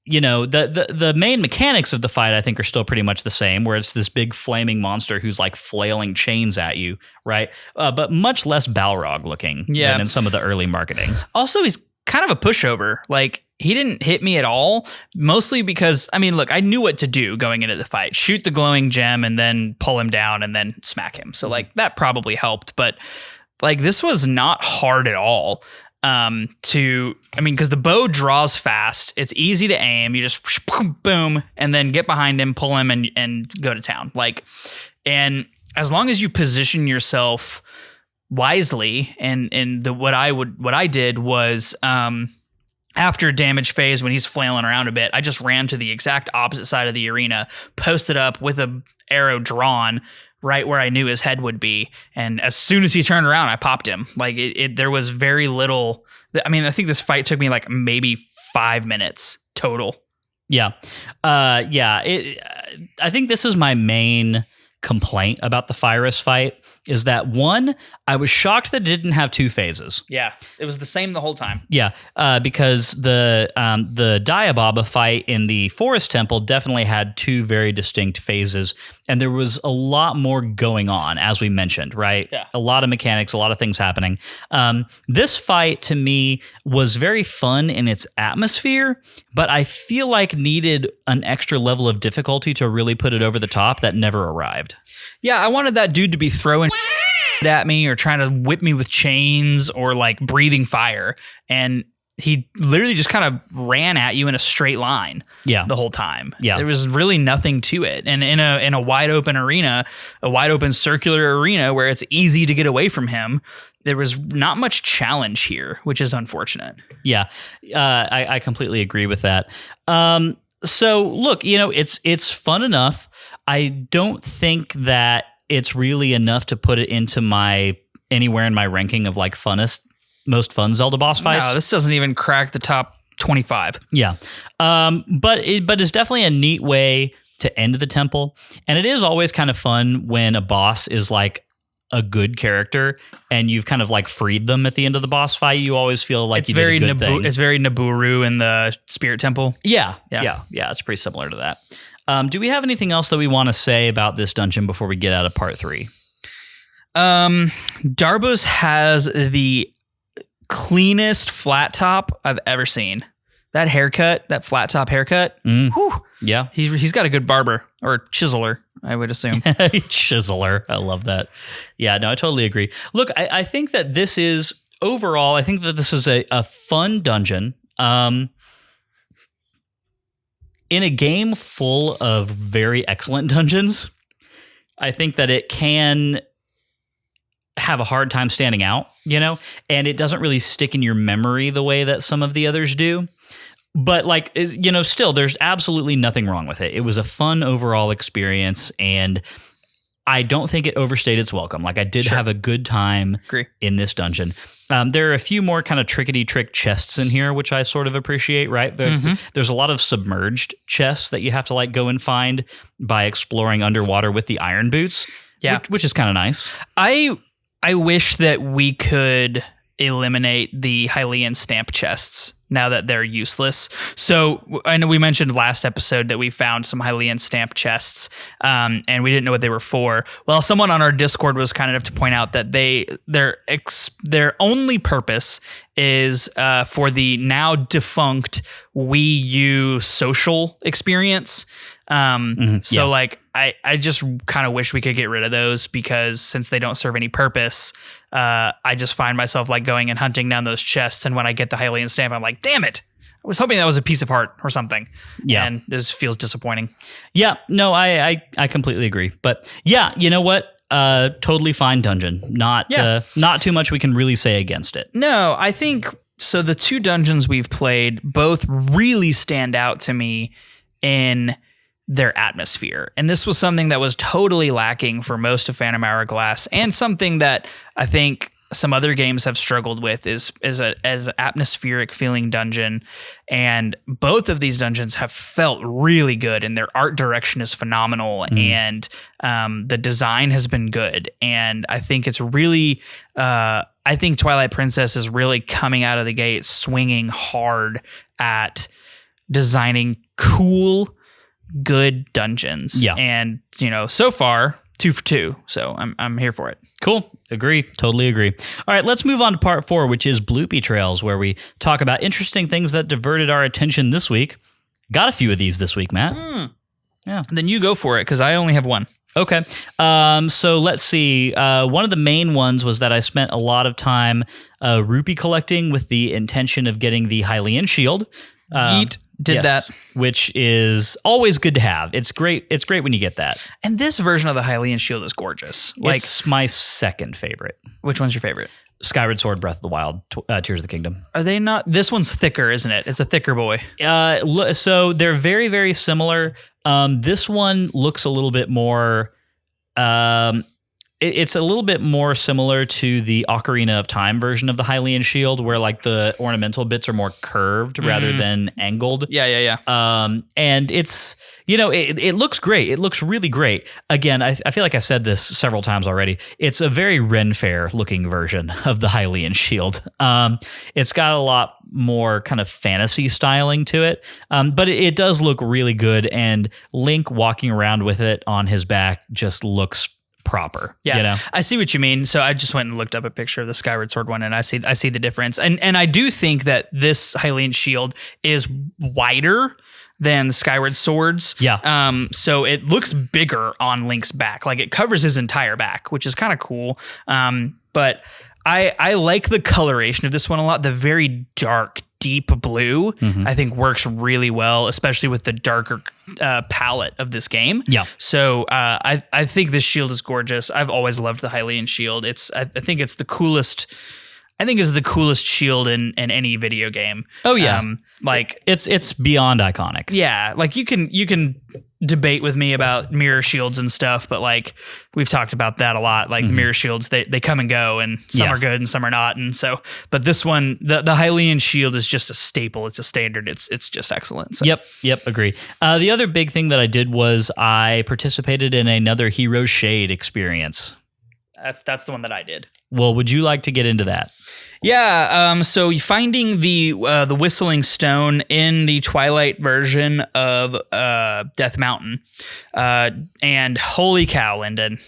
The main mechanics of the fight, I think, are still pretty much the same, where it's this big flaming monster who's like flailing chains at you, right? But much less Balrog looking than in some of the early marketing. Also, he's kind of a pushover. Like, he didn't hit me at all, mostly because, I mean, look, I knew what to do going into the fight. Shoot the glowing gem and then pull him down and then smack him. So, like, that probably helped. But, like, this was not hard at all. Because the bow draws fast, it's easy to aim. You just boom, and then get behind him, pull him, and go to town. Like, and as long as you position yourself wisely, what I did was after damage phase, when he's flailing around a bit, I just ran to the exact opposite side of the arena, posted up with a arrow drawn right where I knew his head would be. And as soon as he turned around, I popped him. Like there was very little. I mean, I think this fight took me like maybe 5 minutes total. Yeah. I think this is my main complaint about the Fyrus fight is that, one, I was shocked that it didn't have 2 phases. Yeah, it was the same the whole time. Yeah, because the Diababa fight in the Forest Temple definitely had 2 very distinct phases, and there was a lot more going on, as we mentioned, right? Yeah. A lot of mechanics, a lot of things happening. This fight, to me, was very fun in its atmosphere, but I feel like needed an extra level of difficulty to really put it over the top that never arrived. Yeah, I wanted that dude to be throwing at me or trying to whip me with chains or like breathing fire, and he literally just kind of ran at you in a straight line the whole time. Yeah. There was really nothing to it. And in a wide open arena, a wide open circular arena where it's easy to get away from him, there was not much challenge here, which is unfortunate. Yeah, I completely agree with that. So look, it's fun enough. I don't think that it's really enough to put it into anywhere in my ranking of like most fun Zelda boss fights. No, this doesn't even crack the top 25. Yeah. But it's definitely a neat way to end the temple. And it is always kind of fun when a boss is like a good character and you've kind of like freed them at the end of the boss fight. You always feel like you did a good thing. It's very Nabooru in the Spirit Temple. Yeah. It's pretty similar to that. Do we have anything else that we want to say about this dungeon before we get out of part 3? Darbus has the cleanest flat top I've ever seen. That haircut, that flat top haircut. Whew, yeah. He's got a good barber or chiseler, I would assume. Chiseler. I love that. Yeah, no, I totally agree. Look, I think that this is overall, I think that this is a fun dungeon. In a game full of very excellent dungeons, I think that it can have a hard time standing out, and it doesn't really stick in your memory the way that some of the others do. But still, there's absolutely nothing wrong with it. It was a fun overall experience, and I don't think it overstayed its welcome. Like, I did have a good time in this dungeon. There are a few more kind of trickety-trick chests in here, which I sort of appreciate, right? There's a lot of submerged chests that you have to go and find by exploring underwater with the iron boots, which is kind of nice. I wish that we could eliminate the Hylian stamp chests now that they're useless. So I know we mentioned last episode that we found some Hylian stamp chests, and we didn't know what they were for. Well, someone on our Discord was kind enough to point out that their only purpose is for the now defunct Wii U social experience. I just kind of wish we could get rid of those, because since they don't serve any purpose, I just find myself going and hunting down those chests, and when I get the Hylian stamp, I'm like, damn it, I was hoping that was a piece of art or something. Yeah, and this feels disappointing. Yeah, no, I completely agree. But yeah, you know what? Totally fine dungeon. Not too much we can really say against it. No, I think so. The 2 dungeons we've played both really stand out to me in their atmosphere. And this was something that was totally lacking for most of Phantom Hourglass, and something that I think some other games have struggled with is an atmospheric feeling dungeon, and both of these dungeons have felt really good, and their art direction is phenomenal, and the design has been good, and I think it's really I think Twilight Princess is really coming out of the gate swinging hard at designing cool, good dungeons. Yeah. And, so far, 2 for 2. So I'm here for it. Cool. Agree. Totally agree. All right, let's move on to part 4, which is Bloopy Trails, where we talk about interesting things that diverted our attention this week. Got a few of these this week, Matt. Yeah. Then you go for it, because I only have one. Okay. So let's see. One of the main ones was that I spent a lot of time rupee collecting with the intention of getting the Hylian shield. Yeet. Did that. Which is always good to have. It's great. It's great when you get that. And this version of the Hylian shield is gorgeous. It's my second favorite. Which one's your favorite? Skyward Sword, Breath of the Wild, Tears of the Kingdom. Are they not? This one's thicker, isn't it? It's a thicker boy. So they're very, very similar. This one looks a little bit more... It's a little bit more similar to the Ocarina of Time version of the Hylian shield, where like the ornamental bits are more curved rather than angled. Yeah. And it's, it looks great. It looks really great. Again, I feel like I said this several times already. It's a very Ren Fair looking version of the Hylian shield. It's got a lot more kind of fantasy styling to it, but it does look really good. And Link walking around with it on his back just looks proper. Yeah, I see what you mean. So I just went and looked up a picture of the Skyward Sword one, and I see the difference. And I do think that this Hylian shield is wider than the Skyward Swords. Yeah. So it looks bigger on Link's back. Like it covers his entire back, which is kind of cool. But I like the coloration of this one a lot. The very dark, deep blue, I think works really well, especially with the darker palette of this game. Yeah. So I think this shield is gorgeous. I've always loved the Hylian shield. I think it's the coolest. I think it's the coolest shield in any video game. Oh yeah. Like it's beyond iconic. Yeah. Like you can debate with me about mirror shields and stuff, but like we've talked about that a lot. Like mirror shields, they come and go, and some are good and some are not. And so, but this one, the Hylian shield is just a staple. It's a standard. It's just excellent. So. Yep. Agree. The other big thing that I did was I participated in another Hero Shade experience. That's the one that I did. Well, would you like to get into that? Yeah, so finding the Whistling Stone in the Twilight version of Death Mountain, and holy cow, Lyndon,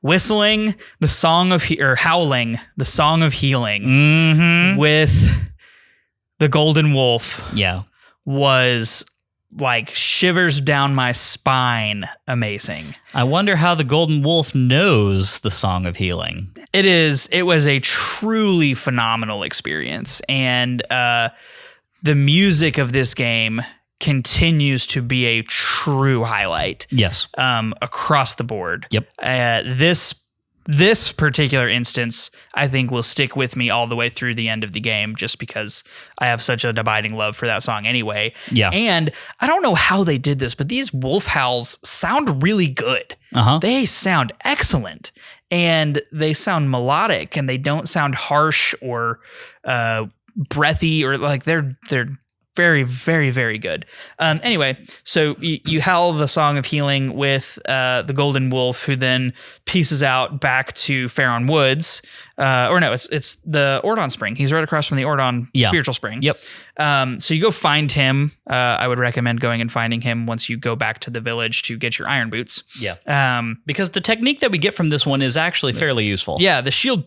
whistling the song of howling the song of healing with the Golden Wolf, was like shivers down my spine. Amazing. I wonder how the Golden Wolf knows the Song of Healing. It was a truly phenomenal experience, and the music of this game continues to be a true highlight. Yes. Across the board. Yep. This particular instance, I think, will stick with me all the way through the end of the game, just because I have such an abiding love for that song anyway. Yeah. And I don't know how they did this, but these wolf howls sound really good. They sound excellent, and they sound melodic, and they don't sound harsh or breathy, or like they're very, very, very good. Anyway, so you howl the Song of Healing with the Golden Wolf, who then pieces out back to Faron Woods. Or no, it's the Ordon Spring. He's right across from the Ordon Spiritual Spring. Yep. So you go find him. I would recommend going and finding him once you go back to the village to get your iron boots. Yeah. Because the technique that we get from this one is actually fairly useful. Yeah, the shield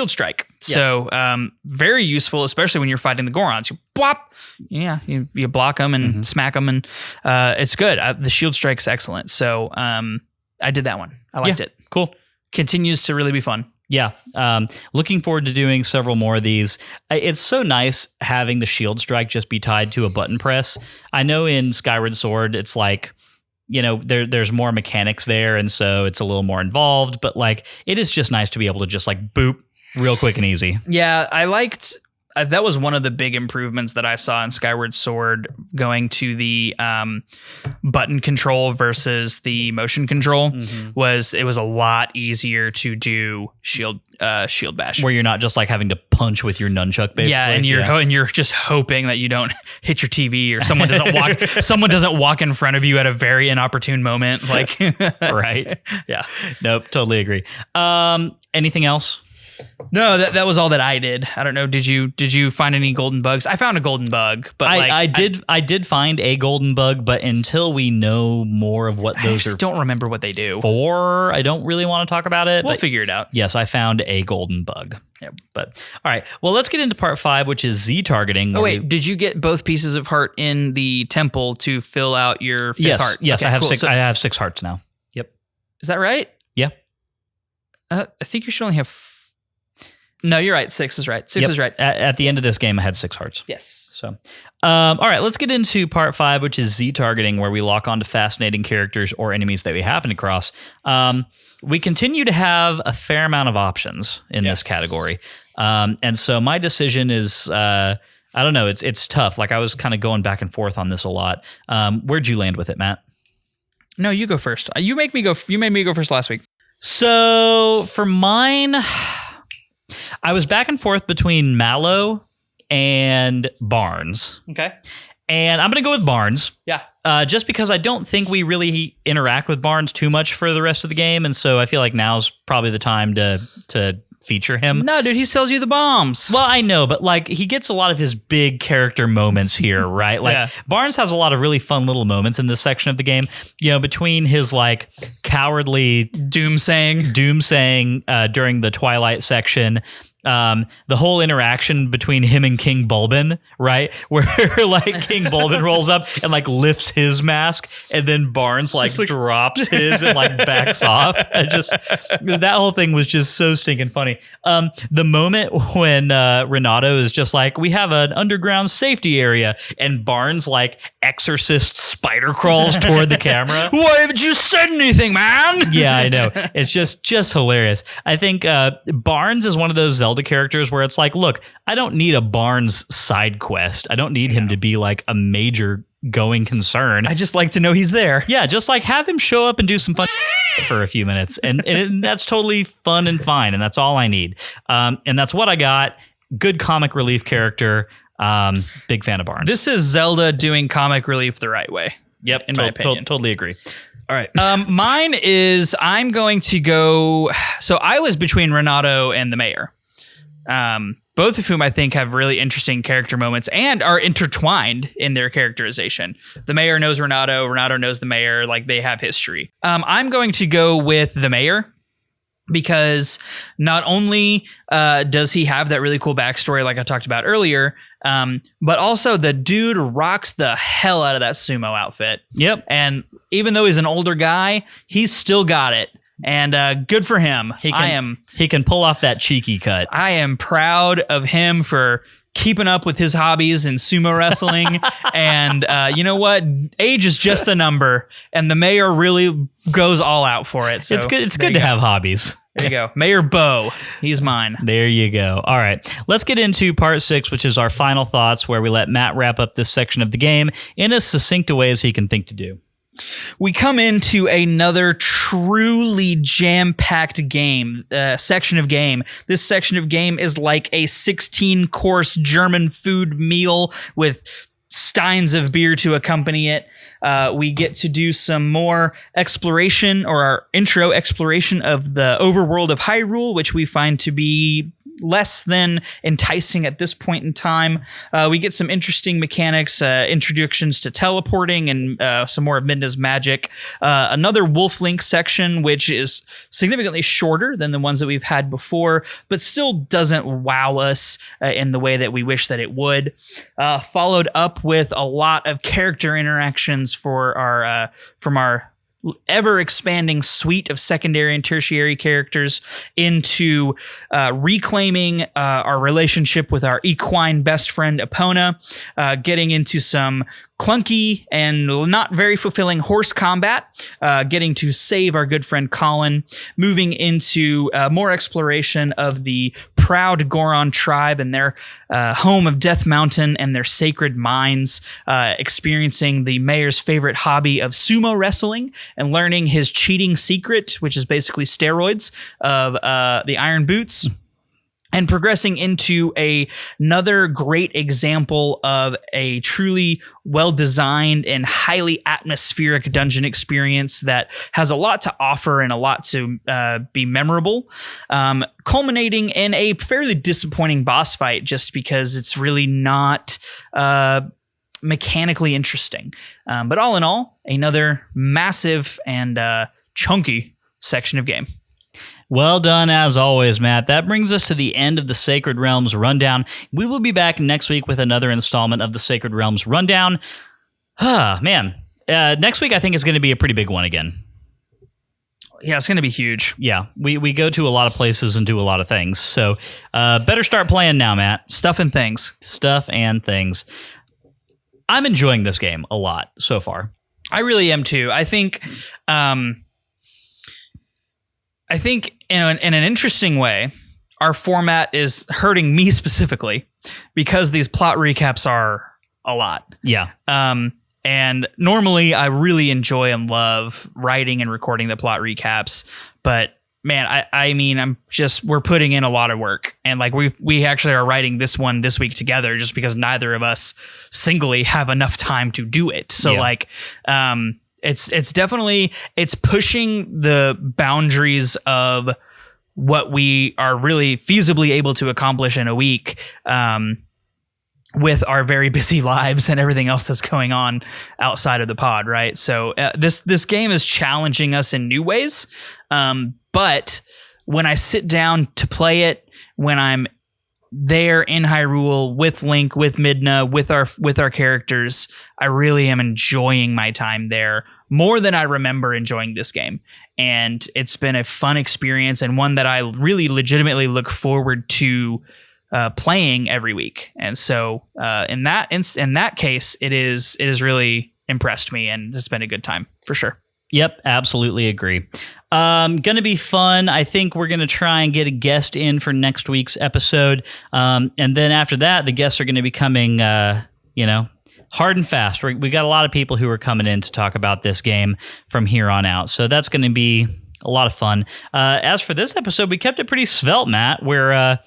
strike. Yeah. So very useful, especially when you're fighting the Gorons. You blop. Yeah, you block them and smack them, and it's good. The shield strike's excellent. So I did that one. I liked it. Cool. Continues to really be fun. Yeah. Looking forward to doing several more of these. It's so nice having the shield strike just be tied to a button press. I know in Skyward Sword, it's like, there's more mechanics there, and so it's a little more involved, but like it is just nice to be able to just like boop real quick and easy. Yeah, I liked that was one of the big improvements that I saw in Skyward Sword, going to the button control versus the motion control. Was it was a lot easier to do shield bash, where you're not just like having to punch with your nunchuck, basically. Yeah, and you're just hoping that you don't hit your TV or someone doesn't walk in front of you at a very inopportune moment. Like, right? Yeah. Nope. Totally agree. Anything else? No, that was all that I did. I don't know. Did you find any golden bugs? I found a golden bug, but I did find a golden bug, but until we know more of what those are, don't remember what they do for, I don't really want to talk about it. We'll figure it out. Yes, I found a golden bug. Yeah, but all right. Well, let's get into part 5, which is Z targeting. Oh wait, did you get both pieces of heart in the temple to fill out your fifth heart? Yes, okay, I have cool. 6. I have 6 hearts now. Yep. Is that right? Yeah. I think you should only have. No, you're right. 6 is right. 6 is right. At the end of this game, I had 6 hearts. Yes. So, all right, let's get into part 5, which is Z targeting, where we lock onto fascinating characters or enemies that we happen to cross. We continue to have a fair amount of options in this category. And so my decision is, I don't know, it's tough. Like, I was kind of going back and forth on this a lot. Where'd you land with it, Matt? No, you go first. You made me go first last week. So for mine, I was back and forth between Mallow and Barnes. Okay. And I'm going to go with Barnes. Yeah. Just because I don't think we really interact with Barnes too much for the rest of the game. And so I feel like now's probably the time to feature him. No, dude, he sells you the bombs. Well, I know, but like he gets a lot of his big character moments here, right? Like Barnes has a lot of really fun little moments in this section of the game. You know, between his like cowardly doom-saying during the Twilight section. The whole interaction between him and King Bulbin, right? Where like King Bulbin rolls up and like lifts his mask and then Barnes like drops his and like backs off. That whole thing was just so stinking funny. The moment when Renato is just like, we have an underground safety area, and Barnes like exorcist spider crawls toward the camera. Why haven't you said anything, man? Yeah, I know. It's just hilarious. I think Barnes is one of those Zelda characters where it's like, look, I don't need a Barnes side quest. I don't need him to be like a major going concern. I just like to know he's there. Yeah, just like have him show up and do some fun for a few minutes. And that's totally fun and fine. And that's all I need. And that's what I got. Good comic relief character. Big fan of Barnes. This is Zelda doing comic relief the right way. Yep, in my opinion. Totally agree. All right. Mine is, I'm going to go. So I was between Renato and the mayor. Both of whom I think have really interesting character moments and are intertwined in their characterization. The mayor knows Renato. Renato knows the mayor. Like, they have history. I'm going to go with the mayor because not only does he have that really cool backstory like I talked about earlier, but also the dude rocks the hell out of that sumo outfit. Yep. And even though he's an older guy, he's still got it. And good for him. He can pull off that cheeky cut. I am proud of him for keeping up with his hobbies in sumo wrestling. And you know what? Age is just a number, and the mayor really goes all out for it. So it's good. It's good to have hobbies. There you go. Mayor Bo. He's mine. There you go. All right. Let's get into part 6, which is our final thoughts, where we let Matt wrap up this section of the game in as succinct a way as he can think to do. We come into another truly jam-packed game, section of game. This section of game is like a 16-course German food meal with steins of beer to accompany it. We get to do some more exploration, or our intro exploration of the overworld of Hyrule, which we find to be less than enticing at this point in time. We get some interesting mechanics, introductions to teleporting, and some more of Midna's magic. Another Wolf Link section, which is significantly shorter than the ones that we've had before, but still doesn't wow us in the way that we wish that it would. Followed up with a lot of character interactions for our from our ever-expanding suite of secondary and tertiary characters into reclaiming our relationship with our equine best friend Epona, getting into some clunky and not very fulfilling horse combat, getting to save our good friend Colin, moving into more exploration of the proud Goron tribe and their home of Death Mountain and their sacred mines, experiencing the mayor's favorite hobby of sumo wrestling and learning his cheating secret, which is basically steroids, of the Iron Boots. And progressing into another great example of a truly well-designed and highly atmospheric dungeon experience that has a lot to offer and a lot to be memorable, culminating in a fairly disappointing boss fight just because it's really not mechanically interesting. But all in all, another massive and chunky section of game. Well done, as always, Matt. That brings us to the end of the Sacred Realms Rundown. We will be back next week with another installment of the Sacred Realms Rundown. Man. Next week, I think, is going to be a pretty big one again. Yeah, it's going to be huge. Yeah, we go to a lot of places and do a lot of things. So better start playing now, Matt. Stuff and things. I'm enjoying this game a lot so far. I really am, too. I think in an interesting way, our format is hurting me specifically because these plot recaps are a lot. Yeah. And normally I really enjoy and love writing and recording the plot recaps, but man, I mean, we're putting in a lot of work, and like we actually are writing this one this week together just because neither of us singly have enough time to do it. So It's definitely, it's pushing the boundaries of what we are really feasibly able to accomplish in a week, with our very busy lives and everything else that's going on outside of the pod, right? So this game is challenging us in new ways, but when I sit down to play it, when I'm there in Hyrule with Link, with Midna, with our characters, I really am enjoying my time there more than I remember enjoying this game. And it's been a fun experience and one that I really legitimately look forward to playing every week. And so in that case, it is really impressed me, and it's been a good time for sure. Yep, absolutely agree. Gonna be fun. I think we're gonna try and get a guest in for next week's episode, and then after that, the guests are gonna be coming, hard and fast. We got a lot of people who are coming in to talk about this game from here on out, so that's gonna be a lot of fun. As for this episode, we kept it pretty svelte, Matt. We're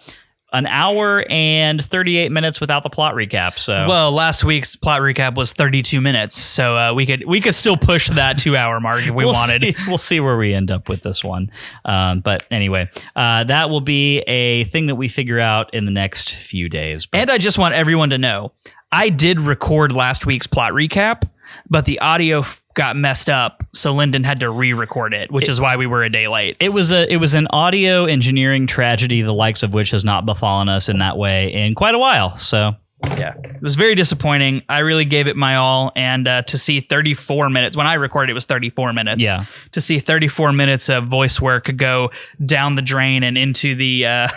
an hour and 38 minutes without the plot recap. So, well, last week's plot recap was 32 minutes, so we could still push that 2 hour mark if we wanted. We'll see where we end up with this one. But anyway, that will be a thing that we figure out in the next few days. And I just want everyone to know, I did record last week's plot recap, but the audio got messed up, so Lyndon had to re-record it, which is why we were a day late. It was an audio engineering tragedy, the likes of which has not befallen us in that way in quite a while. So yeah, it was very disappointing. I really gave it my all, and to see 34 minutes, when I recorded it was 34 minutes. Yeah. To see 34 minutes of voice work go down the drain and into the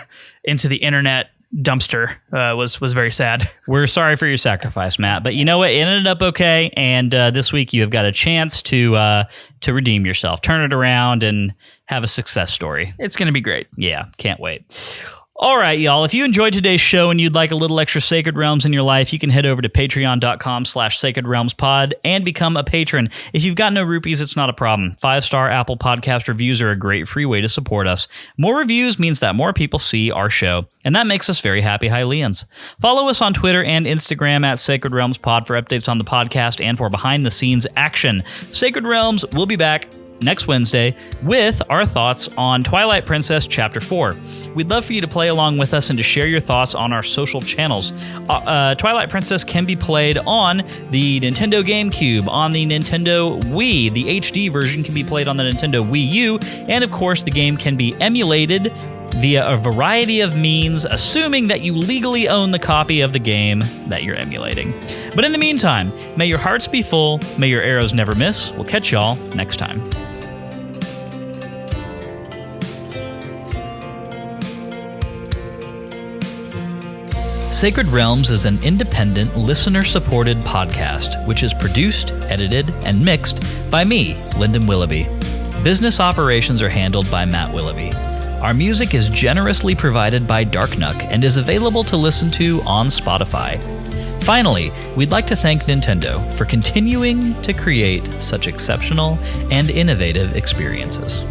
internet dumpster was very sad. We're sorry for your sacrifice, Matt, but you know what? It ended up okay, and this week you have got a chance to redeem yourself, turn it around, and have a success story. It's going to be great. Yeah, can't wait. All right, y'all. If you enjoyed today's show and you'd like a little extra Sacred Realms in your life, you can head over to patreon.com/sacredrealmspod and become a patron. If you've got no rupees, it's not a problem. 5-star Apple Podcast reviews are a great free way to support us. More reviews means that more people see our show, and that makes us very happy Hylians. Follow us on Twitter and Instagram at Sacred Realms Pod for updates on the podcast and for behind-the-scenes action. Sacred Realms will be back next Wednesday with our thoughts on Twilight Princess Chapter 4. We'd love for you to play along with us and to share your thoughts on our social channels. Twilight Princess can be played on the Nintendo GameCube, on the Nintendo Wii. The HD version can be played on the Nintendo Wii U, and of course the game can be emulated via a variety of means, assuming that you legally own the copy of the game that you're emulating. But in the meantime, may your hearts be full, may your arrows never miss. We'll catch y'all next time. Sacred Realms is an independent, listener-supported podcast, which is produced, edited, and mixed by me, Lyndon Willoughby. Business operations are handled by Matt Willoughby. Our music is generously provided by Darknuck and is available to listen to on Spotify. Finally, we'd like to thank Nintendo for continuing to create such exceptional and innovative experiences.